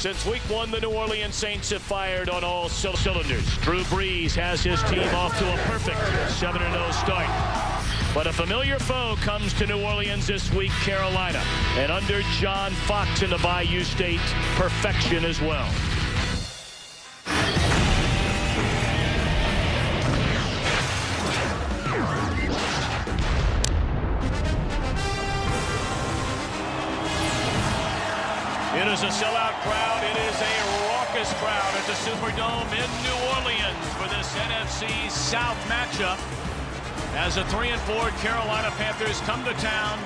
Since week one, the New Orleans Saints have fired on all cylinders. Drew Brees has his team off to a perfect 7-0 start. But a familiar foe comes to New Orleans this week, Carolina. And under John Fox in the Bayou State, perfection as well. It is a sellout crowd. It is a raucous crowd at the Superdome in New Orleans for this NFC South matchup as the 3-4 Carolina Panthers come to town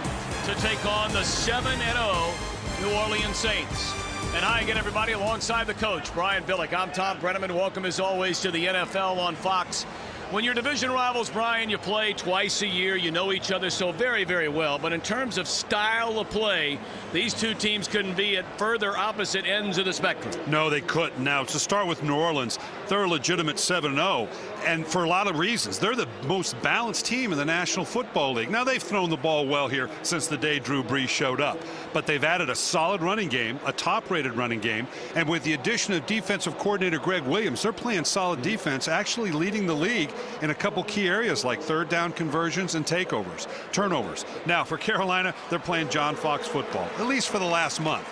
to take on the 7-0 New Orleans Saints. And hi again, everybody, alongside the coach, Brian Billick. I'm Tom Brenneman. Welcome, as always, to the NFL on Fox. When your division rivals, Brian, you play twice a year. You know each other so very, very well. But in terms of style of play, these two teams couldn't be at further opposite ends of the spectrum. No, they couldn't. Now, to start with New Orleans, they're a legitimate 7-0. And for a lot of reasons. They're the most balanced team in the National Football League. Now, they've thrown the ball well here since the day Drew Brees showed up. But they've added a solid running game, a top-rated running game. And with the addition of defensive coordinator Greg Williams, they're playing solid defense, actually leading the league in a couple key areas like third down conversions and turnovers. Now, for Carolina, they're playing John Fox football, at least for the last month.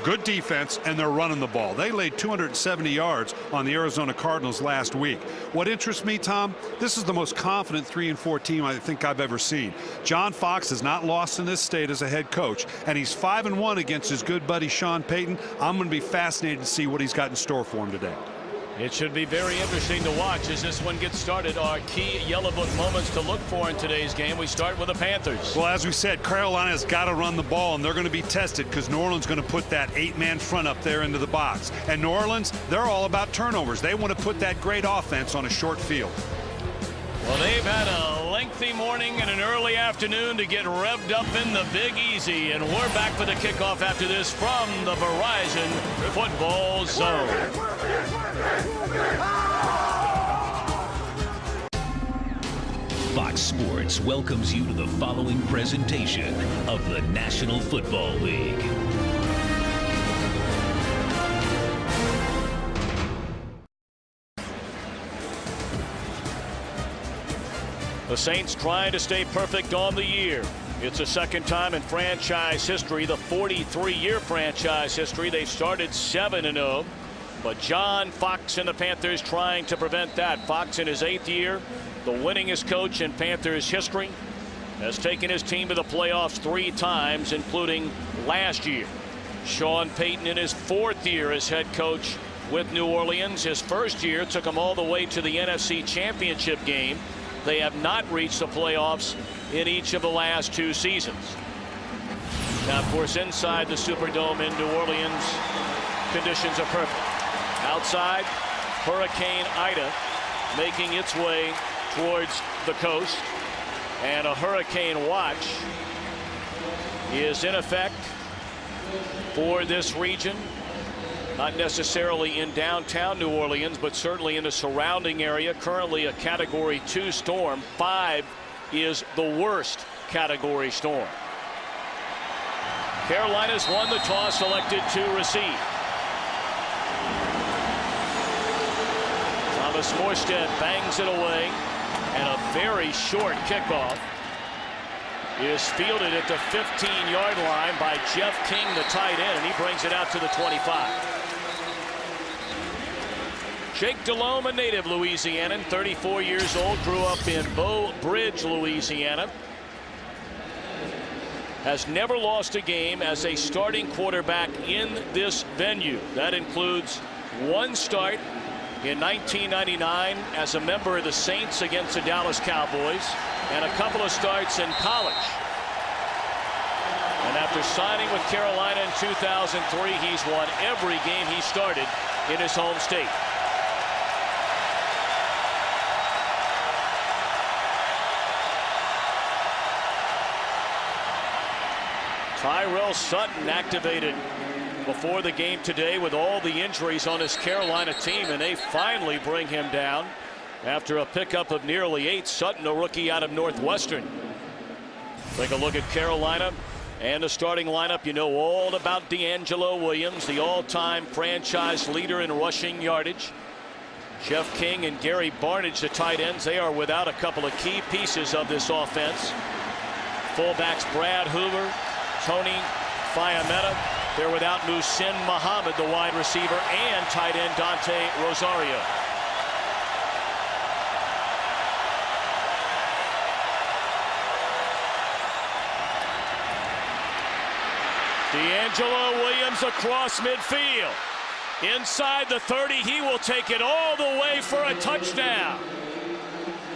Good defense, and they're running the ball. They laid 270 yards on the Arizona Cardinals last week. What interests me, Tom, this is the most confident 3-4 team I think I've ever seen. John Fox has not lost in this state as a head coach, and he's 5-1 against his good buddy Sean Payton. I'm going to be fascinated to see what he's got in store for him today. It should be very interesting to watch as this one gets started. Our key yellow book moments to look for in today's game. We start with the Panthers. Well, as we said, Carolina's got to run the ball, and they're going to be tested because New Orleans is going to put that 8-man front up there into the box. And New Orleans, they're all about turnovers. They want to put that great offense on a short field. Well, they've had a lengthy morning and an early afternoon to get revved up in the Big Easy. And we're back for the kickoff after this from the Verizon Football Zone. Fox Sports welcomes you to the following presentation of the National Football League. The Saints trying to stay perfect on the year. It's the second time in franchise history, the 43-year franchise history. They've started 7-0. But John Fox and the Panthers trying to prevent that. Fox in his 8th year, the winningest coach in Panthers history, has taken his team to the playoffs 3 times, including last year. Sean Payton in his 4th year as head coach with New Orleans. His first year took him all the way to the NFC Championship game. They have not reached the playoffs in each of the last 2 seasons. Now, of course, inside the Superdome in New Orleans, conditions are perfect. Outside, Hurricane Ida making its way towards the coast, and a hurricane watch is in effect for this region. Not necessarily in downtown New Orleans, but certainly in the surrounding area. Currently a Category 2 storm. 5 is the worst Category storm. Carolina's won the toss, elected to receive. Thomas Morstead bangs it away, and a very short kickoff is fielded at the 15-yard line by Jeff King, the tight end, and he brings it out to the 25. Jake Delhomme, a native Louisianan, 34 years old, grew up in Beau Bridge, Louisiana. Has never lost a game as a starting quarterback in this venue. That includes 1 start in 1999 as a member of the Saints against the Dallas Cowboys, and a couple of starts in college. And after signing with Carolina in 2003, he's won every game he started in his home state. Tyrell Sutton activated before the game today with all the injuries on his Carolina team, and they finally bring him down after a pickup of nearly 8. Sutton, a rookie out of Northwestern. Take a look at Carolina. And the starting lineup, you know all about Deangelo Williams, the all-time franchise leader in rushing yardage. Jeff King and Gary Barnidge, the tight ends, they are without a couple of key pieces of this offense. Fullbacks Brad Hoover, Tony Fiametta. They're without Muhsin Muhammad, the wide receiver, and tight end Dante Rosario. Deangelo Williams across midfield. Inside the 30, he will take it all the way for a touchdown.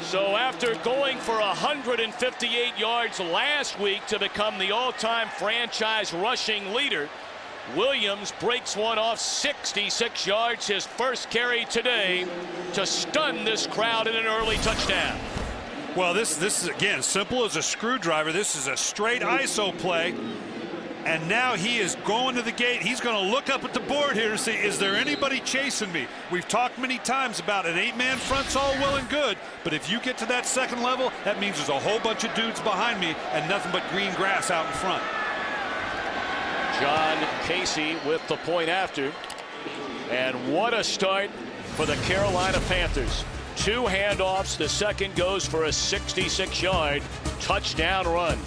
So after going for 158 yards last week to become the all-time franchise rushing leader, Williams breaks one off 66 yards, his first carry today, to stun this crowd in an early touchdown. Well, this is, again, simple as a screwdriver. This is a straight ISO play. And now he is going to the gate. He's going to look up at the board here to see, is there anybody chasing me? We've talked many times about an 8-man front's all well and good, but if you get to that second level, that means there's a whole bunch of dudes behind me and nothing but green grass out in front. John Casey with the point after. And what a start for the Carolina Panthers. 2 handoffs. The second goes for a 66-yard touchdown run.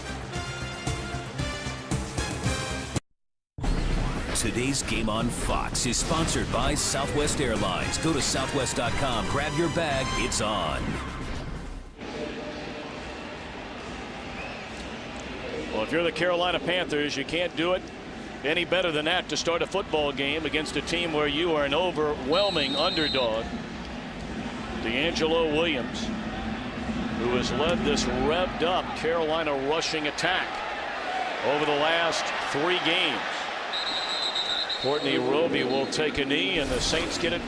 Today's game on Fox is sponsored by Southwest Airlines. Go to southwest.com, grab your bag, it's on. Well, if you're the Carolina Panthers, you can't do it any better than that to start a football game against a team where you are an overwhelming underdog. Deangelo Williams, who has led this revved up Carolina rushing attack over the last 3 games. Courtney Roby will take a knee, and the Saints get it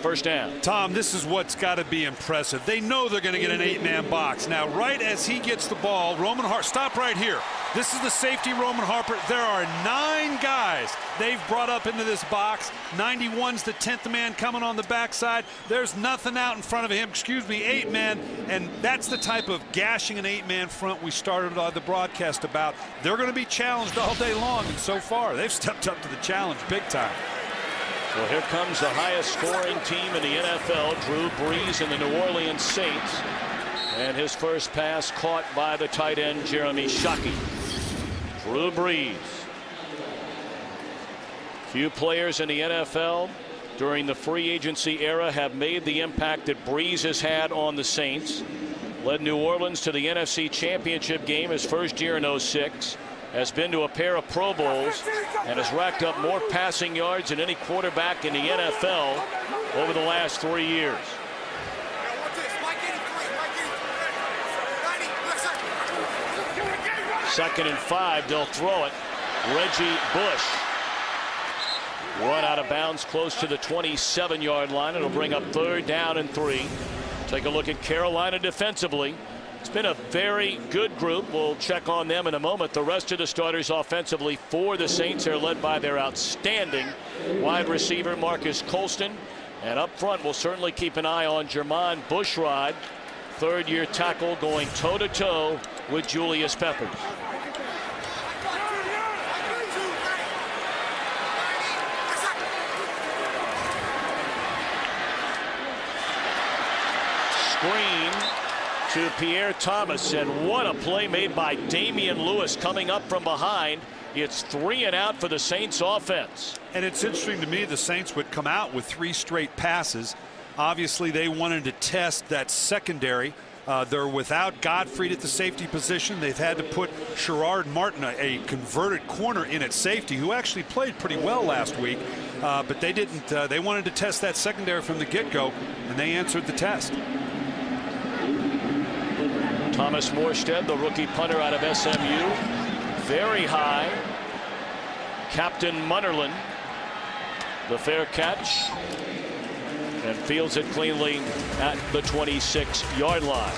first down. Tom, this is what's got to be impressive. They know they're going to get an 8-man box. Now, right as he gets the ball, Roman Harper, stop right here. This is the safety, Roman Harper. There are 9 guys they've brought up into this box. 91's the 10th man coming on the backside. There's nothing out in front of him. 8 men. And that's the type of gashing an 8-man front we started the broadcast about. They're going to be challenged all day long, and so far they've stepped up to the challenge big time. Well, here comes the highest scoring team in the NFL, Drew Brees and the New Orleans Saints. And his first pass caught by the tight end, Jeremy Shockey. Drew Brees. Few players in the NFL during the free agency era have made the impact that Brees has had on the Saints. Led New Orleans to the NFC Championship game his first year in 06. Has been to a pair of Pro Bowls and has racked up more passing yards than any quarterback in the NFL over the last 3 years. Second and 5, they'll throw it. Reggie Bush. Run out of bounds close to the 27-yard line. It'll bring up 3rd down and 3. Take a look at Carolina defensively. It's been a very good group. We'll check on them in a moment. The rest of the starters offensively for the Saints are led by their outstanding wide receiver Marcus Colston. And up front, we'll certainly keep an eye on Jermon Bushrod, 3rd-year tackle, going toe-to-toe with Julius Peppers. Screen to Pierre Thomas, and what a play made by Damian Lewis coming up from behind. It's 3 and out for the Saints offense. And it's interesting to me the Saints would come out with 3 straight passes. Obviously they wanted to test that secondary. They're without Gottfried at the safety position. They've had to put Sherrard Martin, a converted corner, in at safety, who actually played pretty well last week. But they didn't. They wanted to test that secondary from the get-go, and they answered the test. Thomas Morstead, the rookie punter out of SMU, very high. Captain Munnerlyn, the fair catch, and fields it cleanly at the 26-yard line.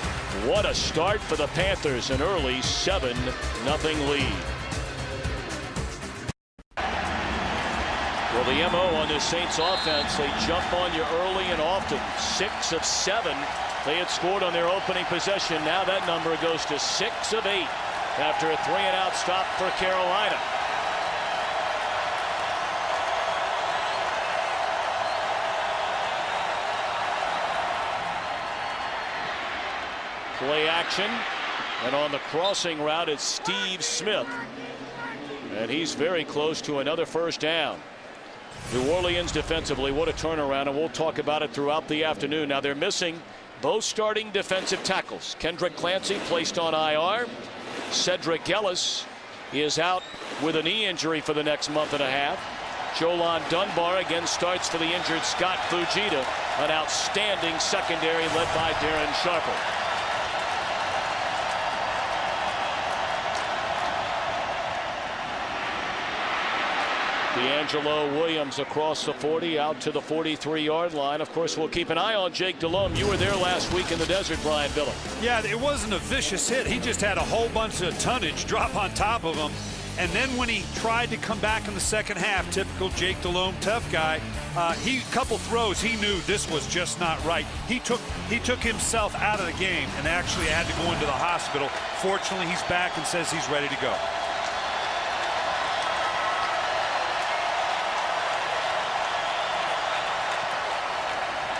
What a start for the Panthers, an early 7-0 lead. Well, the MO on this Saints offense, they jump on you early and often. 6 of 7 they had scored on their opening possession. Now that number goes to 6 of 8. after a 3-and-out stop for Carolina. Play action, and on the crossing route it's Steve Smith, and he's very close to another first down. New Orleans defensively, what a turnaround, and we'll talk about it throughout the afternoon. Now they're missing both starting defensive tackles. Kendrick Clancy placed on IR. Cedric Ellis is out with a knee injury for the next month and a half. Jolon Dunbar again starts for the injured Scott Fujita. An outstanding secondary led by Darren Sharper. Deangelo Williams across the 40 out to the 43-yard line. Of course, we'll keep an eye on Jake Delhomme. You were there last week in the desert, Brian Billum. Yeah, it wasn't a vicious hit. He just had a whole bunch of tonnage drop on top of him. And then when he tried to come back in the second half, typical Jake Delhomme, tough guy, couple throws, he knew this was just not right. He took himself out of the game and actually had to go into the hospital. Fortunately, he's back and says he's ready to go.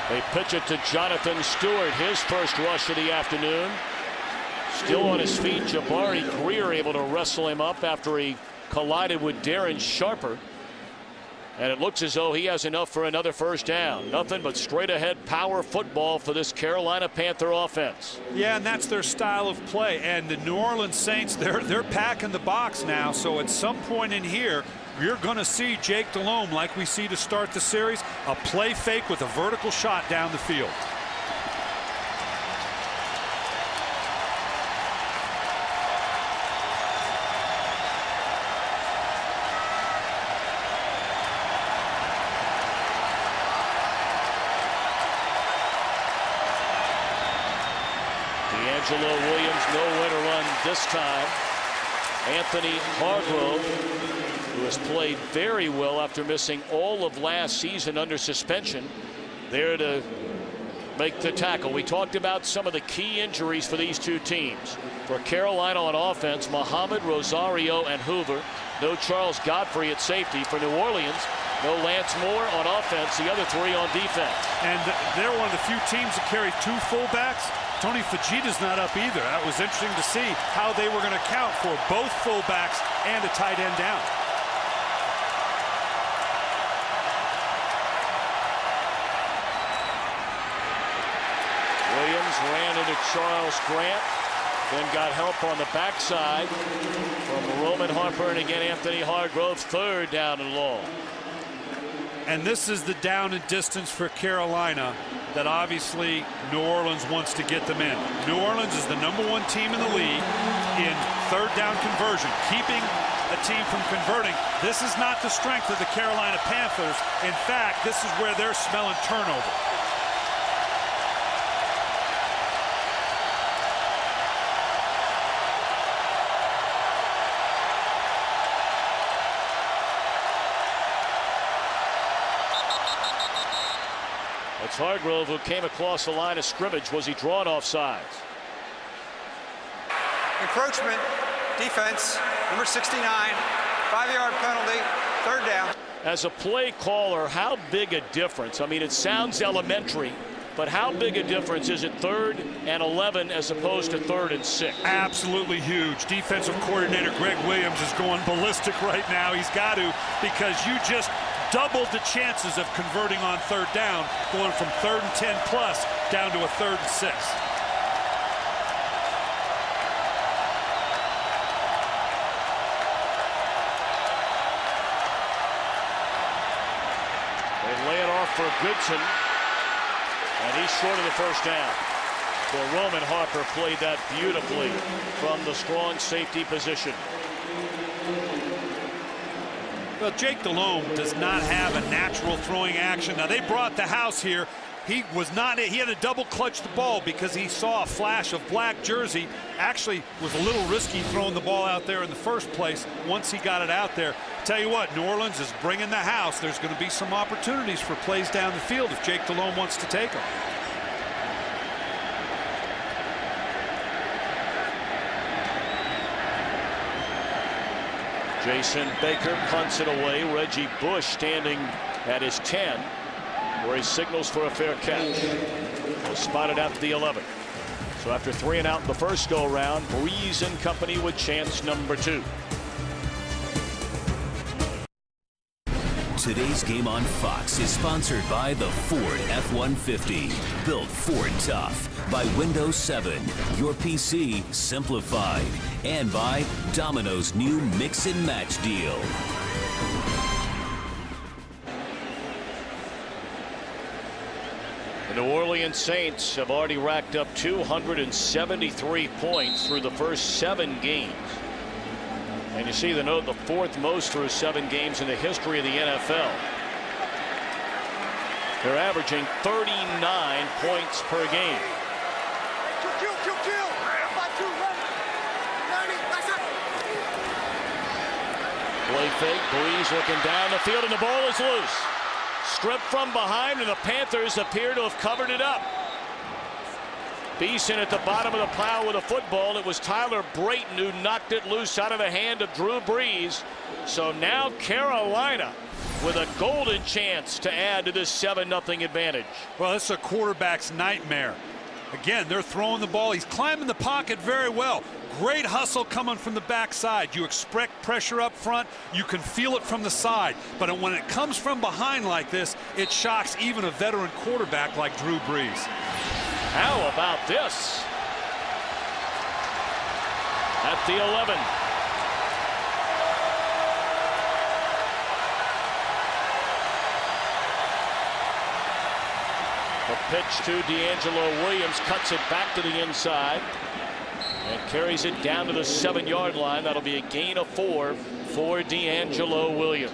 They pitch it to Johnathan Stewart, his first rush of the afternoon. Still on his feet, Jabari Greer able to wrestle him up after he collided with Darren Sharper. And it looks as though he has enough for another first down. Nothing but straight ahead power football for this Carolina Panther offense. Yeah, and that's their style of play. And the New Orleans Saints, they're packing the box now. So at some point in here, you're going to see Jake Delhomme, like we see to start the series, a play fake with a vertical shot down the field. Deangelo Williams nowhere to run this time. Anthony Hargrove, who has played very well after missing all of last season under suspension, there to make the tackle. We talked about some of the key injuries for these two teams. For Carolina on offense, Muhammad, Rosario, and Hoover. No Charles Godfrey at safety. For New Orleans, no Lance Moore on offense, the other three on defense. And they're one of the few teams that carry two fullbacks. Tony Fujita's not up either. That was interesting to see how they were going to count for both fullbacks and a tight end down. Williams ran into Charles Grant, then got help on the backside from Roman Harper, and again Anthony Hargrove, third down and long. And this is the down and distance for Carolina that obviously New Orleans wants to get them in. New Orleans is the #1 team in the league in third down conversion, keeping a team from converting. This is not the strength of the Carolina Panthers. In fact, this is where they're smelling turnover. It's Hargrove who came across the line of scrimmage. Was he drawn off sides? Encroachment, defense, number 69, 5-yard penalty, third down. As a play caller, how big a difference? I mean, it sounds elementary, but how big a difference is it 3rd and 11 as opposed to 3rd and 6? Absolutely huge. Defensive coordinator Greg Williams is going ballistic right now. He's got to, because you just doubled the chances of converting on third down, going from 3rd and 10 plus down to a 3rd and 6. They lay it off for Goodson, and he's short of the first down. Well, Roman Harper played that beautifully from the strong safety position. Well, Jake Delhomme does not have a natural throwing action. Now, they brought the house here. He had to double clutch the ball because he saw a flash of black jersey. Actually was a little risky throwing the ball out there in the first place once he got it out there. Tell you what, New Orleans is bringing the house. There's going to be some opportunities for plays down the field if Jake Delhomme wants to take them. Jason Baker punts it away. Reggie Bush standing at his 10, where he signals for a fair catch. Was spotted at the 11. So after 3 and out in the first go round, Breeze and company with chance number 2. Today's game on Fox is sponsored by the Ford F-150. Built Ford tough. By Windows 7. Your PC simplified. And by Domino's new Mix and Match deal. The New Orleans Saints have already racked up 273 points through the first 7 games. And you see the 4th most through 7 games in the history of the NFL. They're averaging 39 points per game. Play fake, Breeze looking down the field, and the ball is loose. Stripped from behind, and the Panthers appear to have covered it up. Beeson at the bottom of the pile with a football. It was Tyler Brayton who knocked it loose out of the hand of Drew Brees. So now Carolina with a golden chance to add to this 7-0 advantage. Well, it's a quarterback's nightmare. Again, they're throwing the ball. He's climbing the pocket very well. Great hustle coming from the backside. You expect pressure up front. You can feel it from the side. But when it comes from behind like this, it shocks even a veteran quarterback like Drew Brees. How about this? At the 11. The pitch to Deangelo Williams, cuts it back to the inside and carries it down to the 7-yard line. That'll be a gain of 4 for Deangelo Williams.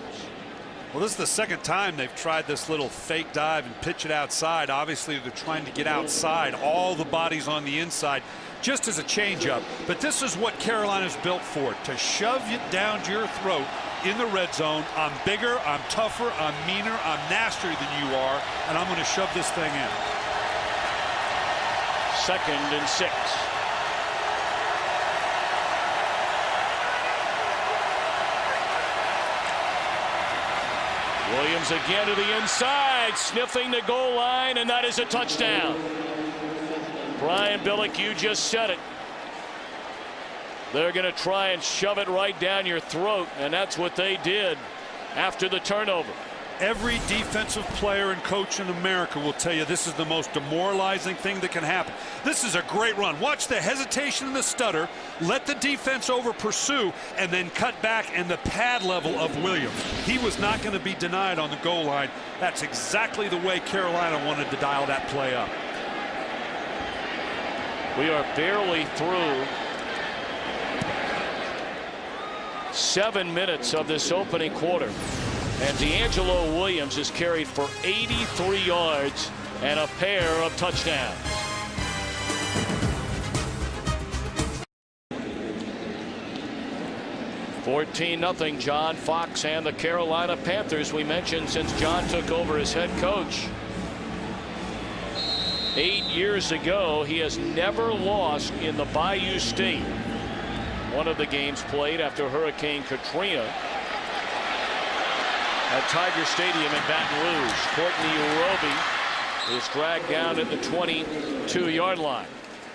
Well, this is the second time they've tried this little fake dive and pitch it outside. Obviously, they're trying to get outside. All the bodies on the inside, just as a changeup. But this is what Carolina's built for, to shove it down to your throat in the red zone. I'm bigger, I'm tougher, I'm meaner, I'm nastier than you are, and I'm going to shove this thing in. 2nd and 6. Williams again to the inside, sniffing the goal line, and that is a touchdown. Brian Billick, you just said it. They're going to try and shove it right down your throat, and that's what they did after the turnover. Every defensive player and coach in America will tell you this is the most demoralizing thing that can happen. This is a great run. Watch the hesitation and the stutter. Let the defense over pursue and then cut back, and the pad level of Williams. He was not going to be denied on the goal line. That's exactly the way Carolina wanted to dial that play up. We are barely through 7 minutes of this opening quarter. And Deangelo Williams is carried for 83 yards and a pair of touchdowns. (14-0). John Fox and the Carolina Panthers. We mentioned since John took over as head coach 8 years ago, he has never lost in the Bayou State. One of the games played after Hurricane Katrina at Tiger Stadium in Baton Rouge. Courtney Roby is dragged down at the 22-yard line.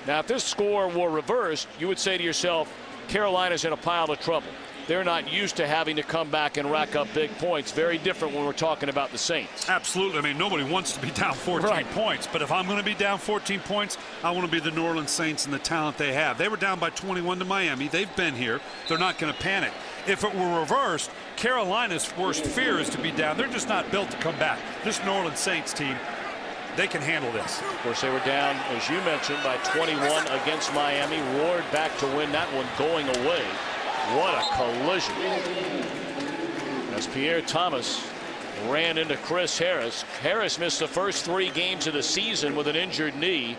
Now, if this score were reversed, you would say to yourself, Carolina's in a pile of trouble. They're not used to having to come back and rack up big points. Very different when we're talking about the Saints. Absolutely. I mean, nobody wants to be down 14 points. But if I'm going to be down 14 points, I want to be the New Orleans Saints and the talent they have. They were down by 21 to Miami. They've been here. They're not going to panic. If it were reversed, Carolina's worst fear is to be down. They're just not built to come back. This New Orleans Saints team, they can handle this. Of course, they were down, as you mentioned, by 21 against Miami. Roared back to win that one going away. What a collision. As Pierre Thomas ran into Chris Harris. Harris missed the first 3 games of the season with an injured knee.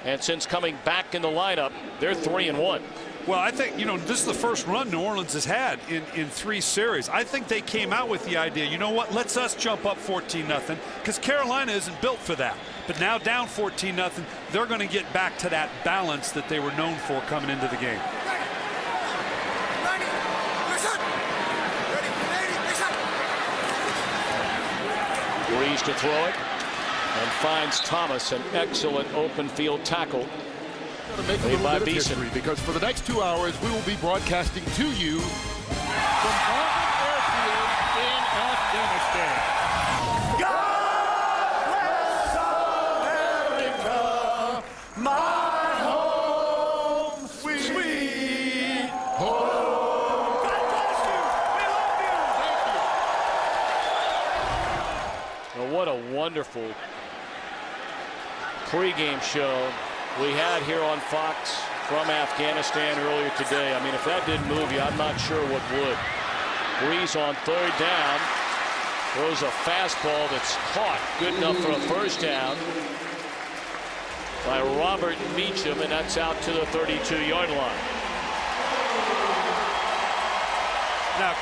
And since coming back in the lineup, they're 3-1. Well, I think, this is the first run New Orleans has had in 3 series. I think they came out with the idea, you know what, let's us jump up 14-0, because Carolina isn't built for that. But now down 14-0, they're going to get back to that balance that they were known for coming into the game. to throw it and finds Thomas, an excellent open field tackle. To make a little bit of history, because for the next 2 hours we will be broadcasting to you from Harvard Airfield in Afghanistan. God bless America, my home, sweet home. God bless you. We love you. Thank you. Well, what a wonderful pregame show we had here on Fox from Afghanistan earlier today. I mean, if that didn't move you, I'm not sure what would. Breeze on third down. Throws a fastball that's caught. Good enough for a first down by Robert Meacham, and that's out to the 32-yard line. Now,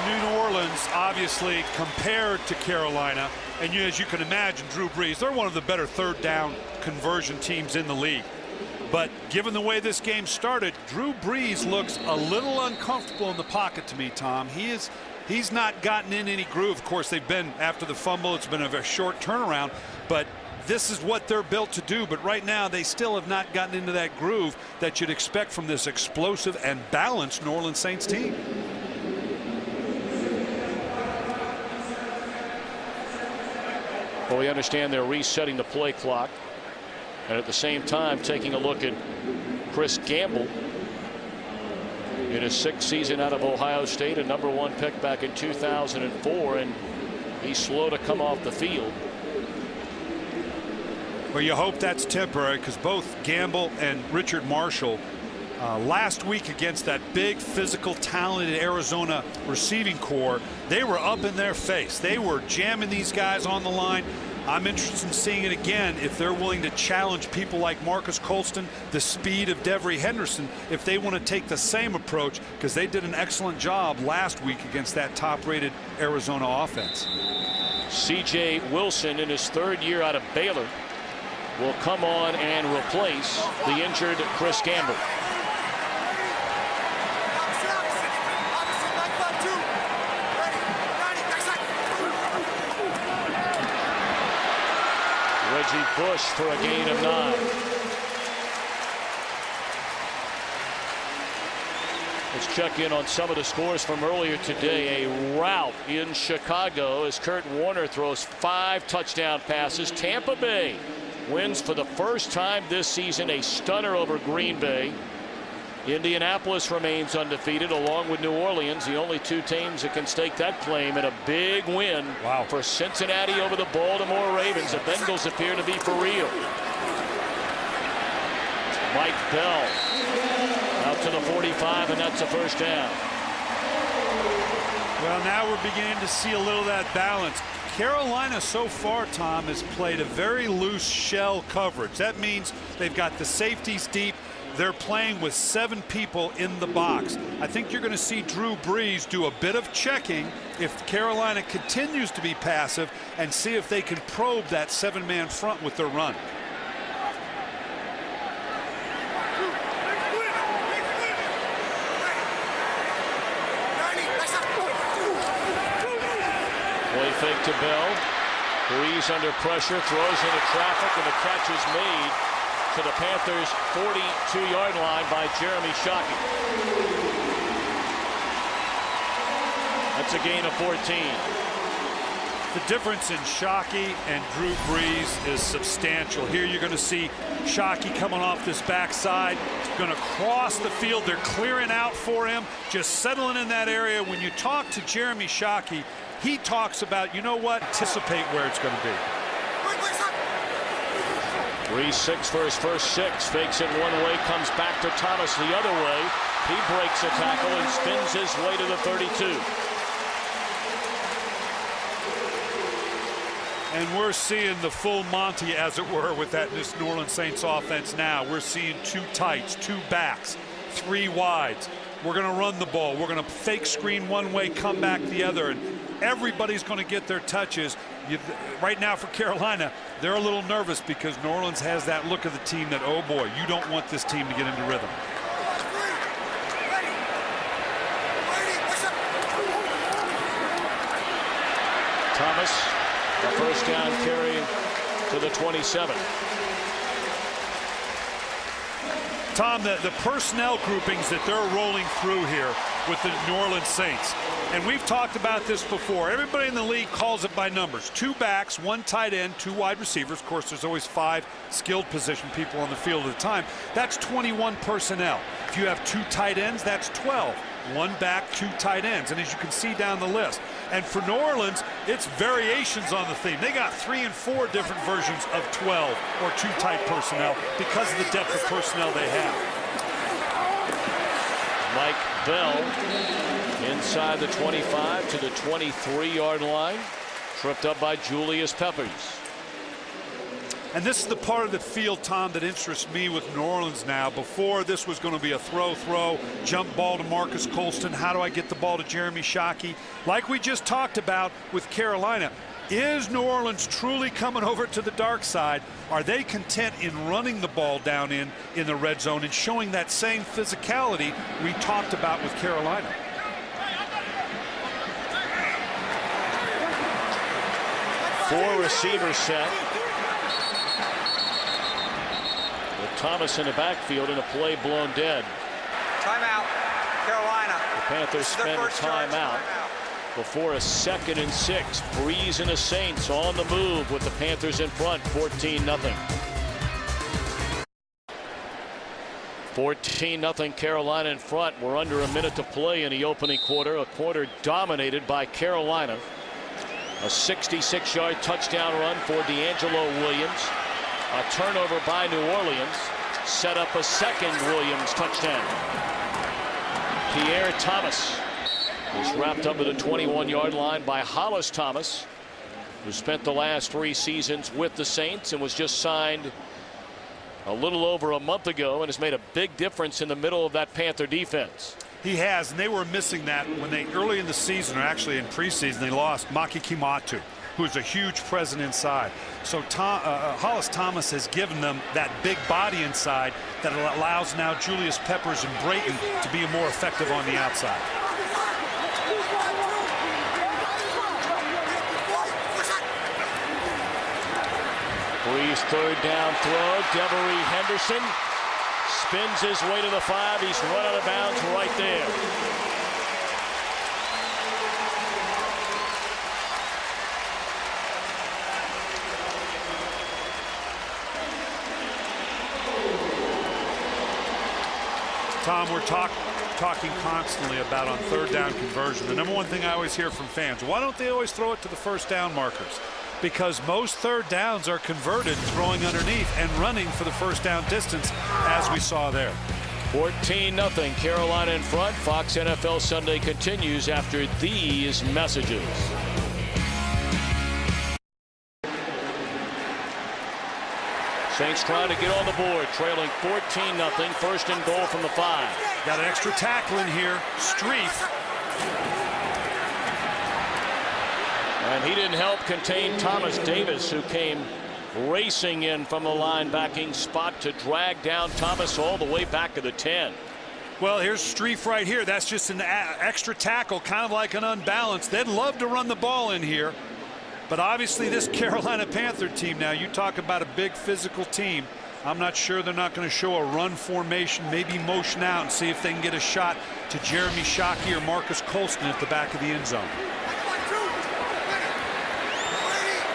New Orleans, obviously, compared to Carolina, and as you can imagine, Drew Brees, they're one of the better third down conversion teams in the league. But given the way this game started, Drew Brees looks a little uncomfortable in the pocket to me, Tom. He's not gotten in any groove. Of course, they've been, after the fumble, it's been a very short turnaround, but this is what they're built to do. But right now, they still have not gotten into that groove that you'd expect from this explosive and balanced New Orleans Saints team. Well, we understand they're resetting the play clock, and at the same time taking a look at Chris Gamble in his 6th season out of Ohio State, a #1 pick back in 2004, and he's slow to come off the field. Well, you hope that's temporary, because both Gamble and Richard Marshall last week against that big, physical, talented Arizona receiving core, they were up in their face. They were jamming these guys on the line. I'm interested in seeing it again if they're willing to challenge people like Marcus Colston, the speed of Devery Henderson, if they want to take the same approach, because they did an excellent job last week against that top-rated Arizona offense. C.J. Wilson, in his 3rd year out of Baylor, will come on and replace the injured Chris Gamble. Reggie Bush for a gain of 9. Let's check in on some of the scores from earlier today. A rout in Chicago as Kurt Warner throws 5 touchdown passes. Tampa Bay wins for the first time this season, a stunner over Green Bay. Indianapolis remains undefeated along with New Orleans, the only 2 teams that can stake that claim, and a big win for Cincinnati over the Baltimore Ravens. The Bengals appear to be for real. Mike Bell out to the 45, and that's a first down. Well, now we're beginning to see a little of that balance. Carolina so far, Tom, has played a very loose shell coverage. That means they've got the safeties deep. They're playing with 7 people in the box. I think you're going to see Drew Brees do a bit of checking if Carolina continues to be passive, and see if they can probe that 7-man front with their run. Play fake to Bell. Brees under pressure, throws into traffic, and the catch is made to the Panthers' 42-yard line by Jeremy Shockey. That's a gain of 14. The difference in Shockey and Drew Brees is substantial. Here you're going to see Shockey coming off this backside, going to cross the field. They're clearing out for him, just settling in that area. When you talk to Jeremy Shockey, he talks about, you know what, anticipate where it's going to be. Brees 6 for his first 6. Fakes it one way, comes back to Thomas the other way. He breaks a tackle and spins his way to the 32. And we're seeing the full Monty, as it were, with that this New Orleans Saints offense now. We're seeing 2 tights, 2 backs, 3 wides. We're going to run the ball. We're going to fake screen one way, come back the other. And everybody's going to get their touches. Right now for Carolina, they're a little nervous because New Orleans has that look of the team that, oh boy, you don't want this team to get into rhythm. Thomas A first down carry to the 27. Tom, the personnel groupings that they're rolling through here with the New Orleans Saints, and we've talked about this before. Everybody in the league calls it by numbers. 2 backs, 1 tight end, 2 wide receivers. Of course, there's always 5 skilled position people on the field at a time. That's 21 personnel. If you have 2 tight ends, that's 12. 1 back, 2 tight ends, and as you can see down the list. And for New Orleans, it's variations on the theme. They got 3 and 4 different versions of 12 or 2 tight personnel because of the depth of personnel they have. Mike Bell inside the 25 to the 23-yard line, tripped up by Julius Peppers. And this is the part of the field, Tom, that interests me with New Orleans now. Before, this was going to be a throw, jump ball to Marcus Colston. How do I get the ball to Jeremy Shockey? Like we just talked about with Carolina, is New Orleans truly coming over to the dark side? Are they content in running the ball down in the red zone and showing that same physicality we talked about with Carolina? Four receiver set. Thomas in the backfield in a play blown dead. Timeout, Carolina. The Panthers spend a timeout before a 2nd and 6. Breeze and the Saints on the move with the Panthers in front, 14-0. 14-0 Carolina in front. We're under a minute to play in the opening quarter. A quarter dominated by Carolina. A 66-yard touchdown run for Deangelo Williams. A turnover by New Orleans set up a second Williams touchdown. Pierre Thomas was wrapped up at the 21-yard line by Hollis Thomas, who spent the last 3 seasons with the Saints and was just signed a little over a month ago and has made a big difference in the middle of that Panther defense. He has, and they were missing that when they early in the season, or actually in preseason, they lost Maki Kimatu, who's a huge presence inside. So Hollis Thomas has given them that big body inside that allows now Julius Peppers and Brayton to be more effective on the outside. Breeze third down throw. Devery Henderson spins his way to the 5. He's run out of bounds right there. Tom, we're talking constantly about on third down conversion. The number one thing I always hear from fans, why don't they always throw it to the first down markers? Because most third downs are converted throwing underneath and running for the first down distance, as we saw there. 14-0 Carolina in front. Fox NFL Sunday continues after these messages. Saints trying to get on the board, trailing 14-0, first and goal from the 5. Got an extra tackle in here, Streif. And he didn't help contain Thomas Davis, who came racing in from the linebacking spot to drag down Thomas all the way back to the 10. Well, here's Streif right here. That's just an extra tackle, kind of like an unbalanced. They'd love to run the ball in here. But obviously this Carolina Panther team now, you talk about a big physical team. I'm not sure they're not going to show a run formation, maybe motion out and see if they can get a shot to Jeremy Shockey or Marcus Colston at the back of the end zone.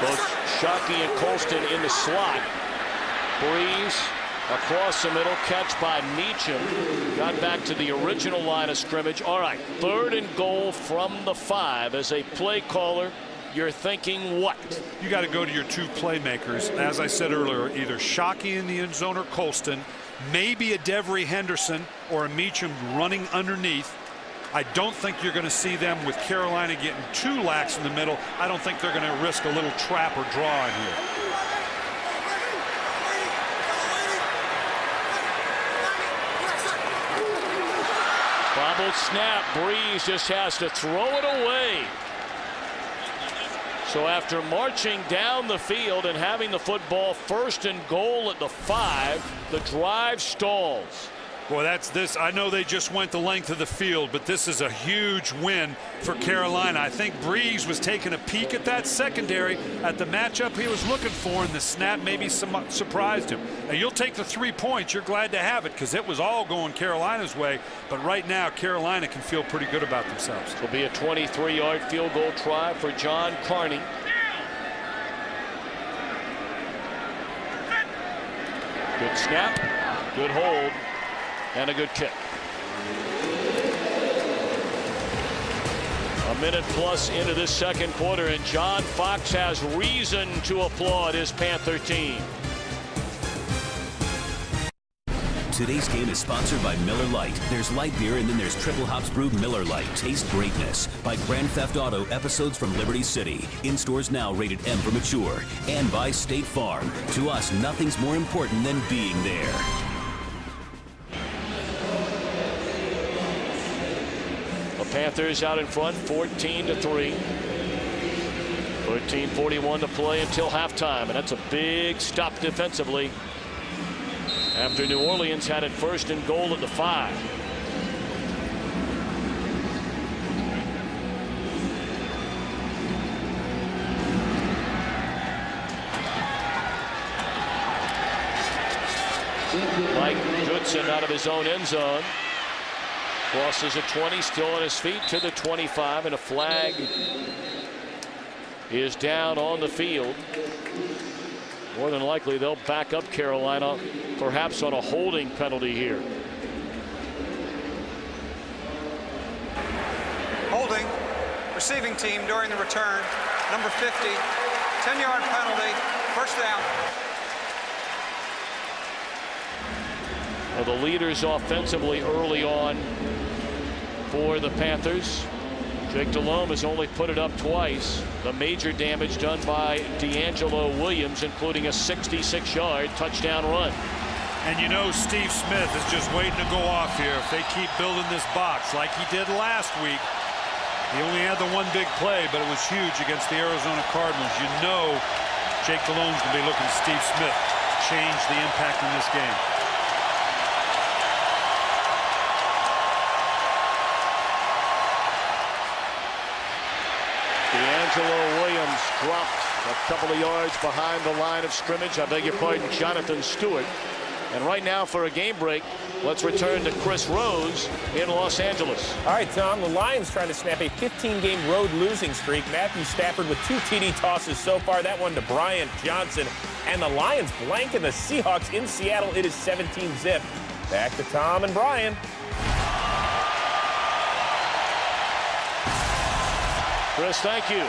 Both Shockey and Colston in the slot. Breeze across the middle, catch by Meacham. Got back to the original line of scrimmage. All right, third and goal from the 5. As a play caller, you're thinking what? You got to go to your 2 playmakers. As I said earlier, either Shockey in the end zone or Colston, maybe a Devery Henderson or a Meacham running underneath. I don't think you're going to see them with Carolina getting too lax in the middle. I don't think they're going to risk a little trap or draw in here. Bobbled snap. Breeze just has to throw it away. So after marching down the field and having the football first and goal at the 5, the drive stalls. Boy, that's this. I know they just went the length of the field, but this is a huge win for Carolina. I think Breeze was taking a peek at that secondary, at the matchup he was looking for, and the snap maybe surprised him. Now, you'll take the 3 points. You're glad to have it because it was all going Carolina's way. But right now, Carolina can feel pretty good about themselves. It'll be a 23-yard field goal try for John Carney. Good snap, good hold, and a good kick. A minute plus into this second quarter, and John Fox has reason to applaud his Panther team. Today's game is sponsored by Miller Lite. There's light beer, and then there's Triple Hops Brewed Miller Lite. Taste greatness. By Grand Theft Auto, episodes from Liberty City. In stores now, rated M for mature. And by State Farm. To us, nothing's more important than being there. The Panthers out in front, 14-3. 13:41 to play until halftime, and that's a big stop defensively after New Orleans had it first and goal at the 5. Mike Goodson out of his own end zone. Crosses at 20, still on his feet to the 25, and a flag is down on the field. More than likely they'll back up Carolina, perhaps on a holding penalty here. Holding. Receiving team during the return. Number 50. 10-yard penalty. First down. Well, the leaders offensively early on for the Panthers. Jake Delhomme has only put it up twice. The major damage done by Deangelo Williams, including a 66-yard touchdown run. And you know Steve Smith is just waiting to go off here if they keep building this box like he did last week. He only had the one big play, but it was huge against the Arizona Cardinals. You know Jake Delhomme's going to be looking at Steve Smith to change the impact in this game. Deangelo Williams dropped a couple of yards behind the line of scrimmage. I beg your pardon, Johnathan Stewart. And right now for a game break, let's return to Chris Rose in Los Angeles. All right, Tom, the Lions trying to snap a 15-game road losing streak. Matthew Stafford with 2 TD tosses so far. That one to Bryant Johnson. And the Lions blanking the Seahawks in Seattle. It is 17-zip. Back to Tom and Brian. Chris, thank you.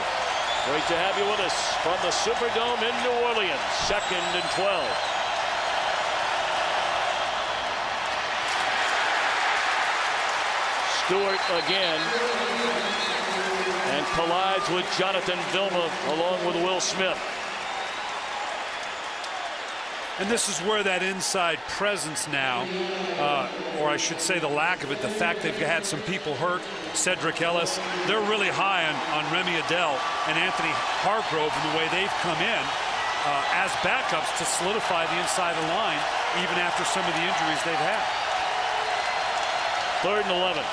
Great to have you with us from the Superdome in New Orleans. 2nd and 12. Stewart again, and collides with Johnathan Vilma along with Will Smith. And this is where that inside presence now, or I should say the lack of it, the fact they've had some people hurt, Cedric Ellis, they're really high on Remy Adele and Anthony Hargrove in the way they've come in as backups to solidify the inside of the line, even after some of the injuries they've had. 3rd and 11.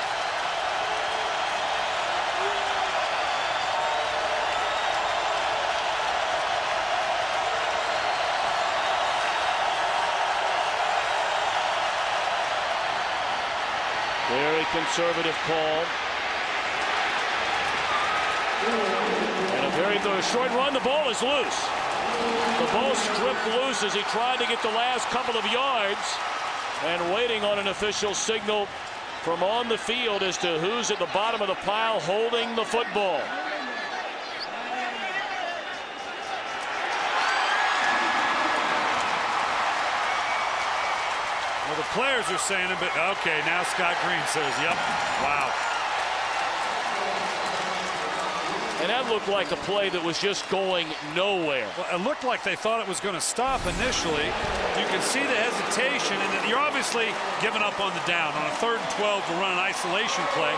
Very conservative call. And a very short run. The ball is loose. The ball stripped loose as he tried to get the last couple of yards, and waiting on an official signal from on the field as to who's at the bottom of the pile holding the football. Well, the players are saying it, but okay, now Scott Green says, yep, wow. And that looked like a play that was just going nowhere. Well, it looked like they thought it was going to stop initially. You can see the hesitation, and you're obviously giving up on the down on a 3rd and 12 to run an isolation play.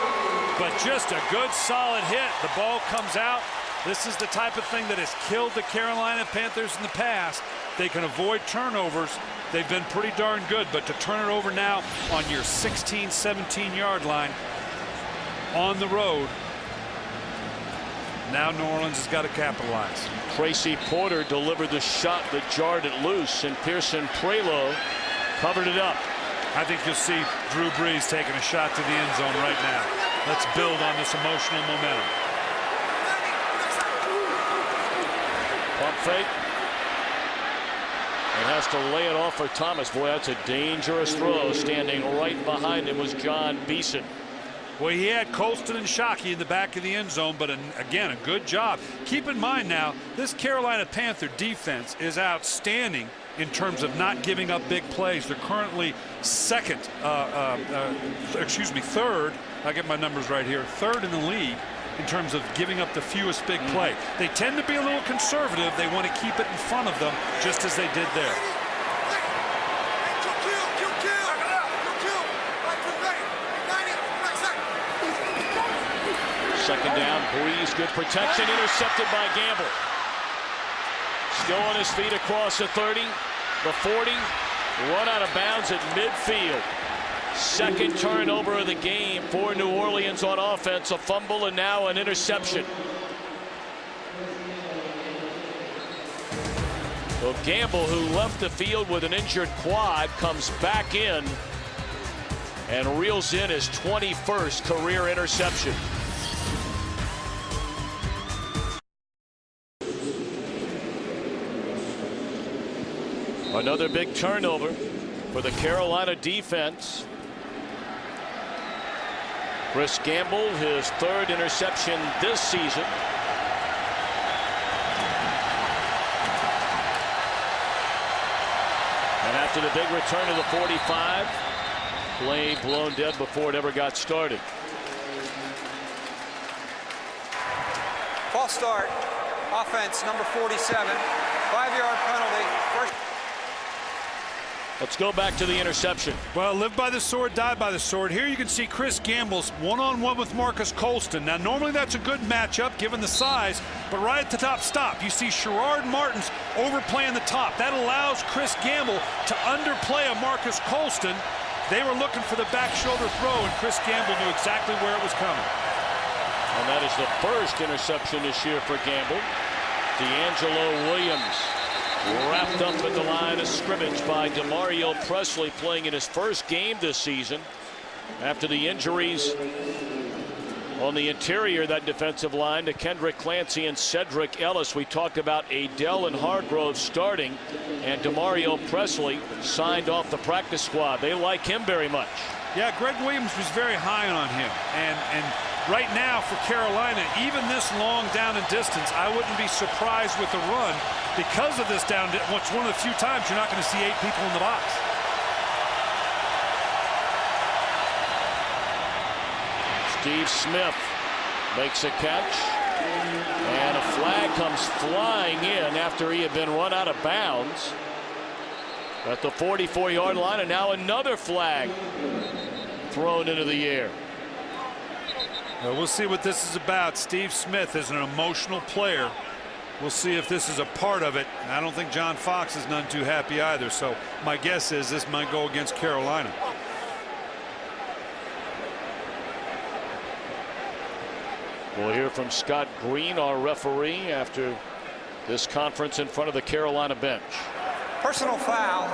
But just a good solid hit. The ball comes out. This is the type of thing that has killed the Carolina Panthers in the past. They can avoid turnovers. They've been pretty darn good, but to turn it over now on your 16, 17-yard line on the road, now New Orleans has got to capitalize. Tracy Porter delivered the shot that jarred it loose, and Pearson Prelo covered it up. I think you'll see Drew Brees taking a shot to the end zone right now. Let's build on this emotional momentum. Pump fake. And has to lay it off for Thomas. Boy, that's a dangerous throw. Standing right behind him was John Beeson. Well, he had Colston and Shockey in the back of the end zone, but again, a good job. Keep in mind now, this Carolina Panther defense is outstanding in terms of not giving up big plays. They're currently third. I get my numbers right here. Third in the league in terms of giving up the fewest big play. They tend to be a little conservative. They want to keep it in front of them, just as they did there. Second down, Brees, good protection, intercepted by Gamble. Still on his feet across the 30, the 40, run out of bounds at midfield. Second turnover of the game for New Orleans on offense, a fumble and now an interception. Well, Gamble, who left the field with an injured quad, comes back in and reels in his 21st career interception. Another big turnover for the Carolina defense. Chris Gamble, his third interception this season. And after the big return to the 45, play blown dead before it ever got started. False start. Offense, number 47. 5-yard penalty. First. Let's go back to the interception. Well, live by the sword, die by the sword. Here you can see Chris Gamble's one-on-one with Marcus Colston. Now, normally that's a good matchup given the size, but right at the top stop, you see Sherrard Martin's overplaying the top. That allows Chris Gamble to underplay a Marcus Colston. They were looking for the back shoulder throw, and Chris Gamble knew exactly where it was coming. And that is the first interception this year for Gamble. Deangelo Williams wrapped up at the line of scrimmage by Demario Presley, playing in his first game this season after the injuries on the interior, that defensive line, to Kendrick Clancy and Cedric Ellis. We talked about Adele and Hargrove starting, and Demario Presley signed off the practice squad. They like him very much. Yeah, Greg Williams was very high on him, and right now for Carolina, even this long down and distance, I wouldn't be surprised with the run because of this down. It's one of the few times you're not going to see 8 people in the box. Steve Smith makes a catch, and a flag comes flying in after he had been run out of bounds at the 44-yard line, and now another flag thrown into the air. Well, we'll see what this is about. Steve Smith is an emotional player. We'll see if this is a part of it. I don't think John Fox is none too happy either, so my guess is this might go against Carolina. We'll hear from Scott Green, our referee, after this conference in front of the Carolina bench. Personal foul.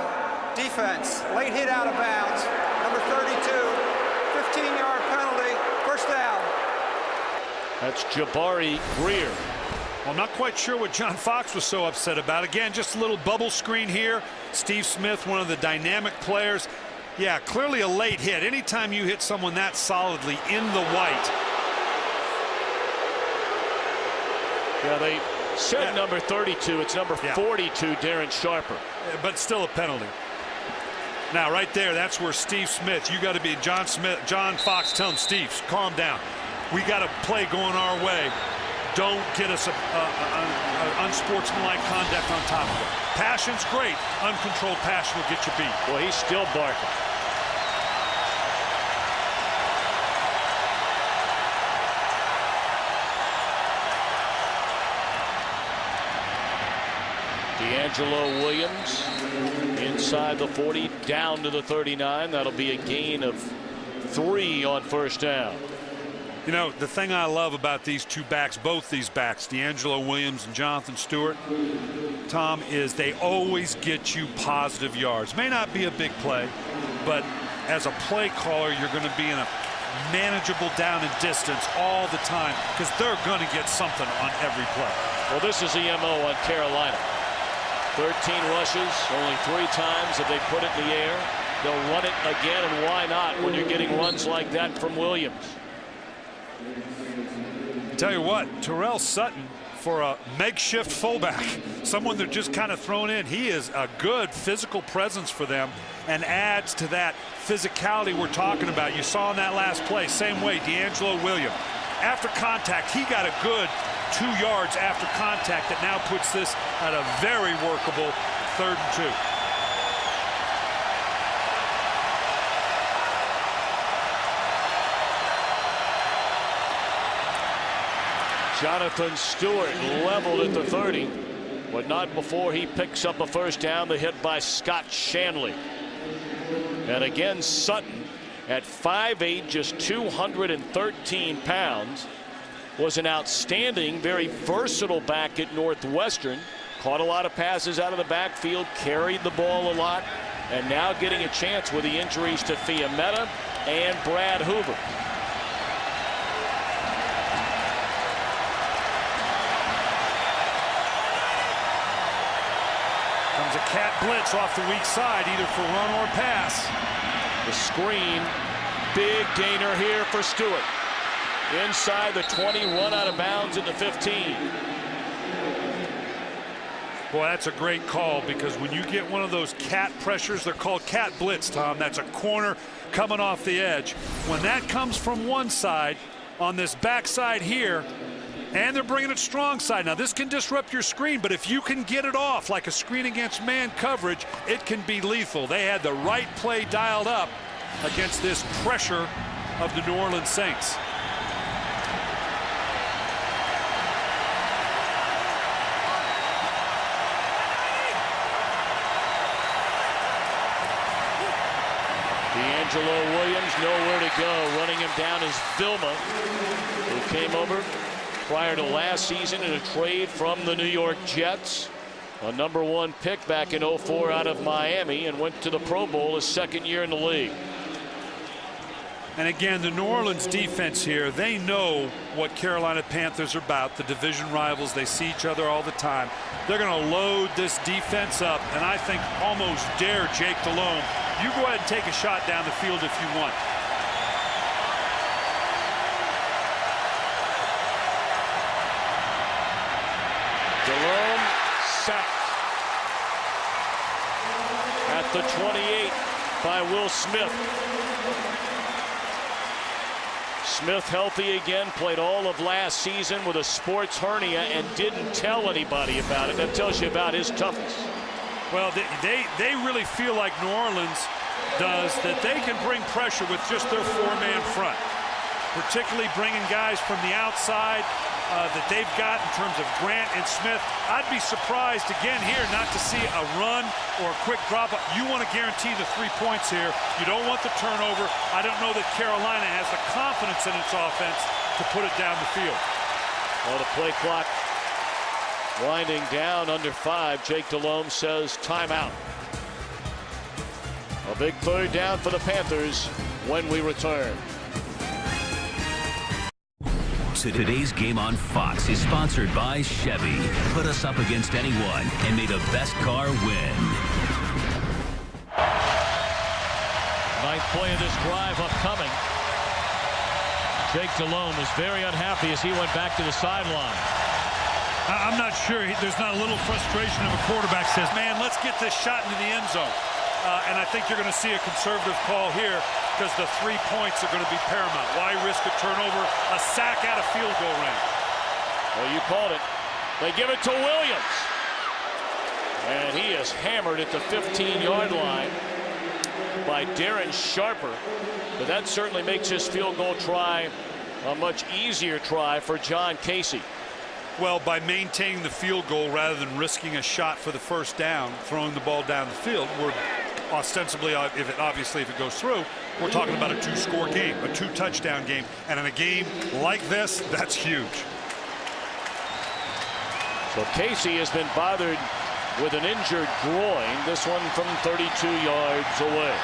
Defense. Late hit out of bounds. Number 32. 15-yard penalty. First down. That's Jabari Greer. Well, I'm not quite sure what John Fox was so upset about. Again, just a little bubble screen here. Steve Smith, one of the dynamic players. Yeah, clearly a late hit. Anytime you hit someone that solidly in the white. Yeah, they said number 32. It's number 42, Darren Sharper. But still a penalty. Now, right there, that's where Steve Smith, you got to be John Fox telling Steve, calm down. We got a play going our way. Don't get us unsportsmanlike conduct on top of it. Passion's great. Uncontrolled passion will get you beat. Well, he's still barking. Deangelo Williams inside the 40, down to the 39. That'll be a gain of 3 on first down. You know, the thing I love about these two backs, both these backs, Deangelo Williams and Johnathan Stewart, Tom, is they always get you positive yards. May not be a big play, but as a play caller, you're going to be in a manageable down and distance all the time because they're going to get something on every play. Well, this is the MO on Carolina. 13 rushes, only 3 times have they put it in the air. They'll run it again, and why not when you're getting runs like that from Williams? Tell you what, Terrell Sutton, for a makeshift fullback, someone they're just kind of thrown in, he is a good physical presence for them and adds to that physicality we're talking about. You saw in that last play, same way, Deangelo Williams. After contact, he got a good 2 yards after contact that now puts this at a very workable 3rd and 2. Johnathan Stewart leveled at the 30, but not before he picks up a first down. The hit by Scott Shanley. And again, Sutton at 5'8", just 213 pounds, was an outstanding, very versatile back at Northwestern. Caught a lot of passes out of the backfield, carried the ball a lot, and now getting a chance with the injuries to Fiametta and Brad Hoover. Comes a cat blitz off the weak side, either for run or pass. The screen, big gainer here for Stewart. Inside the 20, run out of bounds at the 15. Boy, that's a great call, because when you get one of those cat pressures, they're called cat blitz, Tom. That's a corner coming off the edge. When that comes from one side, on this backside here, and they're bringing it strong side. Now, this can disrupt your screen, but if you can get it off like a screen against man coverage, it can be lethal. They had the right play dialed up against this pressure of the New Orleans Saints. Deangelo Williams nowhere to go. Running him down is Vilma, who came over prior to last season in a trade from the New York Jets. A #1 pick back in 04 out of Miami, and went to the Pro Bowl his 2nd year in the league. And again, the New Orleans defense here, they know what Carolina Panthers are about. The division rivals, they see each other all the time. They're going to load this defense up, and I think almost dare Jake Delhomme. You go ahead and take a shot down the field if you want. Delhomme sacked at the 28 by Will Smith. Smith healthy again, played all of last season with a sports hernia and didn't tell anybody about it. That tells you about his toughness. Well, they really feel like New Orleans does, that they can bring pressure with just their 4-man front, particularly bringing guys from the outside that they've got in terms of Grant and Smith. I'd be surprised again here not to see a run or a quick drop. You want to guarantee the 3 points here. You don't want the turnover. I don't know that Carolina has the confidence in its offense to put it down the field. Well, the play clock winding down under 5. Jake Delhomme says timeout. A big 3rd down for the Panthers when we return. Today's game on Fox is sponsored by Chevy. Put us up against anyone and may the best car win. 9th play of this drive upcoming. Jake Delhomme was very unhappy as he went back to the sideline. I'm not sure. There's not a little frustration of a quarterback says, man, let's get this shot into the end zone. And I think you're going to see a conservative call here, because the 3 points are going to be paramount. Why risk a turnover, a sack out of field goal range? Well, you called it. They give it to Williams. And he is hammered at the 15-yard line by Darren Sharper. But that certainly makes his field goal try a much easier try for John Casey. Well, by maintaining the field goal rather than risking a shot for the first down, throwing the ball down the field, we're ostensibly, obviously if it goes through, we're talking about a 2-score game, a 2-touchdown game. And in a game like this, that's huge. So Casey has been bothered with an injured groin. This one from 32 yards away.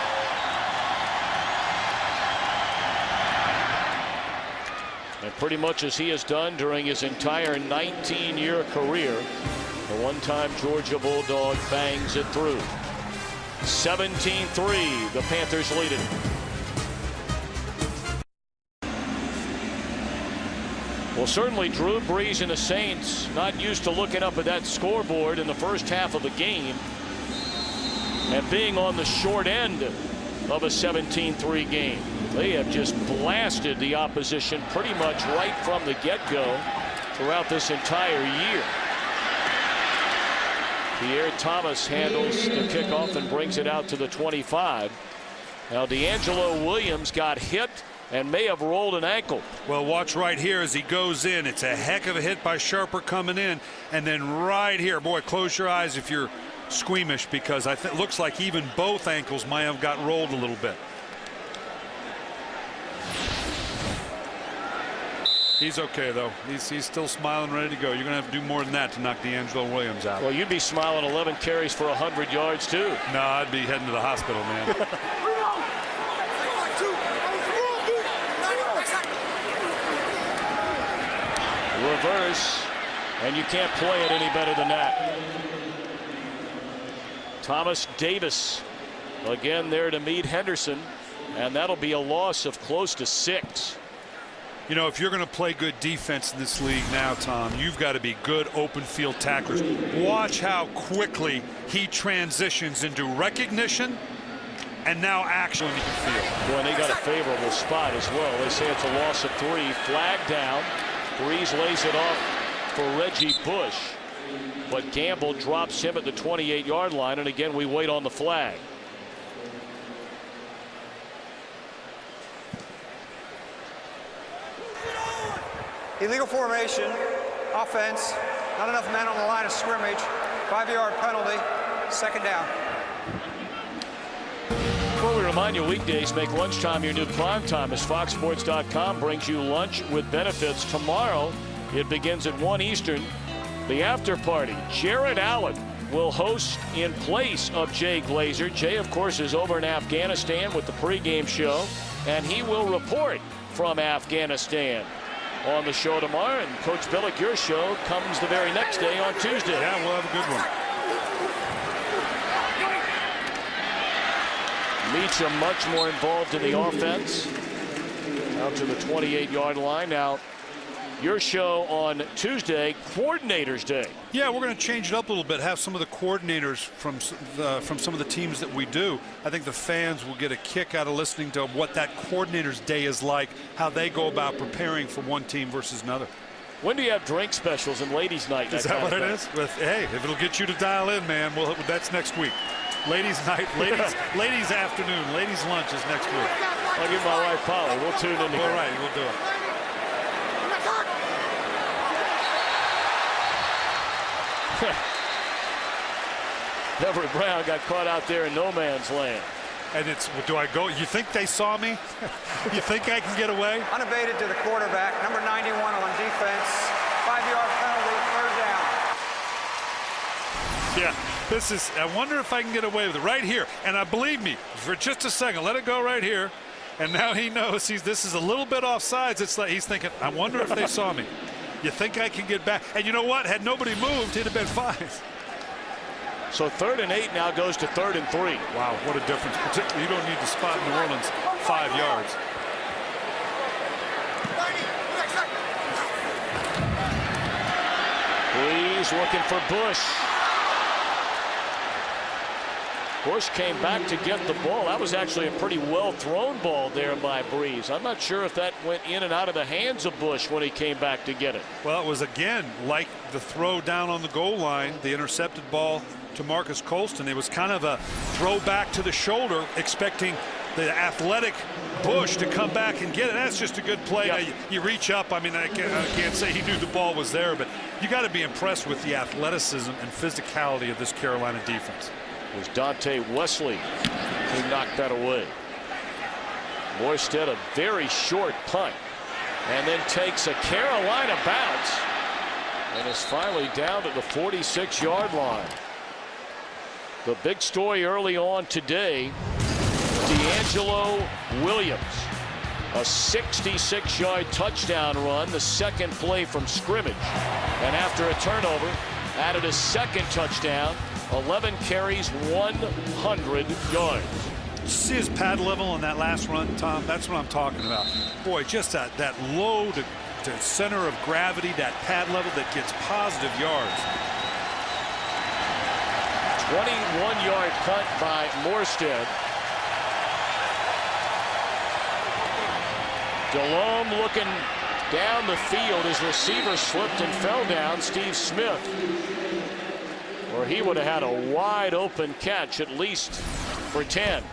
And pretty much as he has done during his entire 19-year career, the one-time Georgia Bulldog bangs it through. 17-3, the Panthers lead it. Well, certainly Drew Brees and the Saints not used to looking up at that scoreboard in the first half of the game and being on the short end of a 17-3 game. They have just blasted the opposition pretty much right from the get-go throughout this entire year. Pierre Thomas handles the kickoff and brings it out to the 25. Now Deangelo Williams got hit and may have rolled an ankle. Well, watch right here as he goes in. It's a heck of a hit by Sharper coming in. And then right here, boy, close your eyes if you're squeamish, because it looks like even both ankles might have got rolled a little bit. He's okay, though. He's still smiling, ready to go. You're going to have to do more than that to knock Deangelo Williams out. Well, you'd be smiling 11 carries for 100 yards, too. No, I'd be heading to the hospital, man. Reverse, and you can't play it any better than that. Thomas Davis again there to meet Henderson, and that'll be a loss of close to 6. You know, if you're going to play good defense in this league now, Tom, you've got to be good open field tacklers. Watch how quickly he transitions into recognition and now action in the field. Boy, and they got a favorable spot as well. They say it's a loss of 3. Flag down. Brees lays it off for Reggie Bush, but Gamble drops him at the 28-yard line, and again we wait on the flag. Illegal formation, offense, not enough men on the line of scrimmage, 5-yard penalty, 2nd down. Before we remind you, weekdays make lunchtime your new prime time as FoxSports.com brings you lunch with benefits. Tomorrow, it begins at 1 Eastern. The after party, Jared Allen will host in place of Jay Glazer. Jay, of course, is over in Afghanistan with the pregame show, and he will report from Afghanistan on the show tomorrow. And Coach Billick, your show comes the very next day on Tuesday. Yeah, we'll have a good one. Meacham much more involved in the offense. Out to the 28-yard line. Now, your show on Tuesday, Coordinators Day. Yeah, we're going to change it up a little bit. Have some of the coordinators from some of the teams that we do. I think the fans will get a kick out of listening to what that Coordinators Day is like, how they go about preparing for one team versus another. When do you have drink specials and ladies' night? Is that what it is? Hey, if it'll get you to dial in, man, that's next week. Ladies' night, ladies' afternoon, ladies' lunch is next week. I'll give my wife Polly. We'll tune in together. All right, we'll do it. Everett Brown got caught out there in no man's land. And it's, do I go? You think they saw me? You think I can get away? Unabated to the quarterback, number 91 on defense, 5-yard penalty, 3rd down. Yeah, this is, I wonder if I can get away with it right here. And believe me, for just a second, let it go right here. And now he knows this is a little bit offsides. It's like he's thinking, I wonder if they saw me. You think I can get back? And you know what? Had nobody moved, he'd have been fine. So 3rd and 8 now goes to 3rd and 3. Wow, what a difference. Particularly, you don't need to spot New Orleans 5 yards. Brees looking for Bush. Bush came back to get the ball. That was actually a pretty well thrown ball there by Brees. I'm not sure if that went in and out of the hands of Bush when he came back to get it. Well, it was again like the throw down on the goal line, the intercepted ball to Marcus Colston. It was kind of a throw back to the shoulder, expecting the athletic Bush to come back and get it. That's just a good play. Yep. Now, you reach up. I mean, I can't say he knew the ball was there, but you got to be impressed with the athleticism and physicality of this Carolina defense. It was Dante Wesley who knocked that away. Morstead, a very short punt, and then takes a Carolina bounce and is finally down to the 46-yard line. The big story early on today, Deangelo Williams, a 66-yard touchdown run, the second play from scrimmage, and after a turnover added a second touchdown, 11 carries, 100 yards. See his pad level on that last run, Tom? That's what I'm talking about. Boy, just that low to center of gravity, that pad level that gets positive yards. 21-yard punt by Morstead. Delhomme looking down the field. His receiver slipped and fell down. Steve Smith, or he would have had a wide open catch at least for 10.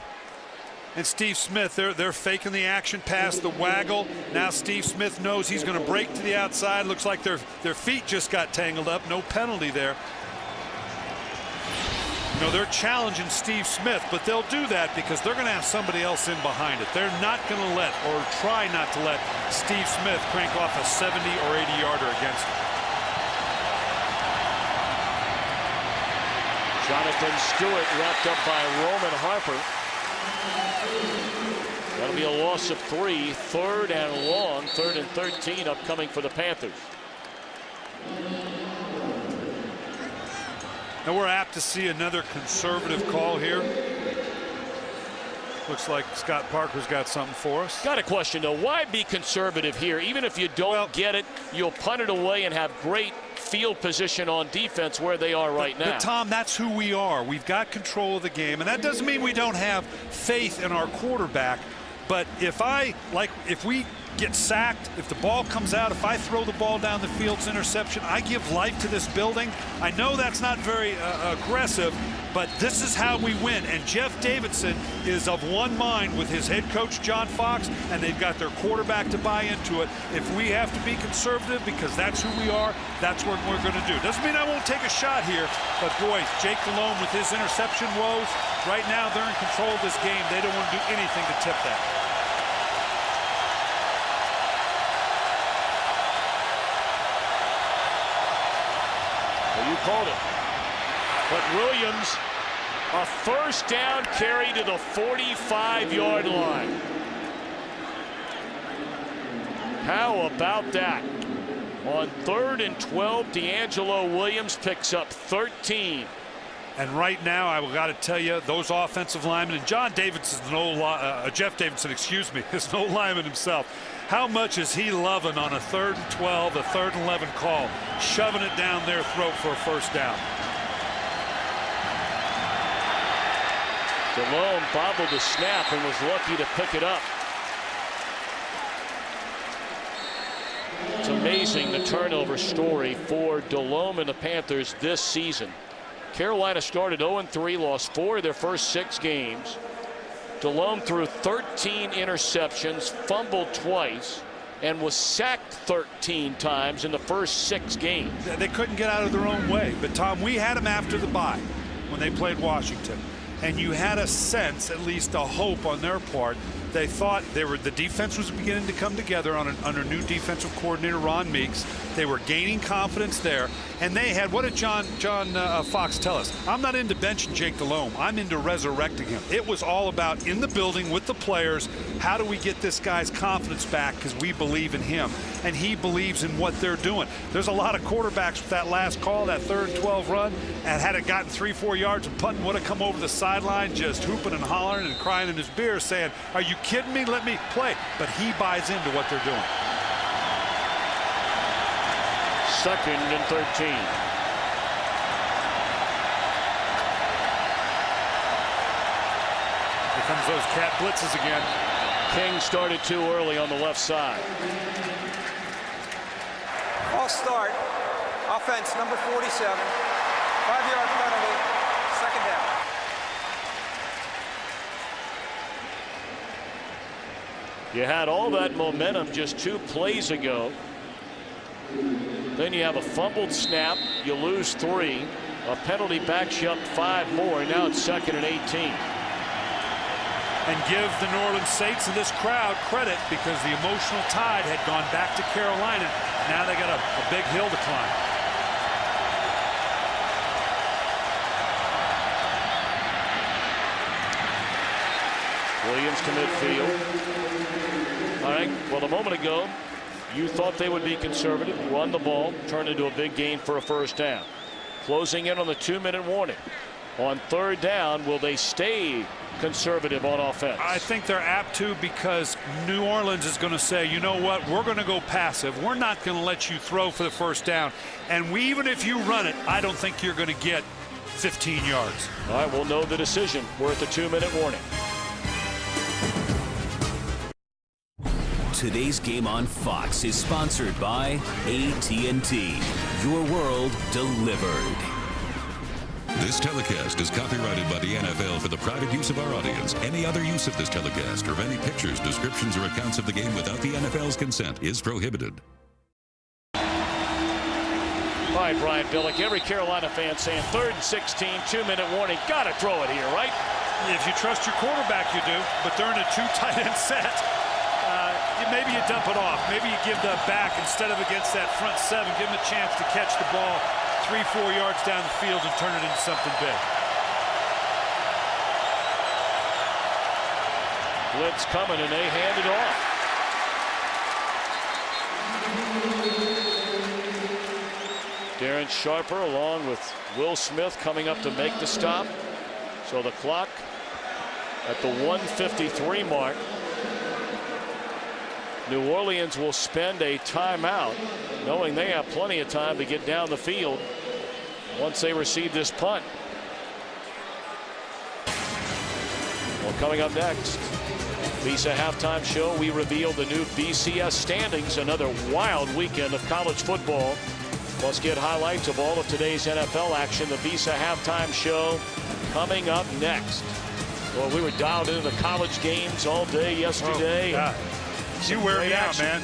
And Steve Smith, they're faking the action pass, the waggle. Now Steve Smith knows he's going to break to the outside. Looks like their feet just got tangled up. No penalty there. You know, they're challenging Steve Smith, but they'll do that because they're going to have somebody else in behind it. They're not going to let, or try not to let, Steve Smith crank off a 70 or 80-yarder against them. Johnathan Stewart wrapped up by Roman Harper. That'll be a loss of 3. 3rd and long. 3rd and 13 upcoming for the Panthers. Now we're apt to see another conservative call here. Looks like Scott Parker's got something for us. Got a question though. Why be conservative here? Even if you don't get it, you'll punt it away and have great field position on defense where they are right now. But Tom, that's who we are. We've got control of the game, and that doesn't mean we don't have faith in our quarterback. But if we get sacked, if the ball comes out, if I throw the ball down the field, it's interception, I give life to this building. I know that's not very aggressive, but this is how we win. And Jeff Davidson is of one mind with his head coach, John Fox, and they've got their quarterback to buy into it. If we have to be conservative because that's who we are, that's what we're going to do. Doesn't mean I won't take a shot here, but boy, Jake Delhomme with his interception woes, right now they're in control of this game. They don't want to do anything to tip that. You called it. But Williams, a first down carry to the 45-yard line. How about that? On 3rd and 12, Deangelo Williams picks up 13. And right now, I got to tell you, those offensive linemen, and Jeff Davidson, excuse me, is no lineman himself. How much is he loving on a 3rd and 12, a 3rd and 11 call, shoving it down their throat for a first down? Delhomme bobbled the snap and was lucky to pick it up. It's amazing the turnover story for Delhomme and the Panthers this season. Carolina started 0-3, lost 4 of their first 6 games. Delhomme threw 13 interceptions, fumbled twice, and was sacked 13 times in the first 6 games. They couldn't get out of their own way. But, Tom, we had them after the bye when they played Washington. And you had a sense, at least a hope on their part. They thought the defense was beginning to come together under new defensive coordinator Ron Meeks. They were gaining confidence there. And they had, what did John Fox tell us? I'm not into benching Jake Delhomme. I'm into resurrecting him. It was all about in the building with the players, how do we get this guy's confidence back because we believe in him. And he believes in what they're doing. There's a lot of quarterbacks with that last call, that 3rd and 12 run, and had it gotten 3-4 yards and punting would have come over the sideline just hooping and hollering and crying in his beer saying, are you kidding me? Let me play. But he buys into what they're doing. 2nd and 13. Here comes those cat blitzes again. King started too early on the left side. False start. Offense, number 47. 5-yard penalty. 2nd down. You had all that momentum just 2 plays ago. Then you have a fumbled snap. You lose 3. A penalty backs you up 5 more. Now it's 2nd and 18. And give the New Orleans Saints and this crowd credit because the emotional tide had gone back to Carolina. Now they got a big hill to climb. Williams to midfield. All right, well, a moment ago, you thought they would be conservative, run the ball, turn into a big gain for a first down. Closing in on the 2-minute warning. On 3rd down, will they stay conservative on offense? I think they're apt to because New Orleans is going to say, you know what, we're going to go passive. We're not going to let you throw for the first down. And even if you run it, I don't think you're going to get 15 yards. All right, we'll know the decision. We're at the 2-minute warning. Today's game on Fox is sponsored by AT&T. Your world delivered. This telecast is copyrighted by the NFL for the private use of our audience. Any other use of this telecast or of any pictures, descriptions, or accounts of the game without the NFL's consent is prohibited. All right, Brian Billick, every Carolina fan saying 3rd and 16, 2-minute warning. Got to throw it here, right? If you trust your quarterback, you do, but they're in a 2 tight end set. Maybe you dump it off. Maybe you give the back instead of against that front 7. Give him a chance to catch the ball 3-4 yards down the field and turn it into something big. Blitz coming, and they hand it off. Darren Sharper along with Will Smith coming up to make the stop. So the clock at the 1:53 mark. New Orleans will spend a timeout, knowing they have plenty of time to get down the field once they receive this punt. Well, coming up next, Visa Halftime Show, we reveal the new BCS standings. Another wild weekend of college football. Plus get highlights of all of today's NFL action. The Visa Halftime Show coming up next. Well, we were dialed into the college games all day yesterday. Oh, you wear me out, man.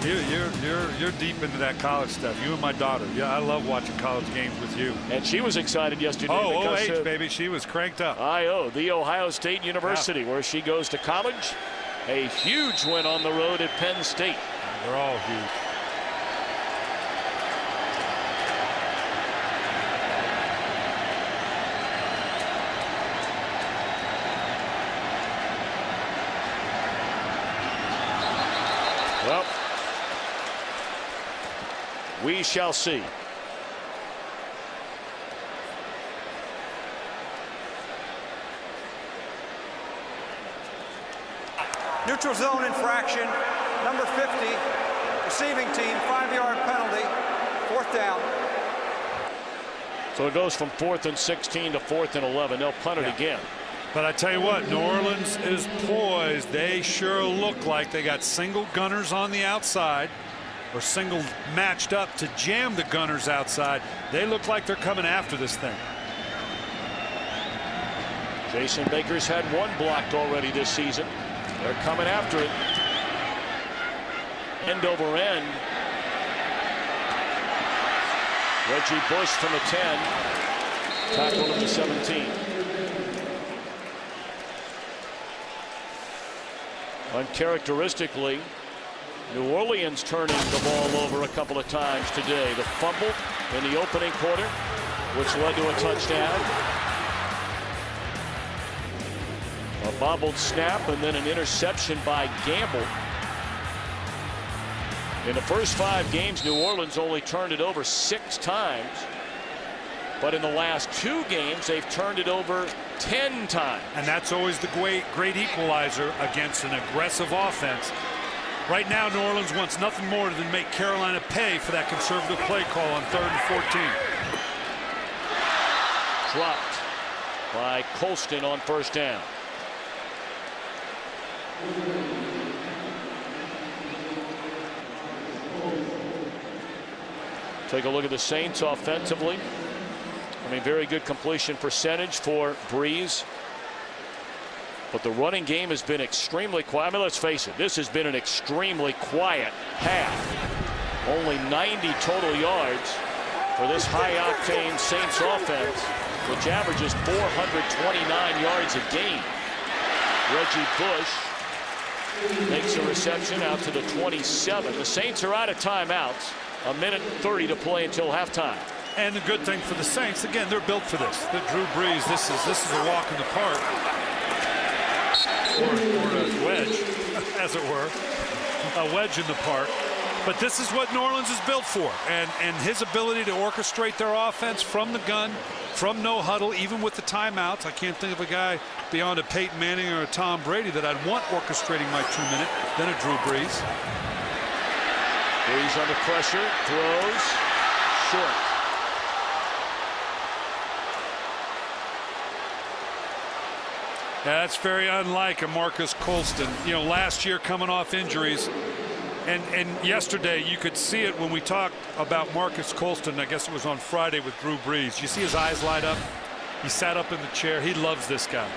You're deep into that college stuff. You and my daughter. Yeah, I love watching college games with you. And she was excited yesterday. Oh, because, OH, baby. She was cranked up. The Ohio State University, where she goes to college. A huge win on the road at Penn State. They're all huge. Well, we shall see. Neutral zone infraction, number 50, receiving team, 5-yard penalty, 4th down. So it goes from 4th and 16 to 4th and 11. They'll punt it again. But I tell you what, New Orleans is poised. They sure look like they got single gunners on the outside or single matched up to jam the gunners outside. They look like they're coming after this thing. Jason Baker's had 1 blocked already this season. They're coming after it. End over end. Reggie Bush from the 10. Tackled at the 17. Uncharacteristically, New Orleans turning the ball over a couple of times today. The fumble in the opening quarter, which led to a touchdown. A bobbled snap and then an interception by Gamble. In the first 5 games, New Orleans only turned it over 6 times. But in the last 2 games, they've turned it over 10 times. And that's always the great equalizer against an aggressive offense. Right now, New Orleans wants nothing more than make Carolina pay for that conservative play call on 3rd and 14. Dropped by Colston on 1st down. Take a look at the Saints offensively. I mean, very good completion percentage for Breeze. But the running game has been extremely quiet. I mean, let's face it, this has been an extremely quiet half. Only 90 total yards for this high-octane Saints offense, which averages 429 yards a game. Reggie Bush makes a reception out to the 27. The Saints are out of timeouts. A minute 30 to play until halftime. And the good thing for the Saints, again, they're built for this. The Drew Brees, this is a walk in the park. Or a wedge, as it were. A wedge in the park. But this is what New Orleans is built for. And his ability to orchestrate their offense from the gun, from no huddle, even with the timeouts. I can't think of a guy beyond a Peyton Manning or a Tom Brady that I'd want orchestrating my 2-minute than a Drew Brees. Brees under pressure, throws, short. Yeah, that's very unlike a Marcus Colston. You know, last year coming off injuries. And yesterday you could see it when we talked about Marcus Colston. I guess it was on Friday with Drew Brees. You see his eyes light up. He sat up in the chair. He loves this guy.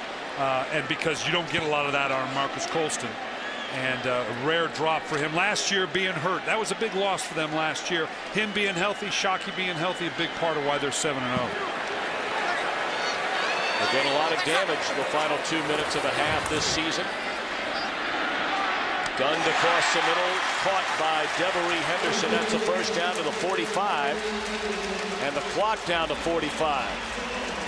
And because you don't get a lot of that on Marcus Colston. And a rare drop for him. Last year being hurt. That was a big loss for them last year. Him being healthy, Shockey being healthy, a big part of why they're 7-0. They've done a lot of damage in the final 2 minutes of a half this season. Gunned across the middle, caught by Devery Henderson. That's a first down to the 45. And the clock down to 45.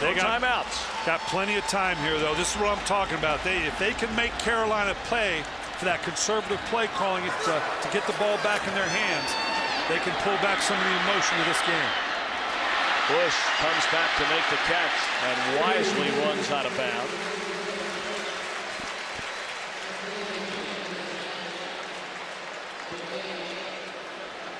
They got timeouts. Got plenty of time here, though. This is what I'm talking about. If they can make Carolina pay for that conservative play calling it to get the ball back in their hands, they can pull back some of the emotion of this game. Bush comes back to make the catch and wisely runs out of bounds.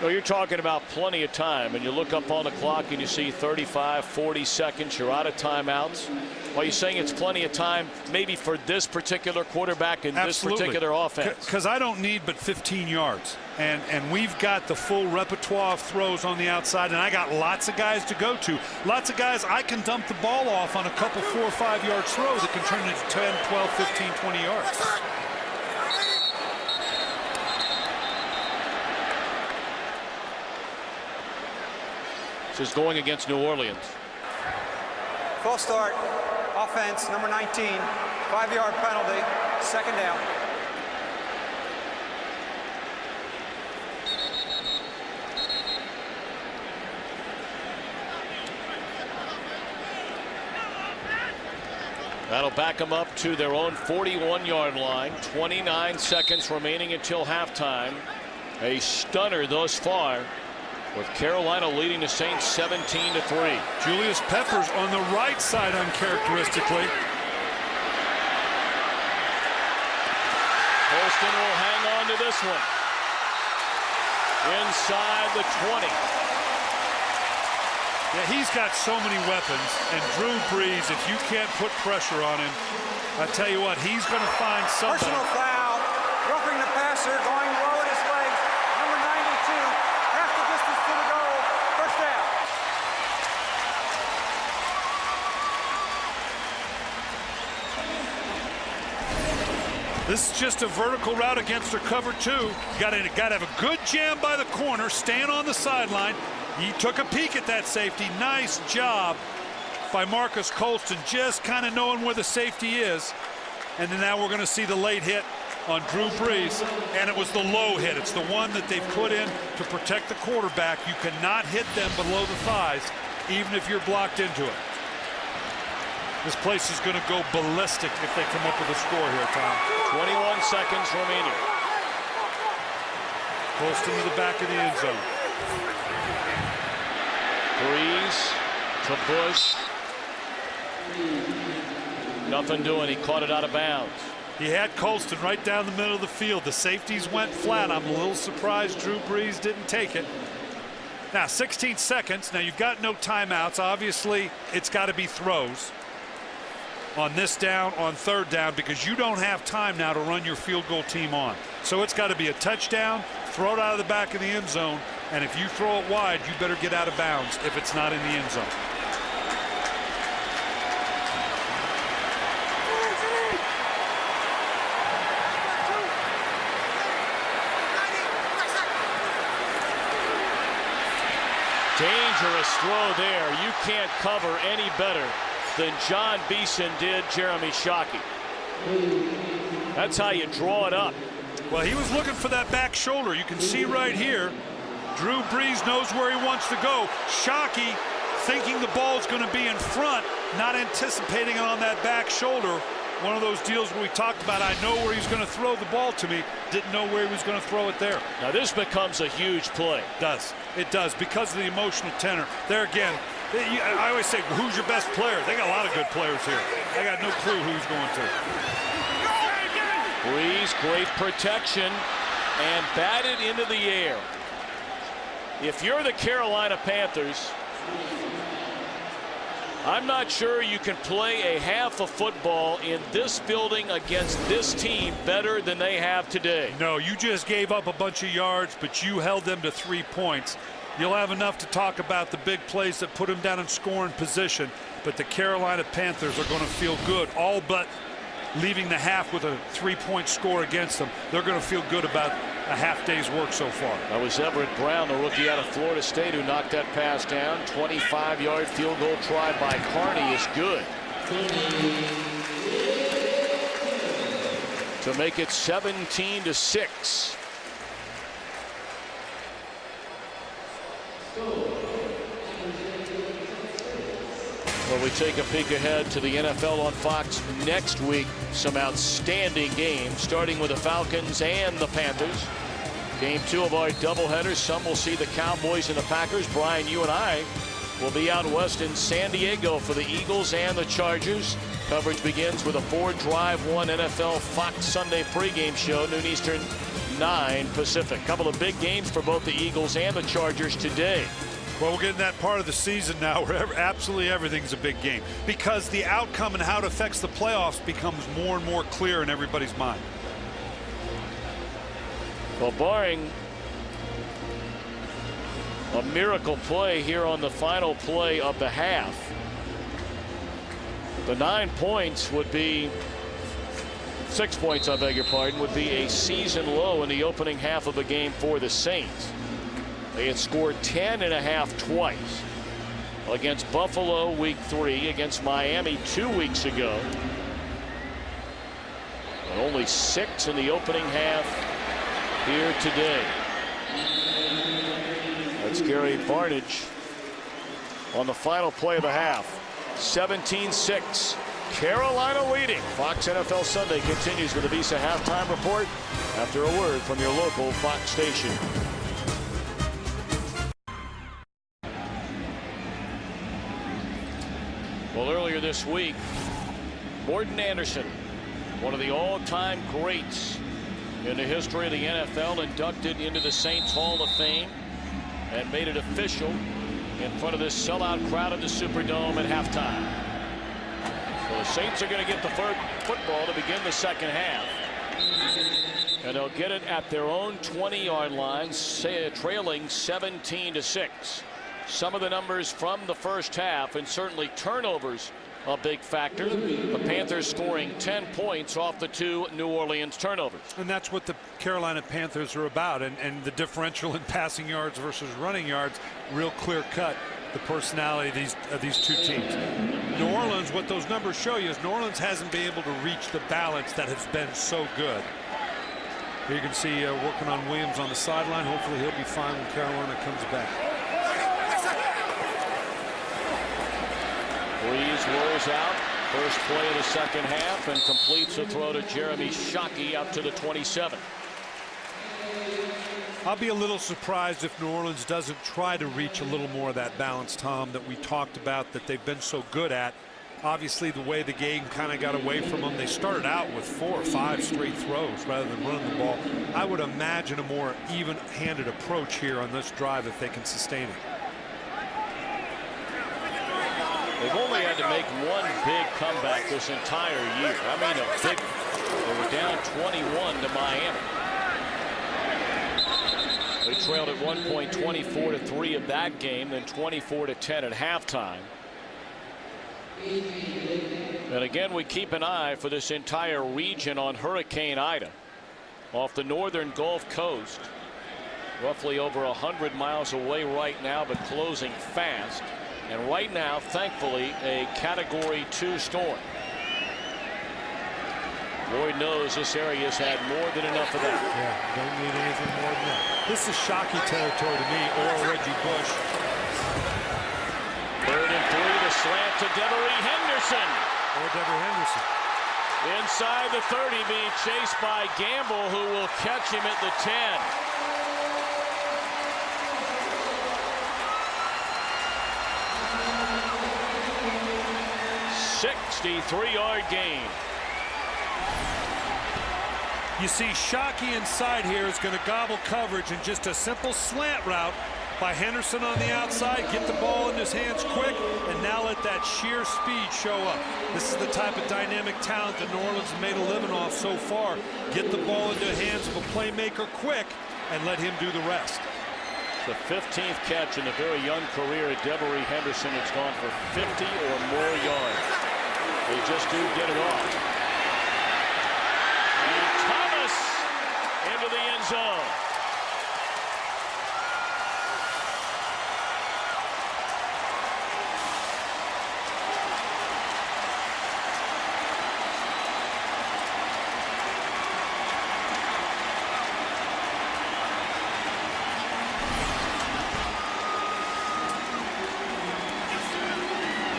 No, you're talking about plenty of time, and you look up on the clock and you see 35, 40 seconds. You're out of timeouts. Are you saying it's plenty of time maybe for this particular quarterback and this particular offense? Because I don't need but 15 yards. And we've got the full repertoire of throws on the outside, and I got lots of guys to go to. Lots of guys I can dump the ball off on a couple 4 or 5 yard throws that can turn into 10, 12, 15, 20 yards. This is going against New Orleans. Full start. Offense, number 19. 5-yard penalty. Second down. That'll back them up to their own 41-yard line. 29 seconds remaining until halftime. A stunner thus far, with Carolina leading the Saints 17-3. Julius Peppers on the right side uncharacteristically. Colston will hang on to this one. Inside the 20. Yeah, he's got so many weapons, and Drew Brees, if you can't put pressure on him, I tell you what, he's going to find something. Personal foul, roughing the passer, going low at his legs. Number 92, half the distance to the goal. First down. This is just a vertical route against a cover two. Got to have a good jam by the corner, staying on the sideline. He took a peek at that safety. Nice job by Marcus Colston, just kind of knowing where the safety is. And then now we're going to see the late hit on Drew Brees, and it was the low hit. It's the one that they put in to protect the quarterback. You cannot hit them below the thighs, even if you're blocked into it. This place is going to go ballistic if they come up with a score here, Tom. 21 seconds remaining. Colston to the back of the end zone. Brees to Bush. Nothing doing. He caught it out of bounds. He had Colston right down the middle of the field. The safeties went flat. I'm a little surprised Drew Brees didn't take it. Now 16 seconds. Now you've got no timeouts. Obviously it's got to be throws on this down, on third down, because you don't have time now to run your field goal team on. So it's got to be a touchdown, throw it out of the back of the end zone, and if you throw it wide, you better get out of bounds if it's not in the end zone. Dangerous throw there. You can't cover any better than John Beeson did Jeremy Shockey. That's how you draw it up. Well, he was looking for that back shoulder. You can see right here, Drew Brees knows where he wants to go. Shockey thinking the ball's going to be in front, not anticipating it on that back shoulder. One of those deals where we talked about, I know where he's going to throw the ball to me, didn't know where he was going to throw it there. Now this becomes a huge play. It does, because of the emotional tenor. There again, I always say, who's your best player? They got a lot of good players here. I got no clue who he's going to. Brees, great protection, and batted into the air. If you're the Carolina Panthers, I'm not sure you can play a half of football in this building against this team better than they have today. No, you just gave up a bunch of yards, but you held them to 3 points. You'll have enough to talk about the big plays that put them down in scoring position, but the Carolina Panthers are going to feel good, all but leaving the half with a 3-point score against them. They're going to feel good about a half day's work so far. That was Everett Brown, the rookie out of Florida State, who knocked that pass down. 25-yard field goal try by Carney is good to make it 17-6. Well, we take a peek ahead to the NFL on Fox next week. Some outstanding games, starting with the Falcons and the Panthers. Game 2 of our doubleheader. Some will see the Cowboys and the Packers. Brian, you and I will be out west in San Diego for the Eagles and the Chargers. Coverage begins with a 4 Drive 1 NFL Fox Sunday pregame show, noon Eastern, 9 Pacific. Couple of big games for both the Eagles and the Chargers today. Well, we're getting that part of the season now where absolutely everything's a big game, because the outcome and how it affects the playoffs becomes more and more clear in everybody's mind. Well, barring a miracle play here on the final play of the half, the 9 points would be 6 points, I beg your pardon, would be a season low in the opening half of the game for the Saints. They had scored 10.5 twice against Buffalo week 3, against Miami 2 weeks ago, and only 6 in the opening half here today. That's Gary Barnidge on the final play of the half. 17-6. Carolina leading. Fox NFL Sunday continues with the Visa halftime report after a word from your local Fox station. Well, earlier this week, Morton Anderson, one of the all-time greats in the history of the NFL, inducted into the Saints Hall of Fame and made it official in front of this sellout crowd at the Superdome at halftime. So the Saints are going to get the football to begin the second half, and they'll get it at their own 20-yard line, trailing 17-6. Some of the numbers from the first half, and certainly turnovers a big factor. The Panthers scoring 10 points off the 2 New Orleans turnovers. And that's what the Carolina Panthers are about, and the differential in passing yards versus running yards, real clear cut, the personality of these two teams. New Orleans, what those numbers show you is New Orleans hasn't been able to reach the balance that has been so good. Here you can see working on Williams on the sideline. Hopefully he'll be fine when Carolina comes back. Brees rolls out, first play of the second half, and completes a throw to Jeremy Shockey out to the 27. I'll be a little surprised if New Orleans doesn't try to reach a little more of that balance, Tom, that we talked about that they've been so good at. Obviously, the way the game kind of got away from them, they started out with 4 or 5 straight throws rather than running the ball. I would imagine a more even-handed approach here on this drive if they can sustain it. They've only had to make one big comeback this entire year. I mean, a big. They were down 21 to Miami. They trailed at one point 24-3 of that game, then 24-10 at halftime. And again, we keep an eye for this entire region on Hurricane Ida off the northern Gulf Coast. roughly over 100 miles away right now, but closing fast. And right now, thankfully, a Category 2 storm. Boyd knows this area has had more than enough of that. Yeah, don't need anything more than that. This is Shockey territory to me, or Reggie Bush. 3rd and 3, the slant to Devery Henderson. Or Devery Henderson. Inside the 30, being chased by Gamble, who will catch him at the 10. 63-yard gain. You see Shockey inside here is going to gobble coverage, and just a simple slant route by Henderson on the outside, get the ball in his hands quick, and now let that sheer speed show up. This is the type of dynamic talent that New Orleans has made a living off so far. Get the ball into the hands of a playmaker quick and let him do the rest. The 15th catch in a very young career at Devery Henderson. It's gone for 50 or more yards. They just do get it off. And Thomas into the end zone.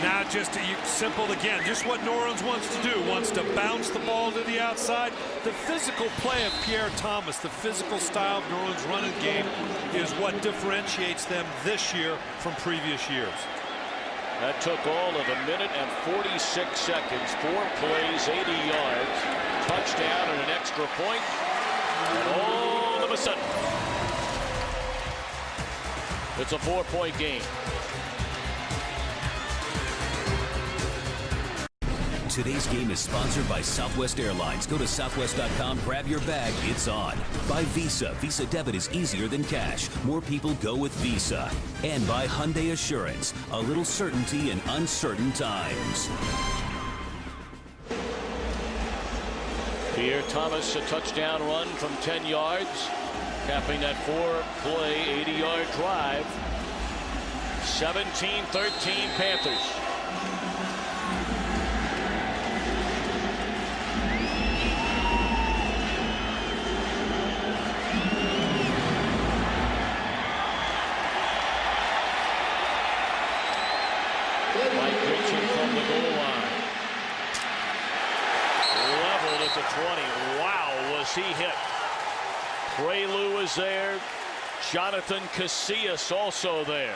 Now just simple again, just what New Orleans wants to do, wants to bounce the ball to the outside. The physical play of Pierre Thomas, the physical style of New Orleans running game is what differentiates them this year from previous years. That took all of 1 minute and 46 seconds, 4 plays, 80 yards, touchdown and an extra point, and all of a sudden, it's a 4-point game. Today's game is sponsored by Southwest Airlines. Go to southwest.com, grab your bag, it's on. By Visa. Visa debit is easier than cash. More people go with Visa. And by Hyundai Assurance. A little certainty in uncertain times. Pierre Thomas, a touchdown run from 10 yards, capping that 4-play, 80-yard drive. 17-13 Panthers. From the goal line. Leveled at the 20. Wow, was he hit. Prelu was there. Johnathan Casillas also there.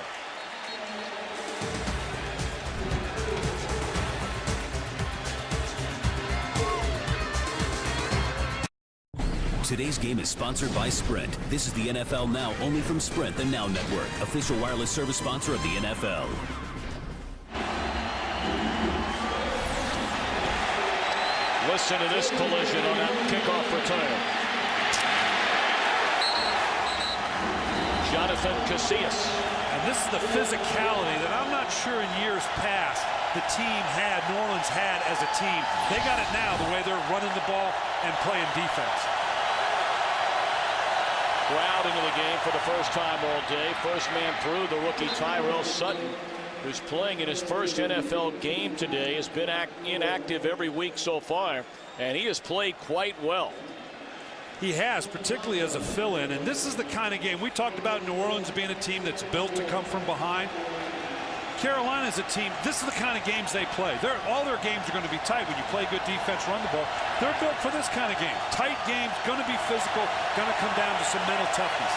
Today's game is sponsored by Sprint. This is the NFL Now, only from Sprint, the Now Network, official wireless service sponsor of the NFL. Listen to this collision on that kickoff return. Johnathan Casillas. And this is the physicality that I'm not sure in years past the team had, New Orleans had as a team. They got it now the way they're running the ball and playing defense. Crowd into the game for the first time all day. First man through, the rookie Tyrell Sutton, who's playing in his first NFL game today, has been inactive every week so far, and he has played quite well. He has, particularly as a fill-in, and this is the kind of game we talked about New Orleans being a team that's built to come from behind. Carolina is a team, this is the kind of games they play. All their games are going to be tight when you play good defense, run the ball. They're built for this kind of game. Tight games, going to be physical, going to come down to some mental toughness.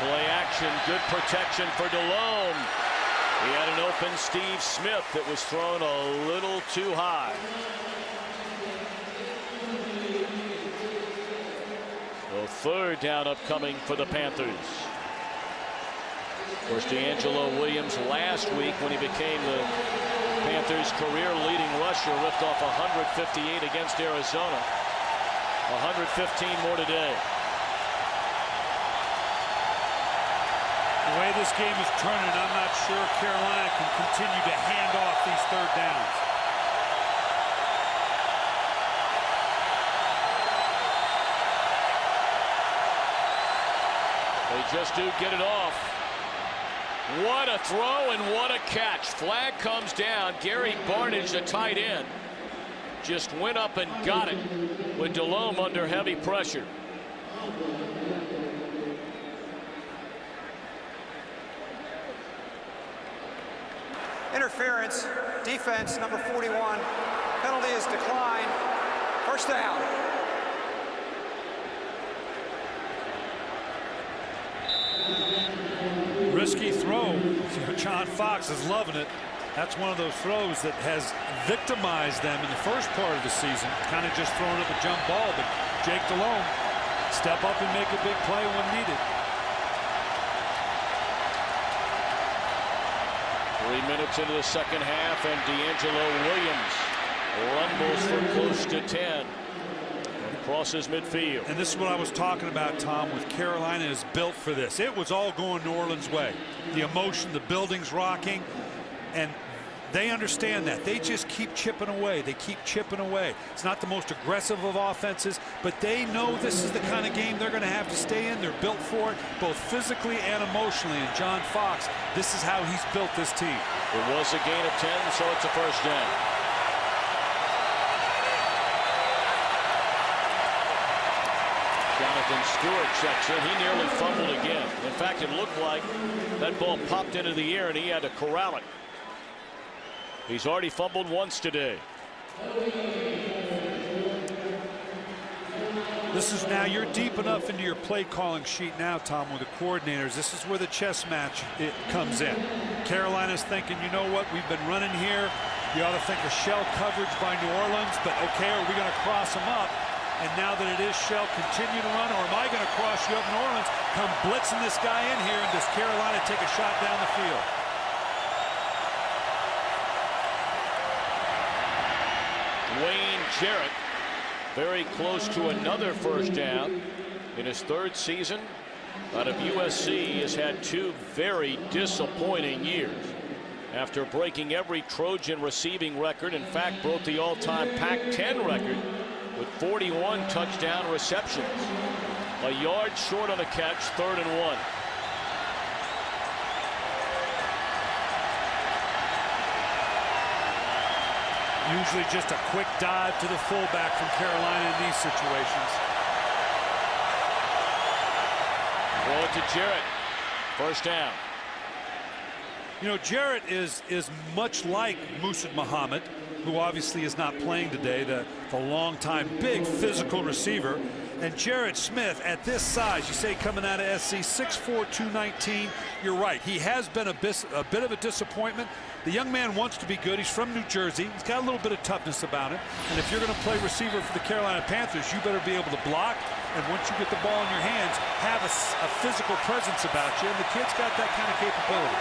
Play action, good protection for DeLome. He had an open Steve Smith that was thrown a little too high. So 3rd down upcoming for the Panthers. Of course, Deangelo Williams last week, when he became the Panthers' career leading rusher, ripped off 158 against Arizona. 115 more today. The way this game is turning, I'm not sure Carolina can continue to hand off these 3rd downs. They just do get it off. What a throw and what a catch. Flag comes down. Gary Barnidge, the tight end, just went up and got it with Delhomme under heavy pressure. Interference, defense, number 41. Penalty is declined. First down. Risky throw. John Fox is loving it. That's one of those throws that has victimized them in the first part of the season. Kind of just throwing up a jump ball, but Jake Delhomme step up and make a big play when needed. 3 minutes into the second half, and Deangelo Williams rumbles for close to 10 and crosses midfield. And this is what I was talking about, Tom, with Carolina is built for this. It was all going New Orleans' way. The emotion, the building's rocking, and they understand that. They just keep chipping away. They keep chipping away. It's not the most aggressive of offenses, but they know this is the kind of game they're going to have to stay in. They're built for it, both physically and emotionally. And John Fox, this is how he's built this team. It was a gain of 10, so it's a first down. Johnathan Stewart checks in. He nearly fumbled again. In fact, it looked like that ball popped into the air and he had to corral it. He's already fumbled once today. This is now, you're deep enough into your play calling sheet now, Tom, with the coordinators. This is where the chess match comes in. Carolina's thinking, you know what, we've been running here. You ought to think of shell coverage by New Orleans, but okay, are we going to cross them up? And now that it is shell, continue to run, or am I going to cross you up, New Orleans? Come blitzing this guy in here, and does Carolina take a shot down the field? Wayne Jarrett very close to another first down in his third season out of USC. He has had 2 very disappointing years after breaking every Trojan receiving record. In fact, broke the all-time Pac-10 record with 41 touchdown receptions. A yard short on the catch, 3rd and 1. Usually just a quick dive to the fullback from Carolina in these situations. Throw it to Jarrett. First down. You know, Jarrett is much like Musa Muhammad, who obviously is not playing today, the longtime big physical receiver. And Jarrett Smith at this size, you say coming out of SC, 6'4", 219. You're right. He has been a bit of a disappointment. The young man wants to be good. He's from New Jersey. He's got a little bit of toughness about him. And if you're going to play receiver for the Carolina Panthers, you better be able to block. And once you get the ball in your hands, have a physical presence about you. And the kid's got that kind of capability.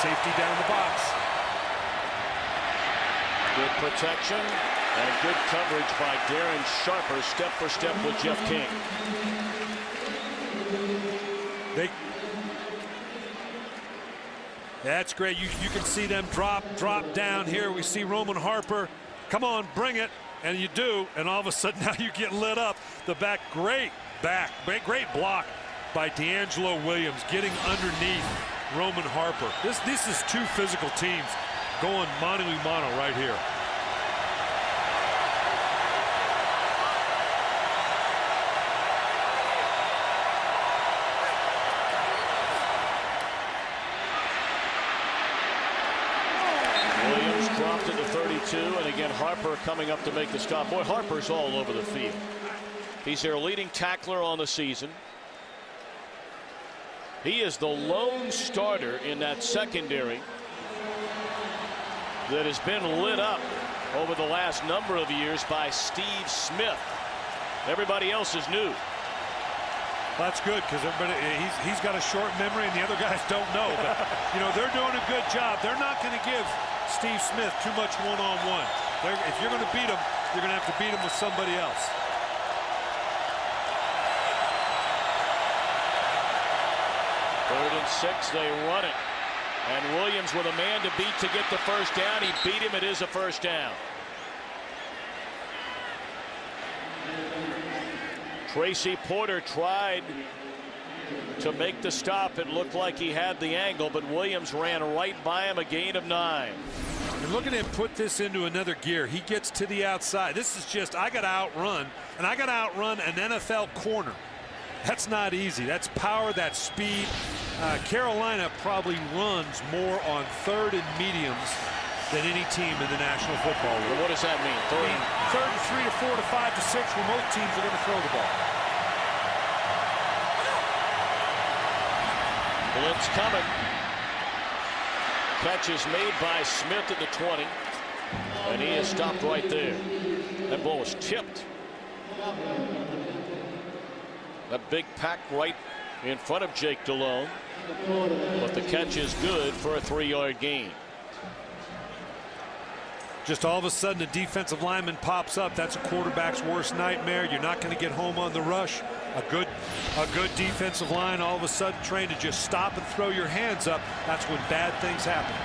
Safety down the box. Good protection and good coverage by Darren Sharper, step for step with Jeff King. That's great. You can see them drop down here. We see Roman Harper. Come on, bring it. And you do. And all of a sudden now you get lit up. The back, great block by Deangelo Williams, getting underneath Roman Harper. This is 2 physical teams going mano-a-mano right here. Williams dropped it to 32, and again Harper coming up to make the stop. Boy, Harper's all over the field. He's their leading tackler on the season. He is the lone starter in that secondary that has been lit up over the last number of years by Steve Smith. Everybody else is new. That's good, because he's got a short memory and the other guys don't know. But you know, they're doing a good job. They're not going to give Steve Smith too much one-on-one. If you're going to beat him, you're going to have to beat him with somebody else. Third and 6, they run it. And Williams with a man to beat to get the first down. He beat him. It is a first down. Tracy Porter tried to make the stop. It looked like he had the angle, but Williams ran right by him, a gain of 9. And look at him put this into another gear. He gets to the outside. This is just, I got to outrun, and I got to outrun an NFL corner. That's not easy. That's power, that's speed. Carolina probably runs more on third and mediums than any team in the National Football League. Well, what does that mean? Third and 3 to 4 to 5 to 6, where most teams are going to throw the ball. Blitz coming. Catch is made by Smith at the 20. And he is stopped right there. That ball was tipped. That big pack right in front of Jake Delhomme. But the catch is good for a 3-yard gain. Just all of a sudden a defensive lineman pops up. That's a quarterback's worst nightmare. You're not going to get home on the rush. A good defensive line all of a sudden trained to just stop and throw your hands up. That's when bad things happen.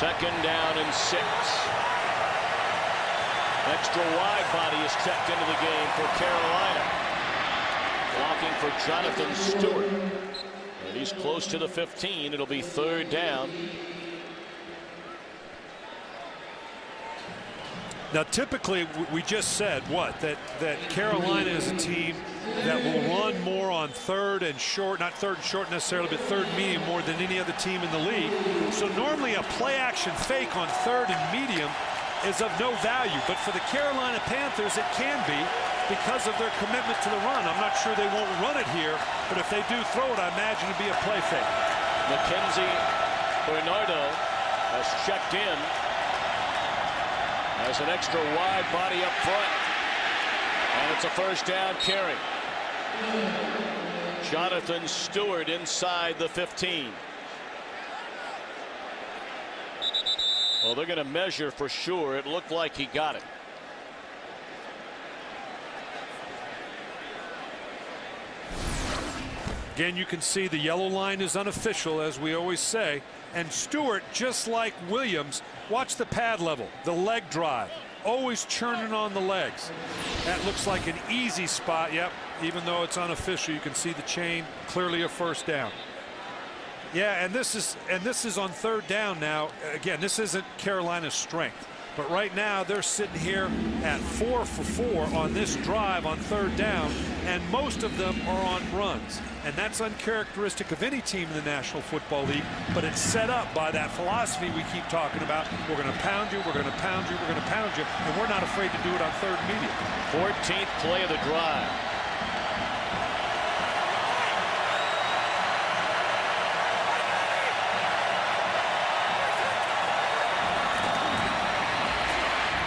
2nd down and 6. Extra wide body is checked into the game for Carolina. Blocking for Johnathan Stewart. And he's close to the 15. It'll be 3rd down. Now, typically, we just said that Carolina is a team that will run more on third and short, not third and short necessarily, but third medium more than any other team in the league. So normally a play action fake on third and medium is of no value. But for the Carolina Panthers, it can be because of their commitment to the run. I'm not sure they won't run it here, but if they do throw it, I imagine it'd be a play fake. Mackenzie Bernardo has checked in as an extra wide body up front. And it's a 1st down carry. Johnathan Stewart inside the 15. Well, they're going to measure for sure. It looked like he got it. Again, you can see the yellow line is unofficial, as we always say. And Stewart, just like Williams, watch the pad level, the leg drive, always churning on the legs. That looks like an easy spot. Yep, even though it's unofficial, you can see the chain, clearly a 1st down. Yeah, and this is on 3rd down now. Again, this isn't Carolina's strength, but right now they're sitting here at 4 for 4 on this drive on 3rd down, and most of them are on runs. And that's uncharacteristic of any team in the National Football League, but it's set up by that philosophy we keep talking about. We're going to pound you, we're going to pound you, we're going to pound you, and we're not afraid to do it on 3rd and medium. 14th play of the drive.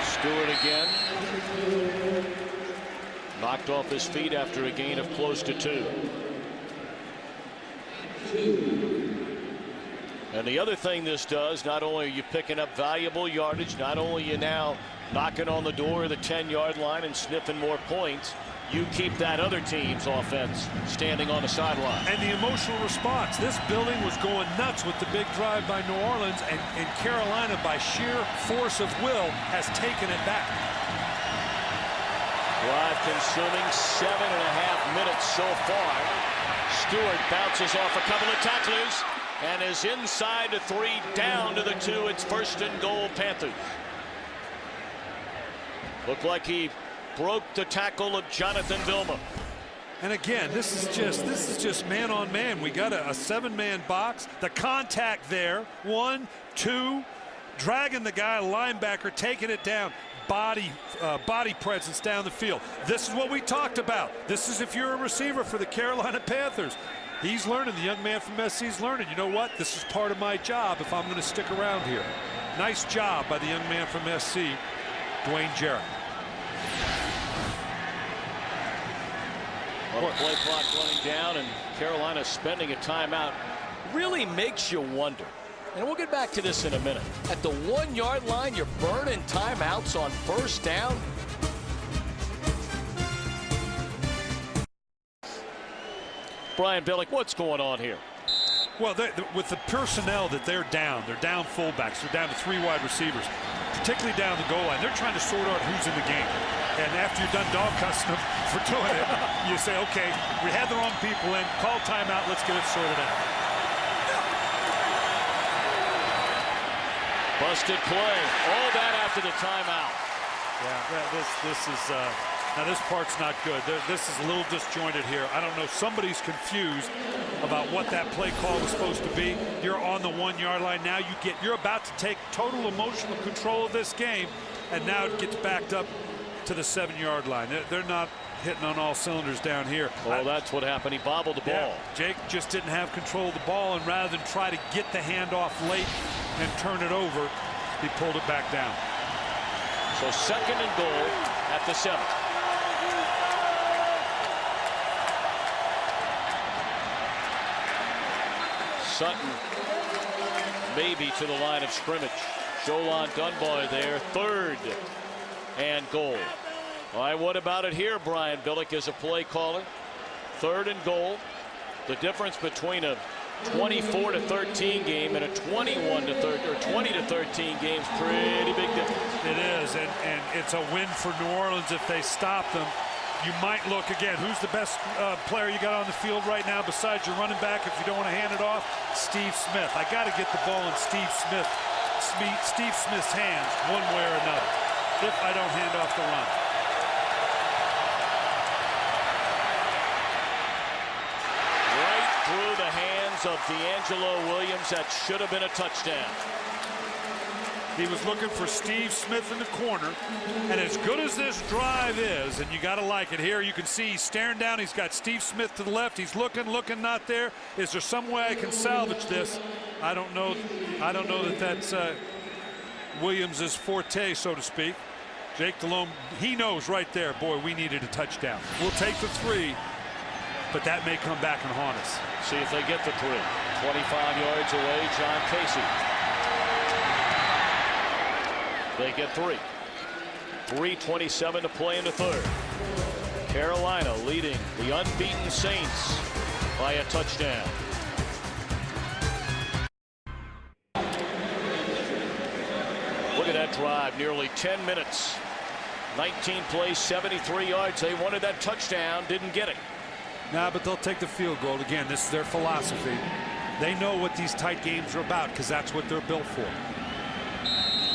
Stewart again. Knocked off his feet after a gain of close to 2. And the other thing this does, not only are you picking up valuable yardage, not only are you now knocking on the door of the 10-yard line and sniffing more points, you keep that other team's offense standing on the sideline. And the emotional response. This building was going nuts with the big drive by New Orleans, and Carolina, by sheer force of will, has taken it back. Drive consuming 7.5 minutes so far. Stewart bounces off a couple of tacklers and is inside the 3, down to the 2. It's 1st and goal, Panthers. Looked like he broke the tackle of Johnathan Vilma. And again, this is just man on man. We got a 7-man box. The contact there, 1, 2, dragging the guy, linebacker, taking it down. Body presence down the field. This is what we talked about. This is if you're a receiver for the Carolina Panthers. He's learning. The young man from SC is learning. You know what? This is part of my job if I'm going to stick around here. Nice job by the young man from SC, Dwayne Jarrett. Well, play clock running down, and Carolina spending a timeout. Really makes you wonder. And we'll get back to this in a minute. At the 1-yard line, you're burning timeouts on 1st down. Brian Billick, what's going on here? Well, with the personnel that they're down fullbacks, they're down to 3 wide receivers. particularly down the goal line. They're trying to sort out who's in the game. And after you're done dog cussing them for doing it, you say, okay, we had the wrong people in, call timeout, let's get it sorted out. Busted play. All that after the timeout. Yeah, this is now this part's not good. This is a little disjointed here. I don't know. Somebody's confused about what that play call was supposed to be. You're on the 1-yard line now. You're about to take total emotional control of this game, and now it gets backed up to the 7-yard line. They're not hitting on all cylinders down here. Well, that's what happened. He bobbled the ball. Yeah, Jake just didn't have control of the ball, and rather than try to get the handoff late and turn it over, he pulled it back down. So 2nd and goal at the 7. Sutton maybe to the line of scrimmage. Jolon Dunbar there. 3rd and goal. All right, what about it here? Brian Billick is a play caller. 3rd and goal. The difference between a 24-13 game and a 20-13 game is pretty big difference. It is, and it's a win for New Orleans if they stop them. You might look again. Who's the best player you got on the field right now besides your running back? If you don't want to hand it off, Steve Smith. I got to get the ball in Steve Smith's hands one way or another. If I don't hand off the run. Through the hands of Deangelo Williams. That should have been a touchdown. He was looking for Steve Smith in the corner, and as good as this drive is, and you got to like it here, you can see he's staring down. He's got Steve Smith to the left. He's looking, not there. Is there some way I can salvage this? I don't know that that's Williams' forte, so to speak. Jake Delhomme, he knows right there, boy, we needed a touchdown. We'll take the 3. But that may come back and haunt us. See if they get the 3. 25 yards away, John Casey. They get 3. 3:27 to play in the 3rd. Carolina leading the unbeaten Saints by a touchdown. Look at that drive, nearly 10 minutes. 19 plays, 73 yards. They wanted that touchdown, didn't get it. Nah, but they'll take the field goal. Again, this is their philosophy. They know what these tight games are about because that's what they're built for.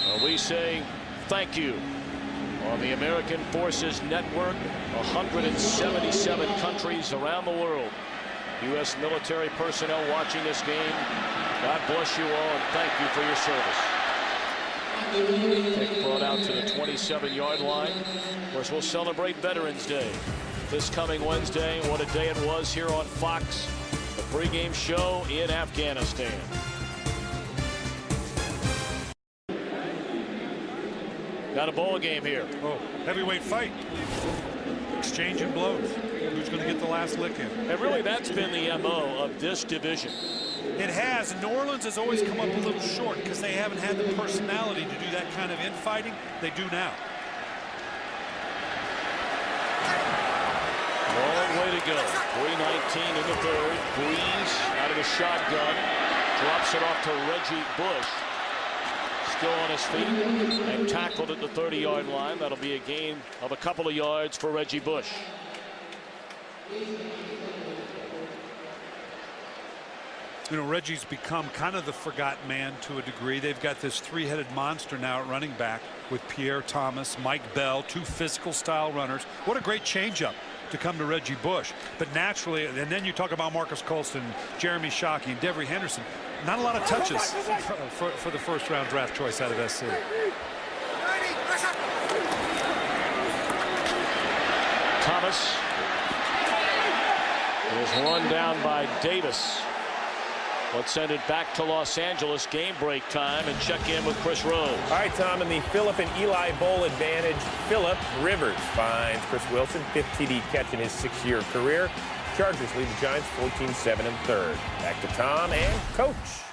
Well, we say thank you on the American Forces Network. 177 countries around the world. U.S. military personnel watching this game. God bless you all and thank you for your service. Kick brought out to the 27-yard line. Of course, we'll celebrate Veterans Day this coming Wednesday. What a day it was here on Fox, the pregame show in Afghanistan. Got a ball game here. Oh, heavyweight fight. Exchanging blows. Who's going to get the last lick in? And really, that's been the MO of this division. It has. New Orleans has always come up a little short because they haven't had the personality to do that kind of infighting. They do now. Long way to go. 3:19 in the 3rd. Breeze out of the shotgun. Drops it off to Reggie Bush. Still on his feet and tackled at the 30-yard line. That'll be a gain of a couple of yards for Reggie Bush. You know, Reggie's become kind of the forgotten man to a degree. They've got this 3-headed monster now at running back with Pierre Thomas, Mike Bell, 2 physical style runners. What a great changeup to come to Reggie Bush. But naturally, and then you talk about Marcus Colston, Jeremy Shockey, and Devery Henderson. Not a lot of touches for the first-round draft choice out of SC. Thomas is run down by Davis. Let's send it back to Los Angeles. Game break time and check in with Chris Rose. All right, Tom, in the Phillip and Eli Bowl advantage, Phillip Rivers finds Chris Wilson, 5th TD catch in his 6-year career. Chargers lead the Giants 14-7 in 3rd. Back to Tom and Coach.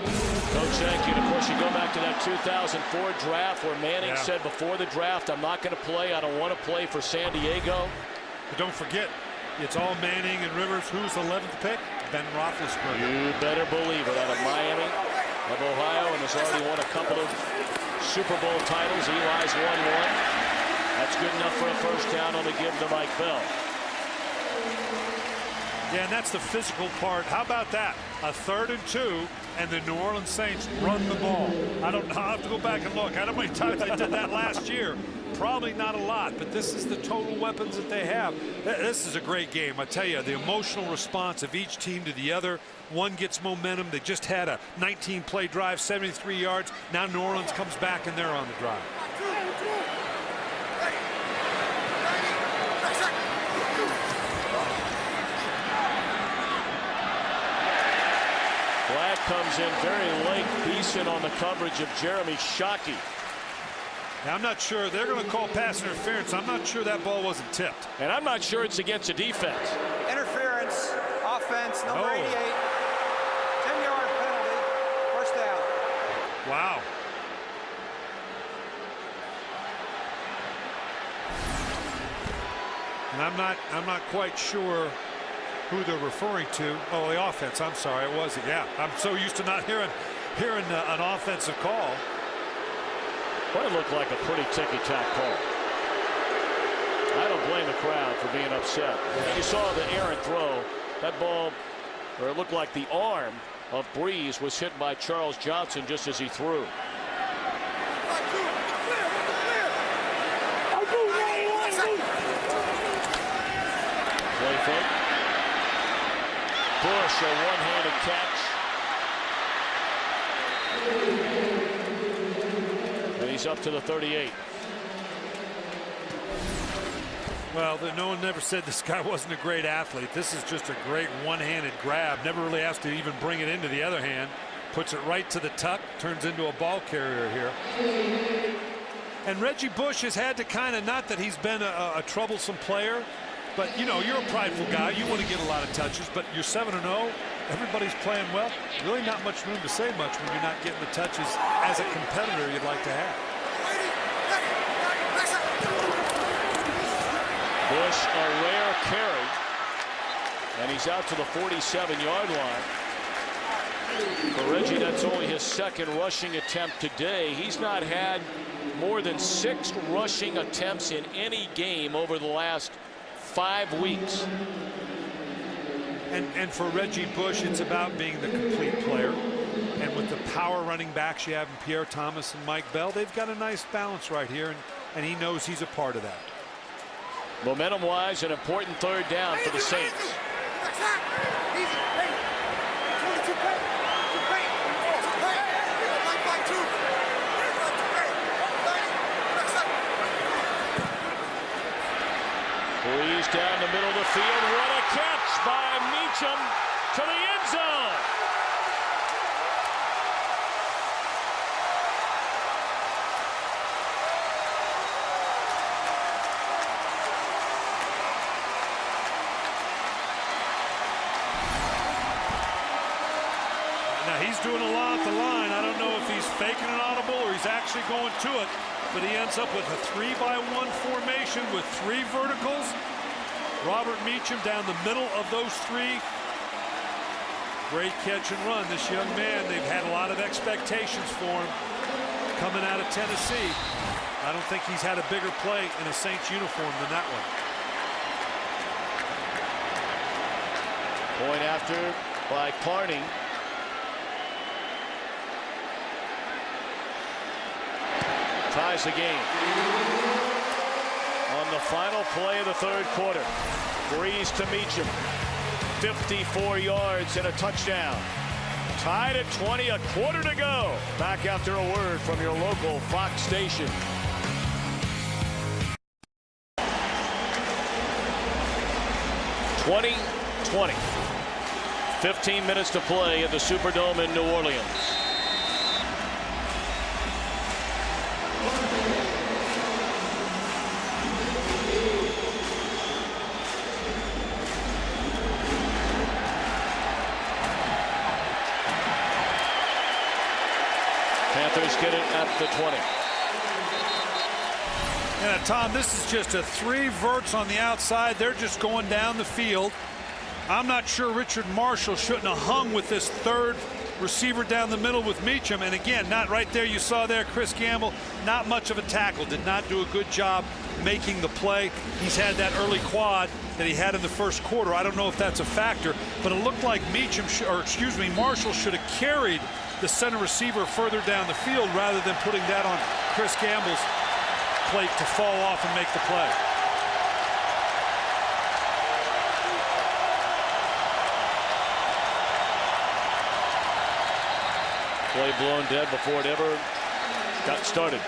Coach, thank you. And of course, you go back to that 2004 draft where Manning said before the draft, I'm not going to play. I don't want to play for San Diego. But don't forget, it's all Manning and Rivers. Who's the 11th pick? Ben Roethlisberger. You better believe it. Out of Miami. of Ohio and has already won a couple of Super Bowl titles. Eli's won one. That's good enough for a first down on the give to Mike Bell. Yeah, and that's the physical part. How about that? A 3rd and 2, and the New Orleans Saints run the ball. I'll have to go back and look. I don't know how many times they did that last year. Probably not a lot, but this is the total weapons that they have. This is a great game. I tell you, the emotional response of each team to the other. One gets momentum. They just had a 19-play drive, 73 yards. Now New Orleans comes back, and they're on the drive. Glad comes in very late. Decent on the coverage of Jeremy Shockey. Now, I'm not sure. They're going to call pass interference. I'm not sure that ball wasn't tipped. And I'm not sure it's against a defense. Interference, offense, number 88. 10-yard penalty, first down. Wow. And I'm not quite sure who they're referring to. Oh, the offense. I'm sorry. It wasn't. Yeah. I'm so used to not hearing an offensive call. But it looked like a pretty ticky-tack call. I don't blame the crowd for being upset. You saw the errant throw. That ball, or it looked like the arm of Breeze was hit by Charles Johnson just as he threw. Play fake. Bush, a one-handed catch. And he's up to the 38. Well, no one never said this guy wasn't a great athlete. This is just a great one-handed grab. Never really has to even bring it into the other hand. Puts it right to the tuck. Turns into a ball carrier here. And Reggie Bush has had to kind of, not that he's been a troublesome player, but, you know, you're a prideful guy. You want to get a lot of touches, but you're 7-0. Everybody's playing well. Really not much room to say much when you're not getting the touches as a competitor you'd like to have. Bush, a rare carry, and he's out to the 47-yard line. For Reggie, that's only his second rushing attempt today. He's not had more than 6 rushing attempts in any game over the last 5 weeks. And for Reggie Bush, it's about being the complete player. And with the power running backs you have in Pierre Thomas and Mike Bell, they've got a nice balance right here, and he knows he's a part of that. Momentum-wise, an important third down for the Saints. Breeze down the middle of the field. What a catch by Meacham to the end zone. Now he's doing a lot at the line. I don't know if he's faking an audible or he's actually going to it, but he ends up with a 3-by-1 formation with 3 verticals. Robert Meacham down the middle of those 3. Great catch and run. This young man, they've had a lot of expectations for him coming out of Tennessee. I don't think he's had a bigger play in a Saints uniform than that one. Point after by Carney. Ties the game. On the final play of the third quarter, Breeze to Meacham. 54 yards and a touchdown. Tied at 20, a quarter to go. Back after a word from your local Fox station. (20-20). 15 minutes to play at the Superdome in New Orleans. Panthers get it at the 20. Yeah, Tom, this is just a 3 verts on the outside. They're just going down the field. I'm not sure Richard Marshall shouldn't have hung with this third receiver down the middle with Meacham, and again, not right there. You saw there, Chris Gamble, not much of a tackle, did not do a good job making the play. He's had that early quad that he had in the first quarter. I don't know if that's a factor, but it looked like Marshall should have carried the center receiver further down the field rather than putting that on Chris Gamble's plate to fall off and make the play. Play blown dead before it ever got started.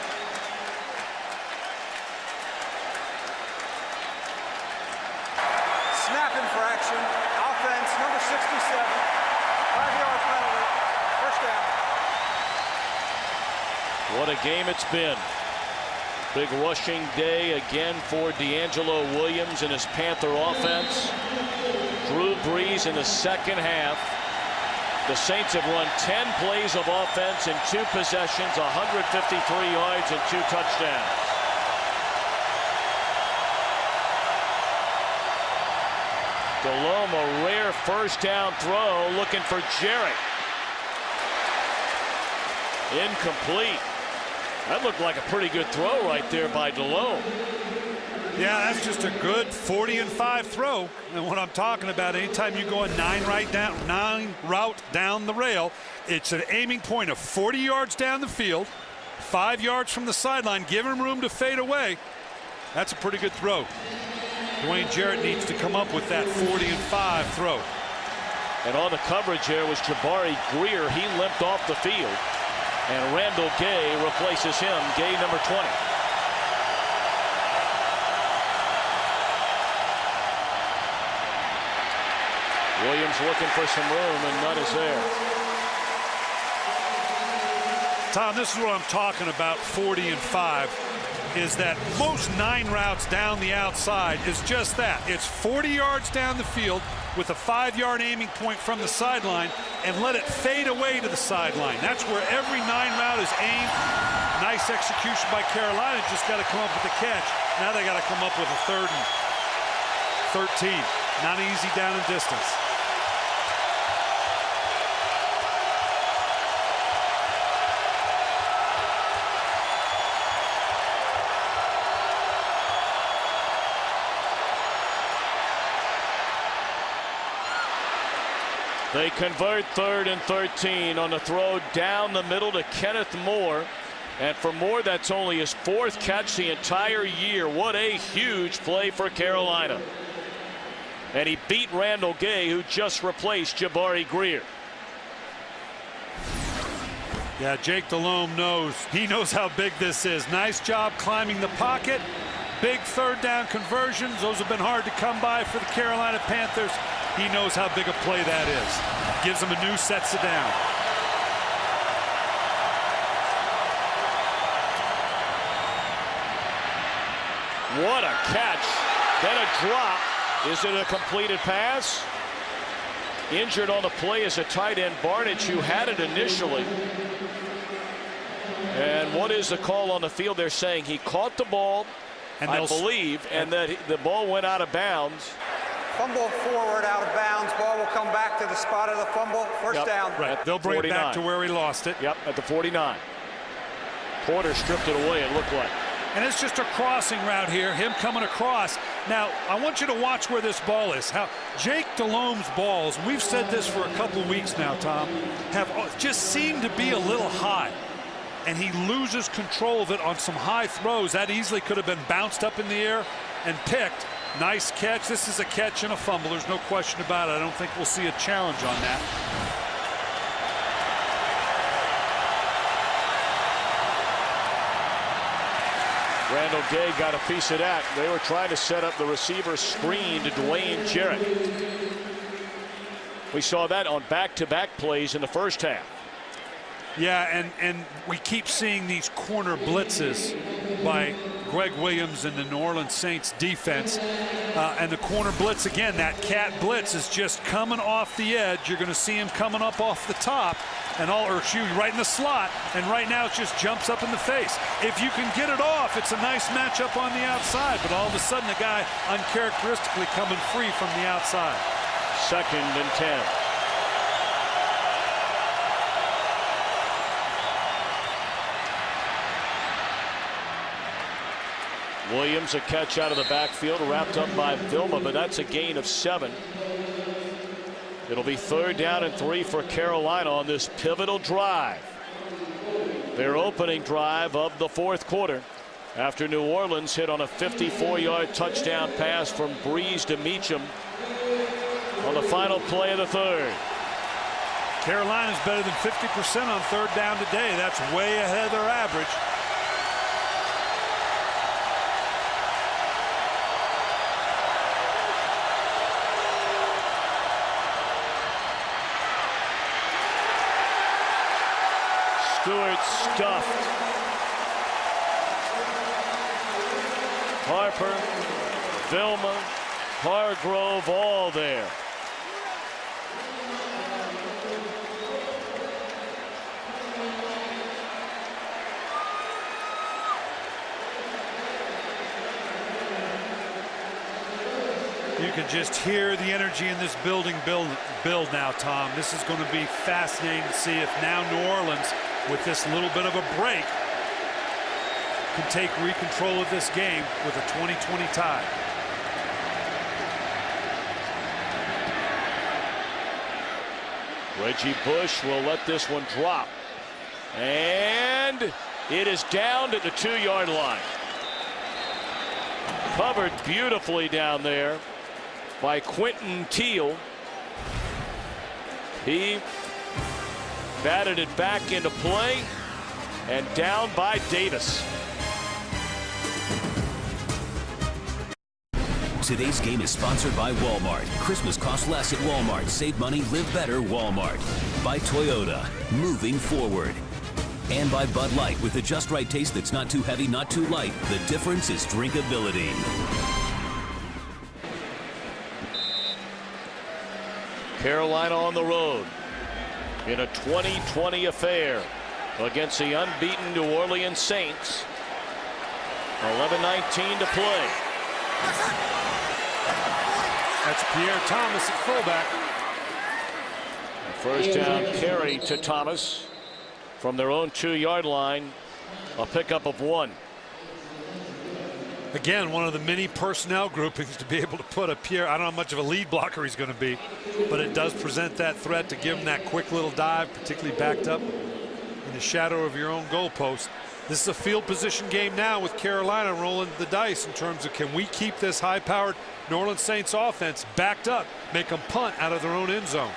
Snap infraction. Offense, number 67. 5-yard penalty. First down. What a game it's been. Big rushing day again for Deangelo Williams and his Panther offense. Drew Brees in the second half. The Saints have run 10 plays of offense in 2 possessions, 153 yards and 2 touchdowns. Delhomme, a rare first down throw, looking for Jarrett. Incomplete. That looked like a pretty good throw right there by Delhomme. Yeah, that's just a good 40-5 throw. And what I'm talking about, anytime you go a 9 route down the rail, it's an aiming point of 40 yards down the field, 5 yards from the sideline, give him room to fade away. That's a pretty good throw. Dwayne Jarrett needs to come up with that 40-5 throw. And on the coverage there was Jabari Greer. He limped off the field. And Randall Gay replaces him, Gay number 20. Williams looking for some room, and none is there. Tom, this is what I'm talking about, 40-5, is that most 9 routes down the outside is just that. It's 40 yards down the field with a 5-yard aiming point from the sideline and let it fade away to the sideline. That's where every 9 route is aimed. Nice execution by Carolina, just got to come up with a catch. Now they got to come up with a 3rd and 13. Not easy down in distance. They convert 3rd and 13 on the throw down the middle to Kenneth Moore. And for Moore, that's only his 4th catch the entire year. What a huge play for Carolina. And he beat Randall Gay, who just replaced Jabari Greer. Yeah, Jake Delhomme knows. He knows how big this is. Nice job climbing the pocket. Big 3rd down conversions. Those have been hard to come by for the Carolina Panthers. He knows how big a play that is. Gives him a new, sets it down. What a catch. Then a drop. Is it a completed pass? Injured on the play is a tight end, Barnidge, who had it initially. And what is the call on the field? They're saying he caught the ball, and I believe, and that the ball went out of bounds. Fumble forward out of bounds. Ball will come back to the spot of the fumble. First down. Right. They'll bring 49. It back to where he lost it. Yep, at the 49. Porter stripped it away, it looked like. And it's just a crossing route here, him coming across. Now, I want you to watch where this ball is. How Jake Delhomme's balls, we've said this for a couple weeks now, Tom, have just seemed to be a little high. And he loses control of it on some high throws. That easily could have been bounced up in the air and picked. Nice catch. This is a catch and a fumble. There's no question about it. I don't think we'll see a challenge on that. Randall Gay got a piece of that. They were trying to set up the receiver screen to Dwayne Jarrett. We saw that on back-to-back plays in the first half. Yeah, and we keep seeing these corner blitzes by Greg Williams and the New Orleans Saints defense. And the corner blitz, again, that cat blitz is just coming off the edge. You're going to see him coming up off the top and right in the slot. And right now it just jumps up in the face. If you can get it off, it's a nice matchup on the outside. But all of a sudden, the guy uncharacteristically coming free from the outside. 2nd and 10. Williams, a catch out of the backfield, wrapped up by Vilma, but that's a gain of 7. It'll be 3rd down and 3 for Carolina on this pivotal drive. Their opening drive of the 4th quarter, after New Orleans hit on a 54-yard touchdown pass from Breeze to Meacham on the final play of the 3rd. Carolina's better than 50% on 3rd down today. That's way ahead of their average. Stewart stuffed. Harper, Vilma, Hargrove, all there. You can just hear the energy in this building build now, Tom. This is going to be fascinating to see if now New Orleans, with this little bit of a break, can take control of this game with a 20-20 tie. Reggie Bush will let this one drop. And it is down at the 2-yard line. Covered beautifully down there by Quentin Teal. He batted it back into play and down by Davis. Today's game is sponsored by Walmart. Christmas costs less at Walmart. Save money, live better, Walmart. By Toyota, moving forward. And by Bud Light, with the just right taste that's not too heavy, not too light. The difference is drinkability. Carolina on the road in a 20-20 affair against the unbeaten New Orleans Saints. 11:19 to play. That's Pierre Thomas at fullback. First down carry to Thomas from their own 2-yard line. A pickup of 1. Again, one of the many personnel groupings to be able to put a Pierre. I don't know how much of a lead blocker he's going to be, but it does present that threat to give him that quick little dive, particularly backed up in the shadow of your own goalpost. This is a field position game now with Carolina rolling the dice in terms of, can we keep this high-powered New Orleans Saints offense backed up, make them punt out of their own end zone.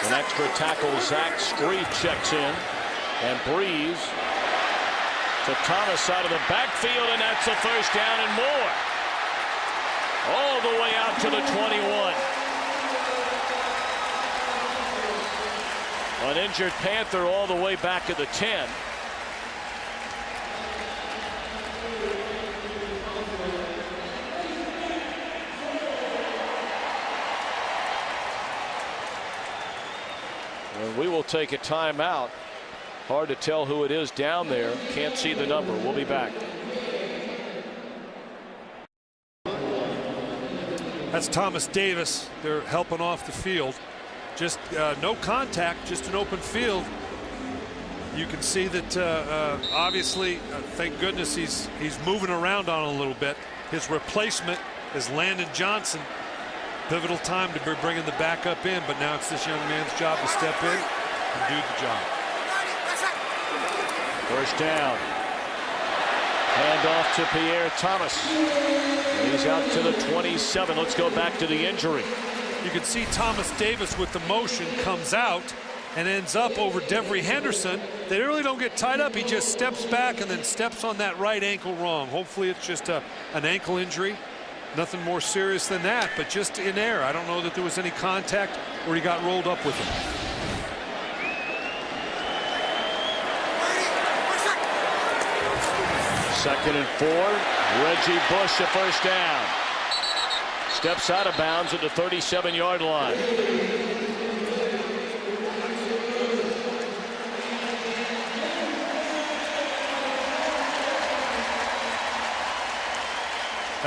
An extra tackle, Zach Strief checks in, and Breeze to Thomas out of the backfield, and that's a first down and more. All the way out to the 21. An injured Panther all the way back at the 10. And we will take a timeout. Hard to tell who it is down there. Can't see the number. We'll be back. That's Thomas Davis. They're helping off the field. Just no contact, just an open field. You can see that obviously, thank goodness he's moving around on it a little bit. His replacement is Landon Johnson. Pivotal time to be bringing the backup in, but now it's this young man's job to step in and do the job. First down. Hand off to Pierre Thomas. He's out to the 27. Let's go back to the injury. You can see Thomas Davis with the motion comes out and ends up over Devery Henderson. They really don't get tied up. He just steps back and then steps on that right ankle wrong. Hopefully it's just an ankle injury. Nothing more serious than that, but just in air. I don't know that there was any contact or he got rolled up with him. Second and 4. Reggie Bush, a first down. Steps out of bounds at the 37-yard line.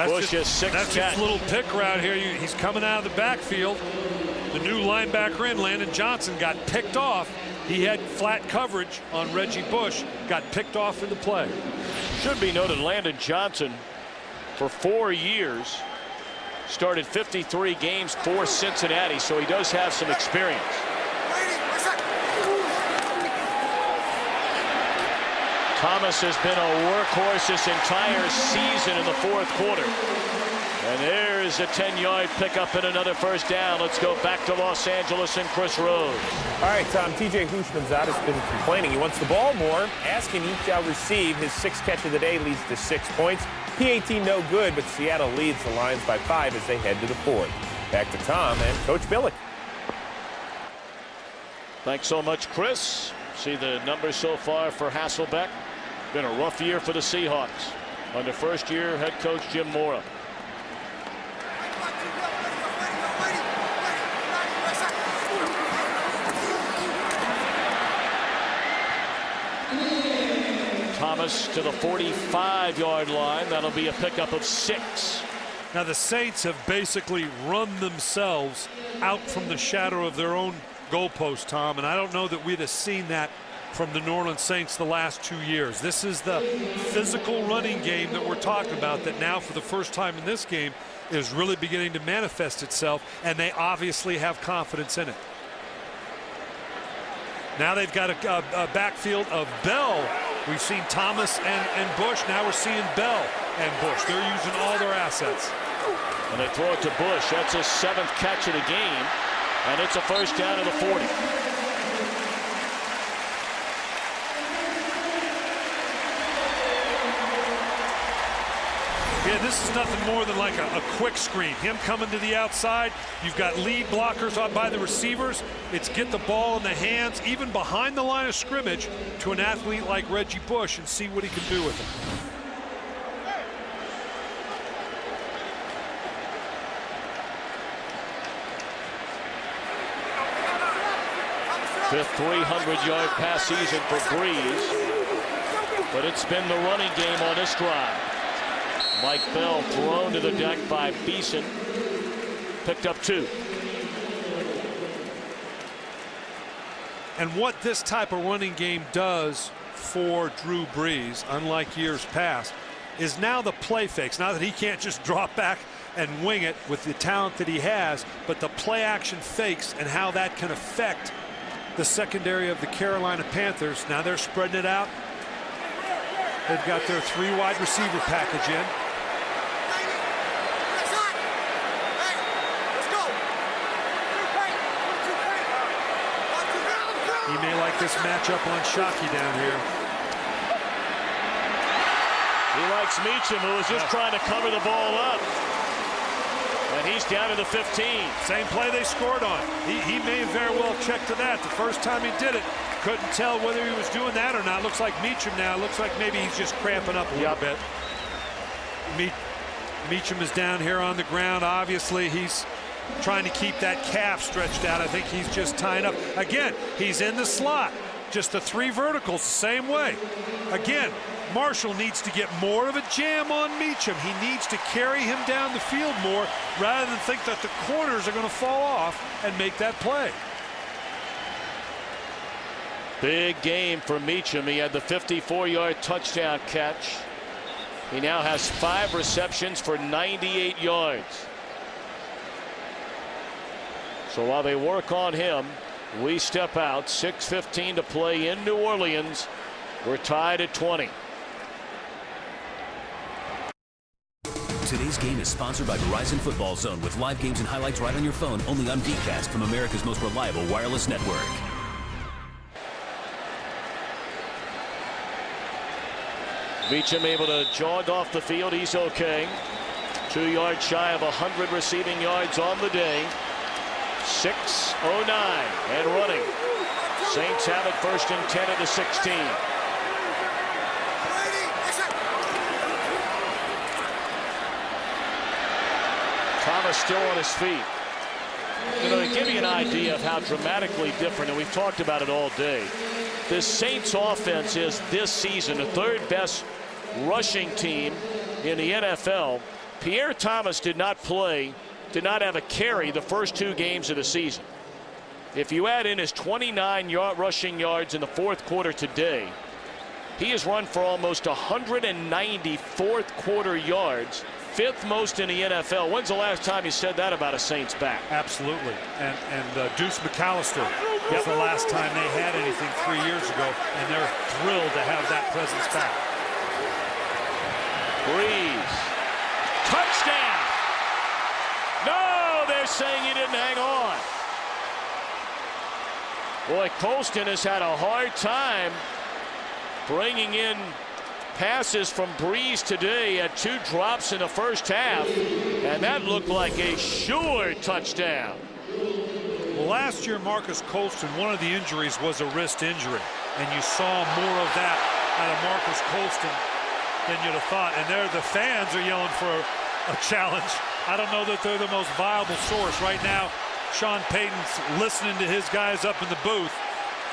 Bush is 6'10". That's just a little pick route here. He's coming out of the backfield. The new linebacker in, Landon Johnson, got picked off. He had flat coverage on Reggie Bush, got picked off in the play. Should be noted, Landon Johnson, for 4 years, started 53 games for Cincinnati, so he does have some experience. Thomas has been a workhorse this entire season in the fourth quarter. And there's a 10-yard pickup and another first down. Let's go back to Los Angeles and Chris Rose. All right, Tom, TJ Houshmandzadeh has been complaining. He wants the ball more. Asking each shall receive. His 6th catch of the day leads to 6 points. PAT no good, but Seattle leads the Lions by 5 as they head to the 4th. Back to Tom and Coach Billick. Thanks so much, Chris. See the numbers so far for Hasselbeck. Been a rough year for the Seahawks under first-year head coach Jim Mora. Thomas to the 45-yard line. That'll be a pickup of 6. Now the Saints have basically run themselves out from the shadow of their own goalpost, Tom, and I don't know that we'd have seen that from the New Orleans Saints the last 2 years. This is the physical running game that we're talking about that now for the first time in this game is really beginning to manifest itself, and they obviously have confidence in it. Now they've got a backfield of Bell. We've seen Thomas and Bush. Now we're seeing Bell and Bush. They're using all their assets. And they throw it to Bush. That's his 7th catch of the game. And it's a first down to the 40. Yeah, this is nothing more than like a quick screen. Him coming to the outside. You've got lead blockers up by the receivers. It's get the ball in the hands, even behind the line of scrimmage, to an athlete like Reggie Bush and see what he can do with it. Fifth 300-yard pass season for Breeze. But it's been the running game on this drive. Mike Bell thrown to the deck by Beeson. Picked up 2. And what this type of running game does for Drew Brees, unlike years past, is now the play fakes. Now that he can't just drop back and wing it with the talent that he has, but the play action fakes and how that can affect the secondary of the Carolina Panthers. Now they're spreading it out. They've got their 3 wide receiver package in. He may like this matchup on Shockey down here. He likes Meacham, who was just trying to cover the ball up. And he's down to the 15. Same play they scored on. He may very well check to that. The first time he did it, couldn't tell whether he was doing that or not. Looks like Meacham now. Looks like maybe he's just cramping up a little bit. Meacham is down here on the ground. Obviously, he's trying to keep that calf stretched out. I think he's just tying up. Again, he's in the slot. Just the 3 verticals the same way. Again, Marshall needs to get more of a jam on Meacham. He needs to carry him down the field more rather than think that the corners are going to fall off and make that play. Big game for Meacham. He had the 54-yard touchdown catch. He now has 5 receptions for 98 yards. So while they work on him, we step out. 6:15 to play in New Orleans. We're tied at 20. Today's game is sponsored by Verizon Football Zone with live games and highlights right on your phone, only on VCast from America's most reliable wireless network. Meacham able to jog off the field. He's okay. 2 yards shy of 100 receiving yards on the day. 6:09 and running. Saints have it 1st and 10 at the 16. Thomas still on his feet. You know, to give you an idea of how dramatically different, and we've talked about it all day, this Saints offense is this season the 3rd best rushing team in the NFL. Pierre Thomas did not have a carry the first 2 games of the season. If you add in his 29 rushing yards in the fourth quarter today, he has run for almost 190 fourth quarter yards, 5th most in the NFL. When's the last time you said that about a Saints back? Absolutely. And Deuce McAllister was the last time they had anything 3 years ago, and they're thrilled to have that presence back. Breeze. Touchdown. No, they're saying he didn't hang on. Boy, Colston has had a hard time bringing in passes from Breeze today. At 2 drops in the first half, and that looked like a sure touchdown. Well, last year, Marcus Colston, one of the injuries was a wrist injury, and you saw more of that out of Marcus Colston than you'd have thought. And there, the fans are yelling for a challenge. I don't know that they're the most viable source right now. Sean Payton's listening to his guys up in the booth,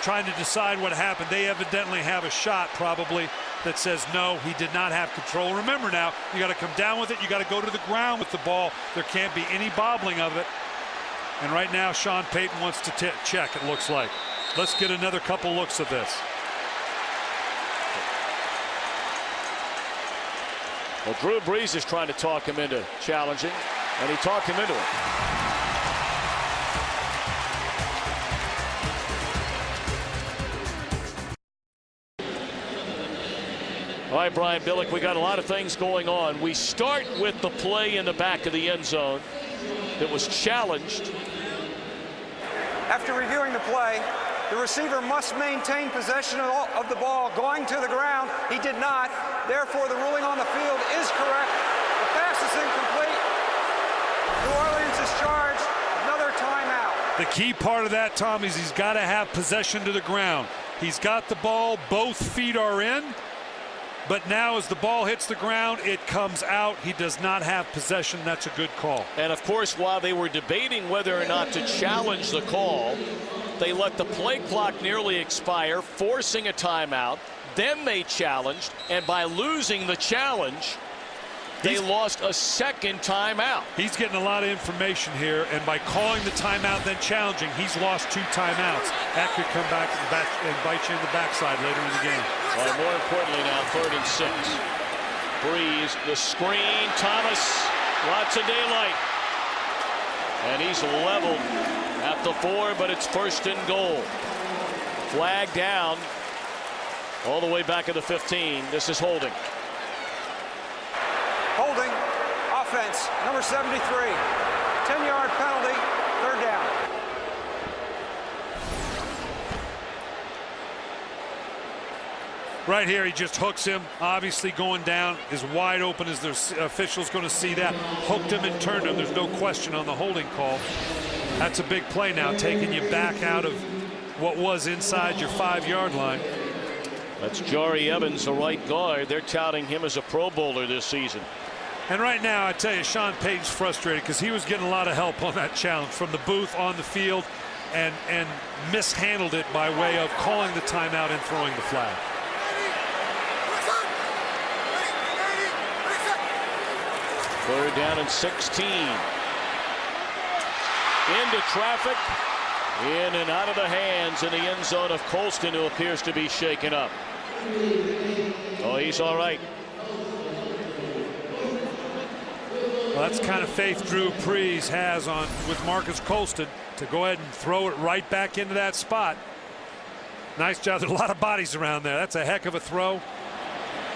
trying to decide what happened. They evidently have a shot probably that says no, he did not have control. Remember now, you got to come down with it. You got to go to the ground with the ball. There can't be any bobbling of it. And right now, Sean Payton wants to check, it looks like. Let's get another couple looks at this. Well, Drew Brees is trying to talk him into challenging, and he talked him into it. All right, Brian Billick, we got a lot of things going on. We start with the play in the back of the end zone that was challenged. After reviewing the play, the receiver must maintain possession of the ball going to the ground. He did not. Therefore, the ruling on the field is correct. The pass is incomplete. New Orleans is charged. Another timeout. The key part of that, Tom, is he's got to have possession to the ground. He's got the ball. Both feet are in. But now as the ball hits the ground, it comes out. He does not have possession. That's a good call. And, of course, while they were debating whether or not to challenge the call, they let the play clock nearly expire, forcing a timeout. Then they challenged, and by losing the challenge, they lost a second timeout. He's getting a lot of information here, and by calling the timeout then challenging, he's lost 2 timeouts. That could come back and bite you in the backside later in the game. Well, more importantly now, 3rd and 6. Breeze, the screen, Thomas, lots of daylight. And he's leveled at the 4, but it's 1st and goal. Flag down all the way back at the 15. This is holding. Holding, offense, number 73. 10-yard penalty, 3rd down. Right here, he just hooks him. Obviously going down is wide open as the official's going to see that. Hooked him and turned him. There's no question on the holding call. That's a big play now, taking you back out of what was inside your 5-yard line. That's Jari Evans, the right guard. They're touting him as a Pro Bowler this season. And right now, I tell you, Sean Payton's frustrated because he was getting a lot of help on that challenge from the booth on the field and mishandled it by way of calling the timeout and throwing the flag. Third down and 16. Into traffic. In and out of the hands in the end zone of Colston, who appears to be shaken up. Oh, he's all right. Well, that's the kind of faith Drew Brees has with Marcus Colston to go ahead and throw it right back into that spot. Nice job. There's a lot of bodies around there. That's a heck of a throw.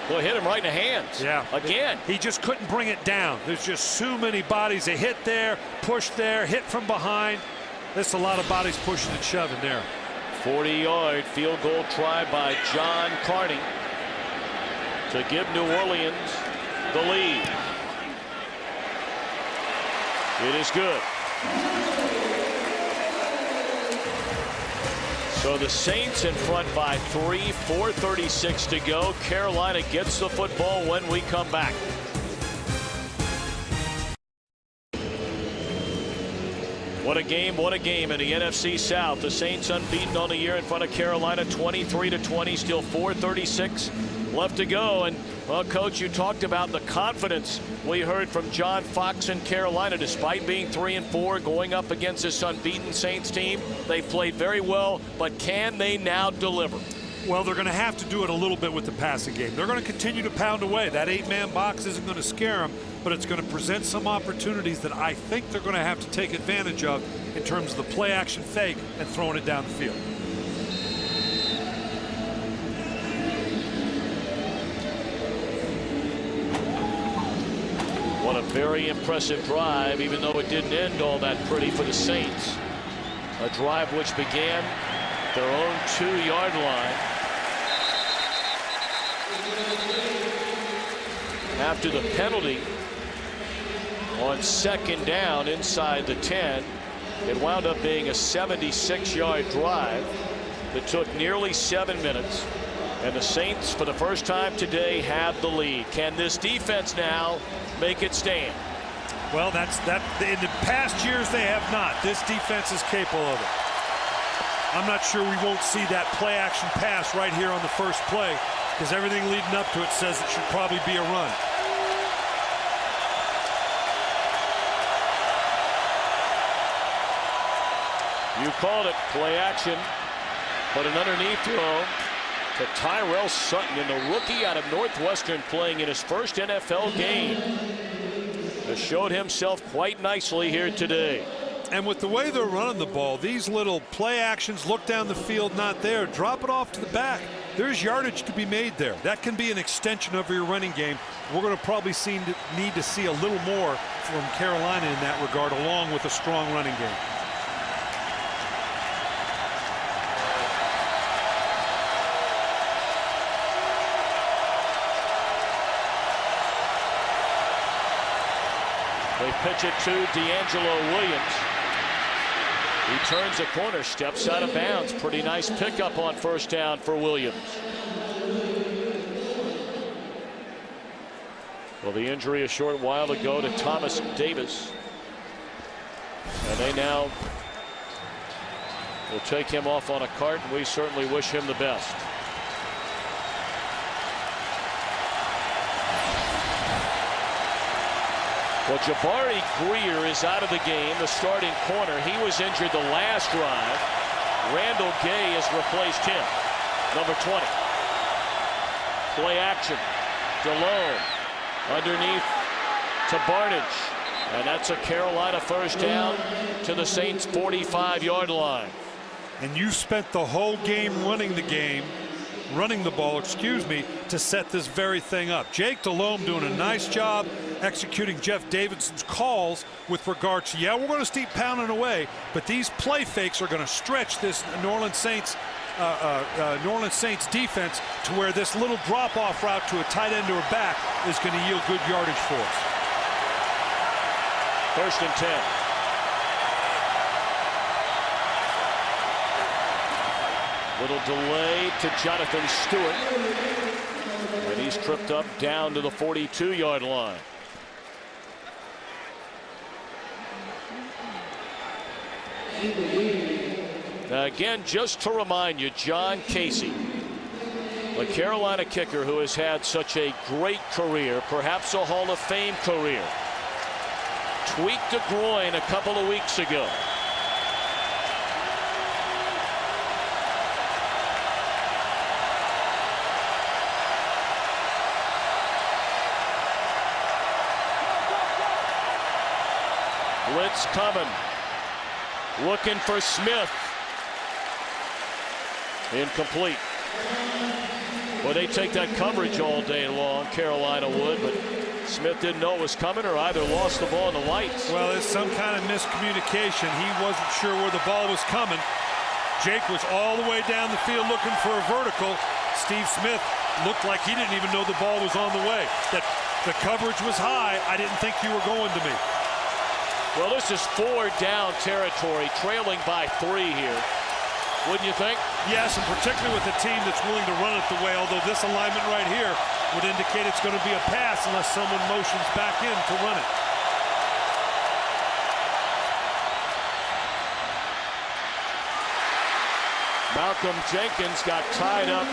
Well, hit him right in the hands. Yeah. Again. He just couldn't bring it down. There's just too many bodies. They hit there, push there, hit from behind. There's a lot of bodies pushing and shoving there. 40-yard field goal try by John Carney to give New Orleans the lead. It is good. So the Saints in front by 3, 4:36 to go. Carolina gets the football when we come back. What a game in the NFC South. The Saints unbeaten on the year in front of Carolina, 23-20, still 4:36 left to go. And, well, Coach, you talked about the confidence we heard from John Fox in Carolina. Despite being 3-4, going up against this unbeaten Saints team, they played very well, but can they now deliver? Well, they're going to have to do it a little bit with the passing game. They're going to continue to pound away. That 8-man box isn't going to scare them, but it's going to present some opportunities that I think they're going to have to take advantage of in terms of the play action fake and throwing it down the field. What a very impressive drive, even though it didn't end all that pretty for the Saints. A drive which began their own 2-yard line. After the penalty on 2nd down inside the 10, it wound up being a 76-yard drive that took nearly 7 minutes. And the Saints, for the first time today, have the lead. Can this defense now make it stand? Well, that's that. In the past years, they have not. This defense is capable of it. I'm not sure we won't see that play action pass right here on the first play, because everything leading up to it says it should probably be a run. You called it play action, but an underneath throw to Tyrell Sutton, and the rookie out of Northwestern, playing in his first NFL game, has showed himself quite nicely here today. And with the way they're running the ball, these little play actions, look down the field, not there, drop it off to the back. There's yardage to be made there. That can be an extension of your running game. We're going to probably need to see a little more from Carolina in that regard, along with a strong running game. They pitch it to Deangelo Williams. He turns a corner, steps out of bounds. Pretty nice pickup on 1st down for Williams. Well, the injury a short while ago to Thomas Davis. And they now will take him off on a cart, and we certainly wish him the best. Well, Jabari Greer is out of the game, the starting corner. He was injured the last drive. Randall Gay has replaced him. Number 20. Play action. DeLone underneath to Barnage. And that's a Carolina 1st down to the Saints' 45-yard line. And you spent the whole game running the ball, to set this very thing up. Jake Delhomme doing a nice job executing Jeff Davidson's calls with regards to, yeah, we're going to keep pounding away, but these play fakes are going to stretch this New Orleans Saints defense to where this little drop-off route to a tight end or a back is going to yield good yardage for us. 1st and 10. Little delay to Johnathan Stewart. And he's tripped up down to the 42-yard line. Now again, just to remind you, John Casey, the Carolina kicker who has had such a great career, perhaps a Hall of Fame career, tweaked a groin a couple of weeks ago. Blitz coming. Looking for Smith. Incomplete. Well, they take that coverage all day long, Carolina would, but Smith didn't know it was coming or either lost the ball in the lights. Well, it's some kind of miscommunication. He wasn't sure where the ball was coming. Jake was all the way down the field looking for a vertical. Steve Smith looked like he didn't even know the ball was on the way. That the coverage was high. I didn't think you were going to me. Well, this is 4 down territory, trailing by 3 here. Wouldn't you think? Yes, and particularly with a team that's willing to run it the way, although this alignment right here would indicate it's going to be a pass unless someone motions back in to run it. Malcolm Jenkins got tied up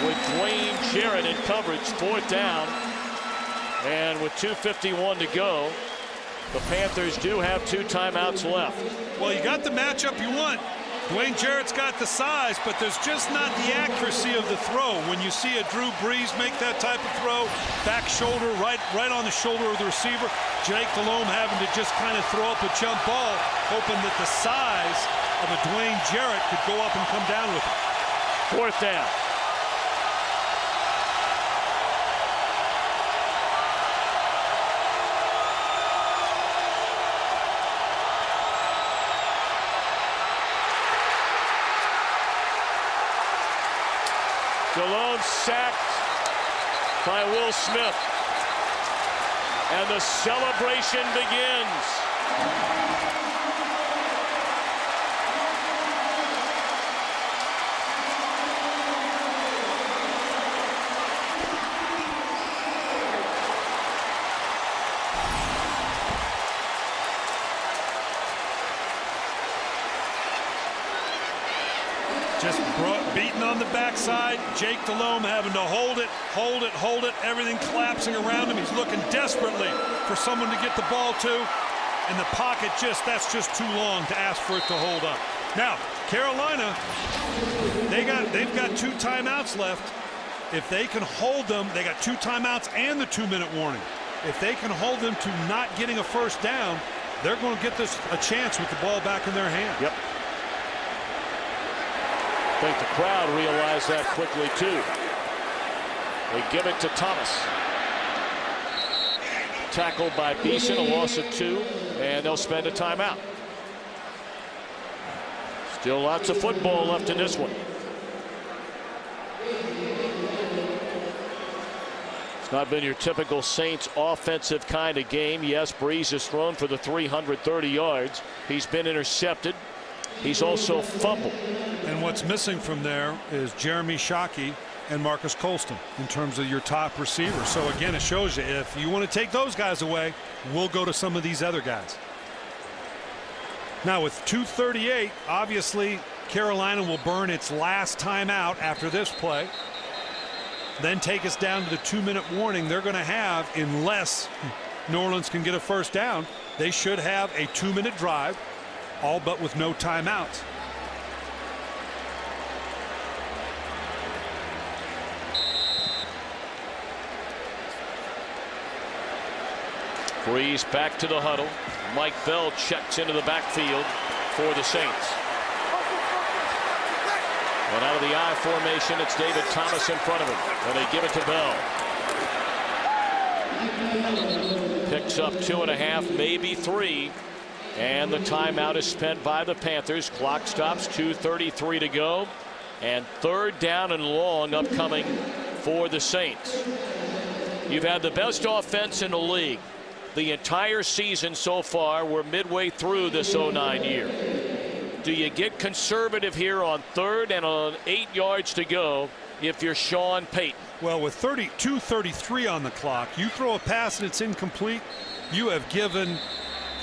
with Dwayne Jarrett in coverage, 4th down. And with 2:51 to go, the Panthers do have 2 timeouts left. Well, you got the matchup you want. Dwayne Jarrett's got the size, but there's just not the accuracy of the throw. When you see a Drew Brees make that type of throw, back shoulder, right on the shoulder of the receiver, Jake Delhomme having to just kind of throw up a jump ball, hoping that the size of a Dwayne Jarrett could go up and come down with it. 4th down. Delhomme sacked by Will Smith. And the celebration begins. Just beaten on the backside. Jake Delhomme having to hold it. Everything collapsing around him. He's looking desperately for someone to get the ball to. And the pocket that's just too long to ask for it to hold up. Now, Carolina, they've got 2 timeouts left. If they can hold them, they got 2 timeouts and the 2-minute warning. If they can hold them to not getting a first down, they're going to get this a chance with the ball back in their hand. Yep. I think the crowd realized that quickly too. They give it to Thomas. Tackled by Beeson, a loss of 2, and they'll spend a timeout. Still lots of football left in this one. It's not been your typical Saints offensive kind of game. Yes, Brees has thrown for the 330 yards. He's been intercepted. He's also fumbled. And what's missing from there is Jeremy Shockey and Marcus Colston in terms of your top receivers. So again, it shows you if you want to take those guys away, we'll go to some of these other guys. Now with 2:38, obviously Carolina will burn its last timeout after this play. Then take us down to the 2-minute warning they're going to have unless New Orleans can get a first down. They should have a 2-minute drive, all but with no timeouts. Brees back to the huddle. Mike Bell checks into the backfield for the Saints. And out of the I formation, it's David Thomas in front of him. And they give it to Bell. Picks up 2.5, maybe 3. And the timeout is spent by the Panthers. Clock stops, 2:33 to go. And 3rd down and long upcoming for the Saints. You've had the best offense in the league the entire season so far. We're midway through this 09 year. Do you get conservative here on 3rd and on 8 yards to go if you're Sean Payton? Well, with 2:33 on the clock, you throw a pass and it's incomplete, you have given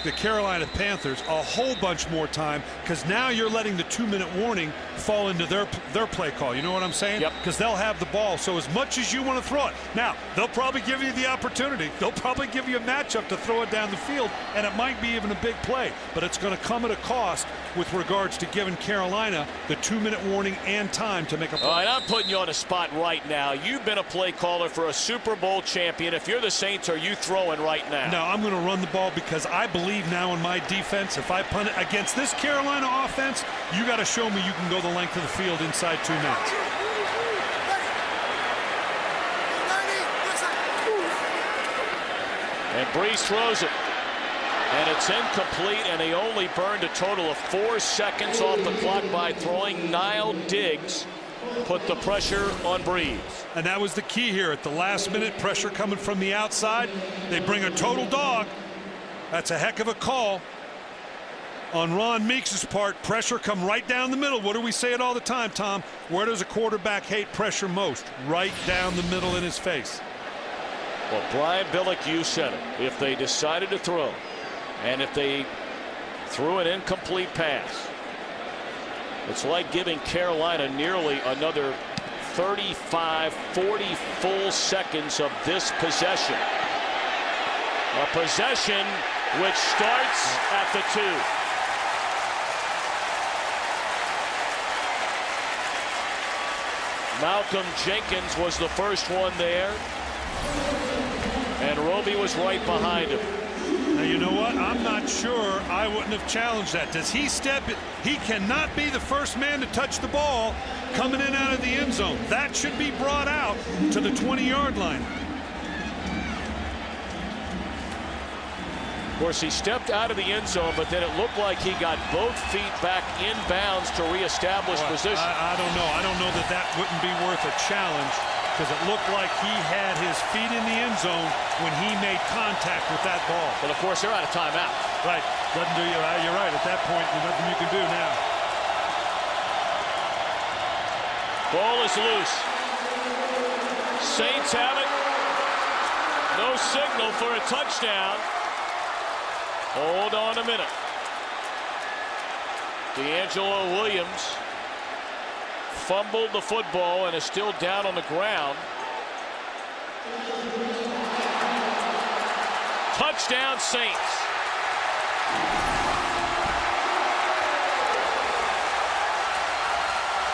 the Carolina Panthers a whole bunch more time, because now you're letting the 2-minute warning fall into their play call. You know what I'm saying? Yep. Because they'll have the ball. So as much as you want to throw it, now they'll probably give you the opportunity. They'll probably give you a matchup to throw it down the field, and it might be even a big play. But it's going to come at a cost with regards to giving Carolina the 2-minute warning and time to make a play. All right, I'm putting you on a spot right now. You've been a play caller for a Super Bowl champion. If you're the Saints, are you throwing right now? No, I'm going to run the ball, because I believe now in my defense. If I punt it against this Carolina offense, you got to show me you can go the length of the field inside 2 minutes. And Brees throws it. And it's incomplete, and they only burned a total of 4 seconds off the clock by throwing. Niall Diggs put the pressure on Brees. And that was the key here. At the last minute, pressure coming from the outside. They bring a total dog. That's a heck of a call on Ron Meeks' part. Pressure come right down the middle. What do we say it all the time, Tom? Where does a quarterback hate pressure most? Right down the middle in his face. Well, Brian Billick, you said it. If they decided to throw, and if they threw an incomplete pass, It's like giving Carolina nearly another 35, 40 full seconds of this possession. A possession which starts at the 2. Malcolm Jenkins was the first one there, and Roby was right behind him. Now, you know what? I'm not sure I wouldn't have challenged that. Does he step it? He cannot be the first man to touch the ball coming in out of the end zone. That should be brought out to the 20-yard line. Of course, he stepped out of the end zone, but then it looked like he got both feet back in bounds to reestablish position. I don't know. I don't know that that wouldn't be worth a challenge, because it looked like he had his feet in the end zone when he made contact with that ball. But of course, they're out of timeout. Right. Doesn't do you. You're right. At that point, there's nothing you can do now. Ball is loose. Saints have it. No signal for a touchdown. Hold on a minute. Deangelo Williams fumbled the football and is still down on the ground. Touchdown, Saints.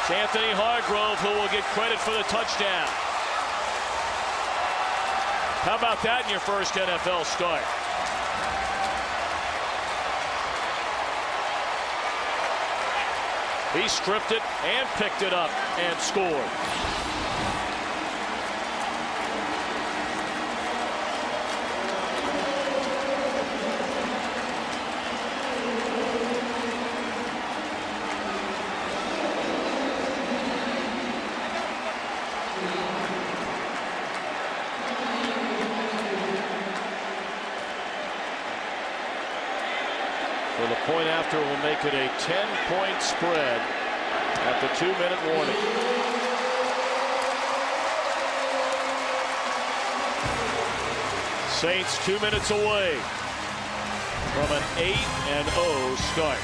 It's Anthony Hargrove who will get credit for the touchdown. How about that in your first NFL start? He stripped it and picked it up and scored. For the point after will make it a 10-point spread at the 2-minute warning. Saints 2 minutes away from an 8-0 start.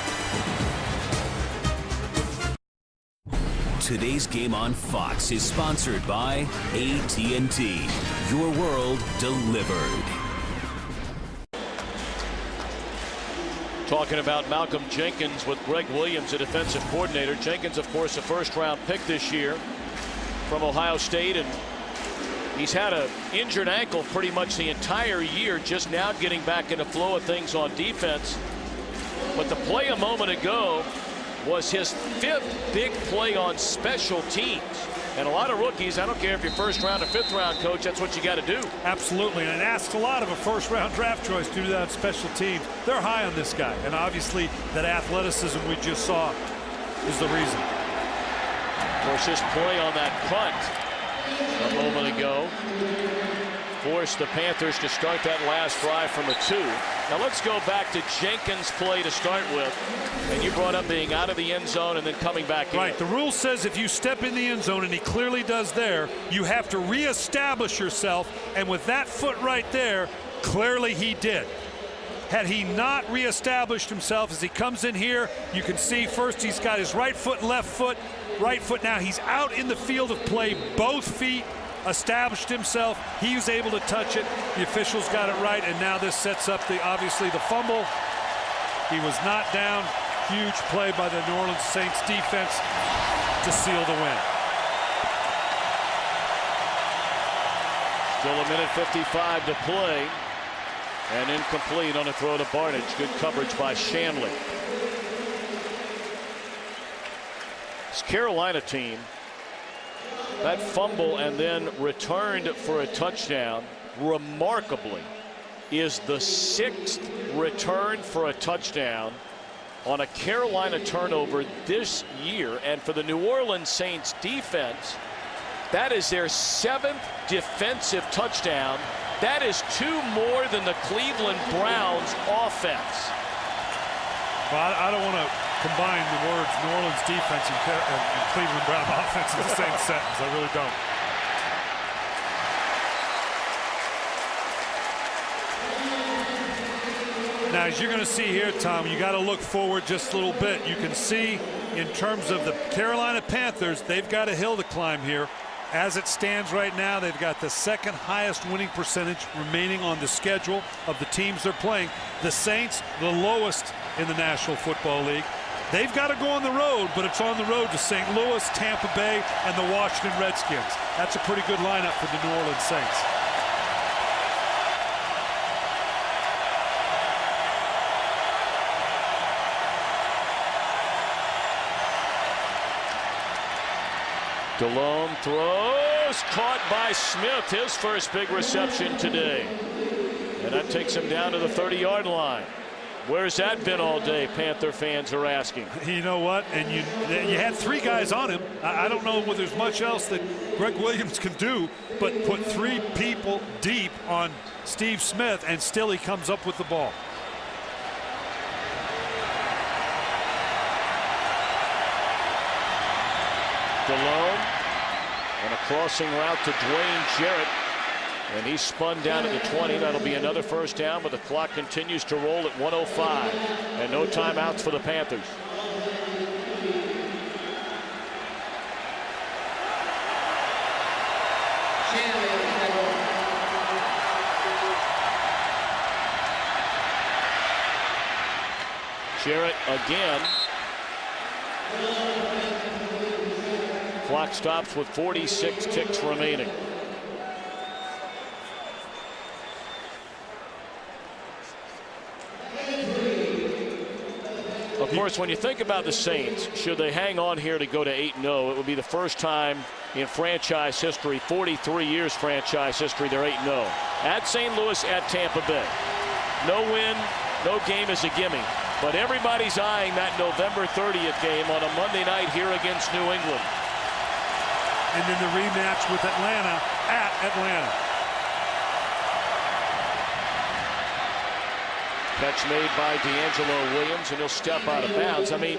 Today's game on Fox is sponsored by AT&T. Your world delivered. Talking about Malcolm Jenkins with Greg Williams, a defensive coordinator. Jenkins, of course, a first-round pick this year from Ohio State, and he's had an injured ankle pretty much the entire year, just now getting back in the flow of things on defense. But the play a moment ago was his 5th big play on special teams. And a lot of rookies, I don't care if you're first-round or fifth-round coach, that's what you got to do. Absolutely, and it asks a lot of a first-round draft choice to do that on special teams. They're high on this guy, and obviously that athleticism we just saw is the reason. Of course, this play on that punt a moment ago forced the Panthers to start that last drive from a 2. Now let's go back to Jenkins' play to start with. And you brought up being out of the end zone and then coming back in. Right, the rule says if you step in the end zone, and he clearly does there, you have to reestablish yourself, and with that foot right there, clearly he did. Had he not reestablished himself as he comes in here, you can see first he's got his right foot and left foot. Right foot now, he's out in the field of play, both feet, established himself. He was able to touch it. The officials got it right, and now this sets up obviously the fumble. He was not down. Huge play by the New Orleans Saints defense to seal the win. Still a minute 55 to play, and incomplete on a throw to Barnage. Good coverage by Shanley. This Carolina team, that fumble and then returned for a touchdown, remarkably, is the 6th return for a touchdown on a Carolina turnover this year. And for the New Orleans Saints defense, that is their 7th defensive touchdown. That is 2 more than the Cleveland Browns offense. Well, I don't want to combine the words New Orleans defense and Cleveland Brown offense in the same sentence. I really don't. Now, as you're going to see here, Tom, you got to look forward just a little bit. You can see in terms of the Carolina Panthers, they've got a hill to climb here. As it stands right now, they've got the second highest winning percentage remaining on the schedule of the teams they're playing. The Saints, the lowest in the National Football League. They've got to go on the road, but it's on the road to St. Louis, Tampa Bay, and the Washington Redskins. That's a pretty good lineup for the New Orleans Saints. DeLome throws, caught by Smith, his first big reception today. And that takes him down to the 30-yard line. Where's that been all day, Panther fans are asking. You know what? And you had three guys on him. I don't know whether there's much else that Greg Williams can do, but put three people deep on Steve Smith, and still he comes up with the ball. DeLome and a crossing route to Dwayne Jarrett, and he spun down at the 20. That'll be another first down, but the clock continues to roll at 1:05 and no timeouts for the Panthers. Jarrett again. Clock stops with 46 ticks remaining. Of course, when you think about the Saints, should they hang on here to go to 8-0, it would be the first time in franchise history, 43 years franchise history, they're 8-0. At St. Louis, at Tampa Bay. No win, no game is a gimme. But everybody's eyeing that November 30th game on a Monday night here against New England. And then the rematch with Atlanta at Atlanta. Catch made by Deangelo Williams, and he'll step out of bounds. I mean,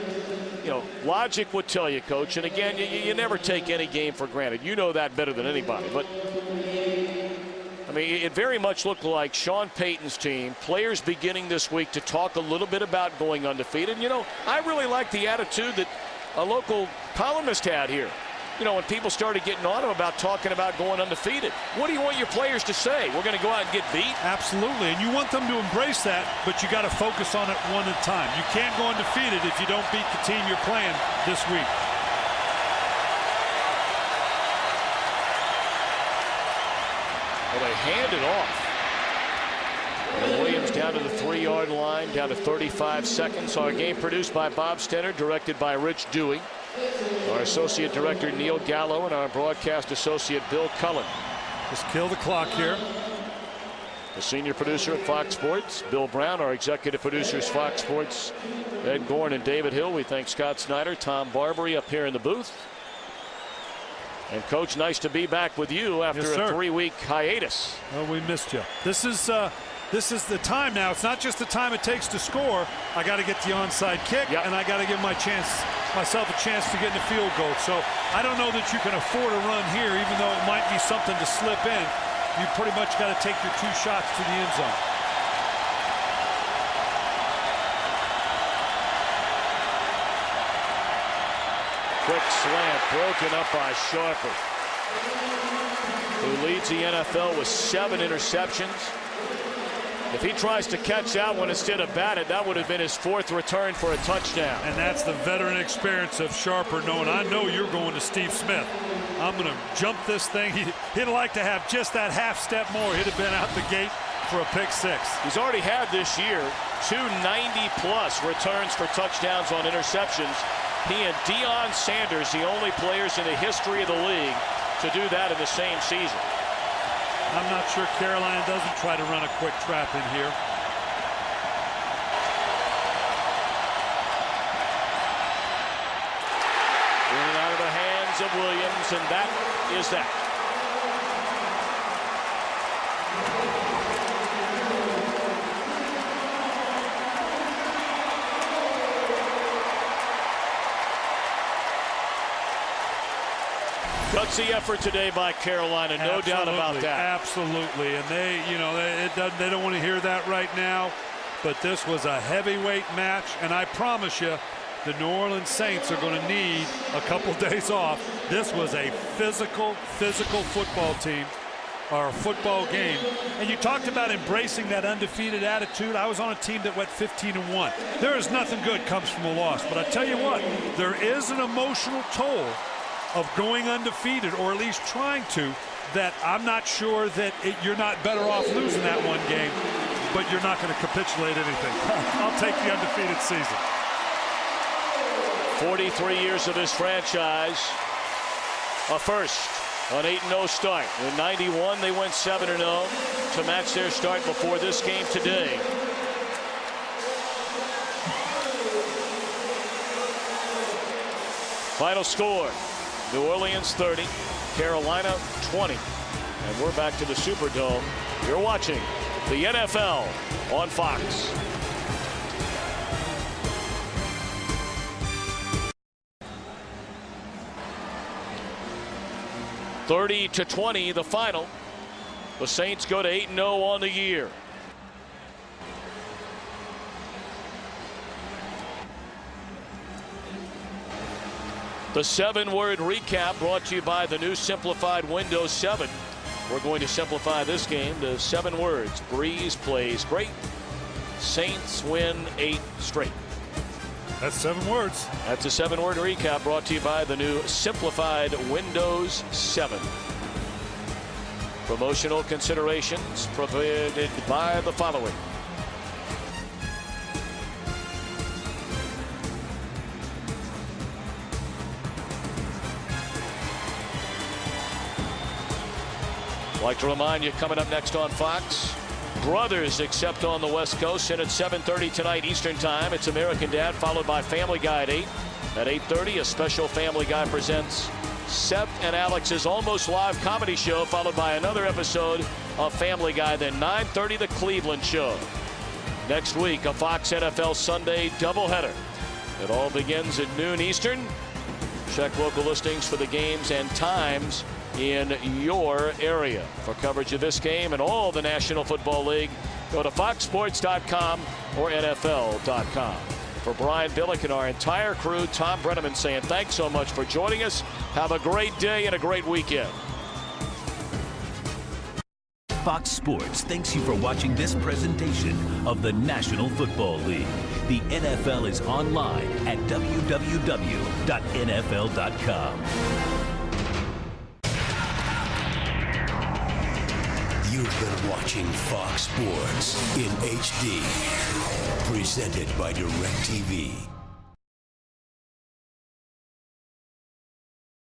you know, logic would tell you, Coach, and again, you never take any game for granted. You know that better than anybody. But, I mean, it very much looked like Sean Payton's team, players beginning this week to talk a little bit about going undefeated. And, you know, I really like the attitude that a local columnist had here. You know, when people started getting on him about talking about going undefeated. What do you want your players to say? We're going to go out and get beat? Absolutely, and you want them to embrace that, but you got to focus on it one at a time. You can't go undefeated if you don't beat the team you're playing this week. Well, they hand it off. And Williams down to the 3-yard line, down to 35 seconds. Our game produced by Bob Stenner, directed by Rich Dewey. Our associate director Neil Gallo and our broadcast associate Bill Cullen. Just kill the clock here. The senior producer at Fox Sports, Bill Brown. Our executive producers, Fox Sports, Ed Gorn and David Hill. We thank Scott Snyder, Tom Barbary up here in the booth. And Coach, nice to be back with you after a 3-week hiatus. Well, we missed you. This is the time now. It's not just the time it takes to score. I got to get the onside kick, and I got to give myself a chance to get in the field goal. So I don't know that you can afford a run here, even though it might be something to slip in. You pretty much got to take your 2 shots to the end zone. Quick slant broken up by Sharper, who leads the NFL with 7 interceptions. If he tries to catch that one instead of bat it, that would have been his 4th return for a touchdown. And that's the veteran experience of Sharper knowing, I know you're going to Steve Smith. I'm going to jump this thing. He'd like to have just that half step more. He'd have been out the gate for a pick 6. He's already had this year 2 90-plus returns for touchdowns on interceptions. He and Deion Sanders, the only players in the history of the league to do that in the same season. I'm not sure Carolina doesn't try to run a quick trap in here. In and out of the hands of Williams, and that is that. Gutsy effort today by Carolina, no doubt about that. Absolutely, and they don't want to hear that right now, but this was a heavyweight match, and I promise you, the New Orleans Saints are going to need a couple days off. This was a physical football team, or a football game. And you talked about embracing that undefeated attitude. I was on a team that went 15-1. There is nothing good comes from a loss. But I tell you what, there is an emotional toll of going undefeated, or at least trying to, that I'm not sure that you're not better off losing that one game, but you're not going to capitulate anything. I'll take the undefeated season. 43 years of this franchise, a first, an 8-0 start. In 91, they went 7-0 to match their start before this game today. Final score, New Orleans 30, Carolina 20. And we're back to the Superdome. You're watching the NFL on Fox. (30-20) the final. The Saints go to 8-0 on the year. The 7-word recap brought to you by the new simplified Windows 7. We're going to simplify this game to 7 words. Breeze plays great. Saints win 8 straight. That's 7 words. That's a 7-word recap brought to you by the new simplified Windows 7. Promotional considerations provided by the following. I'd like to remind you, coming up next on Fox, Brothers, except on the West Coast, and at 7:30 tonight Eastern Time, it's American Dad, followed by Family Guy at 8. At 8:30, a special Family Guy presents Seth and Alex's Almost Live comedy show, followed by another episode of Family Guy. Then 9:30, the Cleveland Show. Next week, a Fox NFL Sunday doubleheader. It all begins at noon Eastern. Check local listings for the games and times in your area. For coverage of this game and all the National Football League, go to foxsports.com or NFL.com. For Brian Billick and our entire crew, Tom Brenneman saying thanks so much for joining us. Have a great day and a great weekend. Fox Sports thanks you for watching this presentation of the National Football League. The NFL is online at www.nfl.com. You've been watching Fox Sports in HD, presented by DirecTV.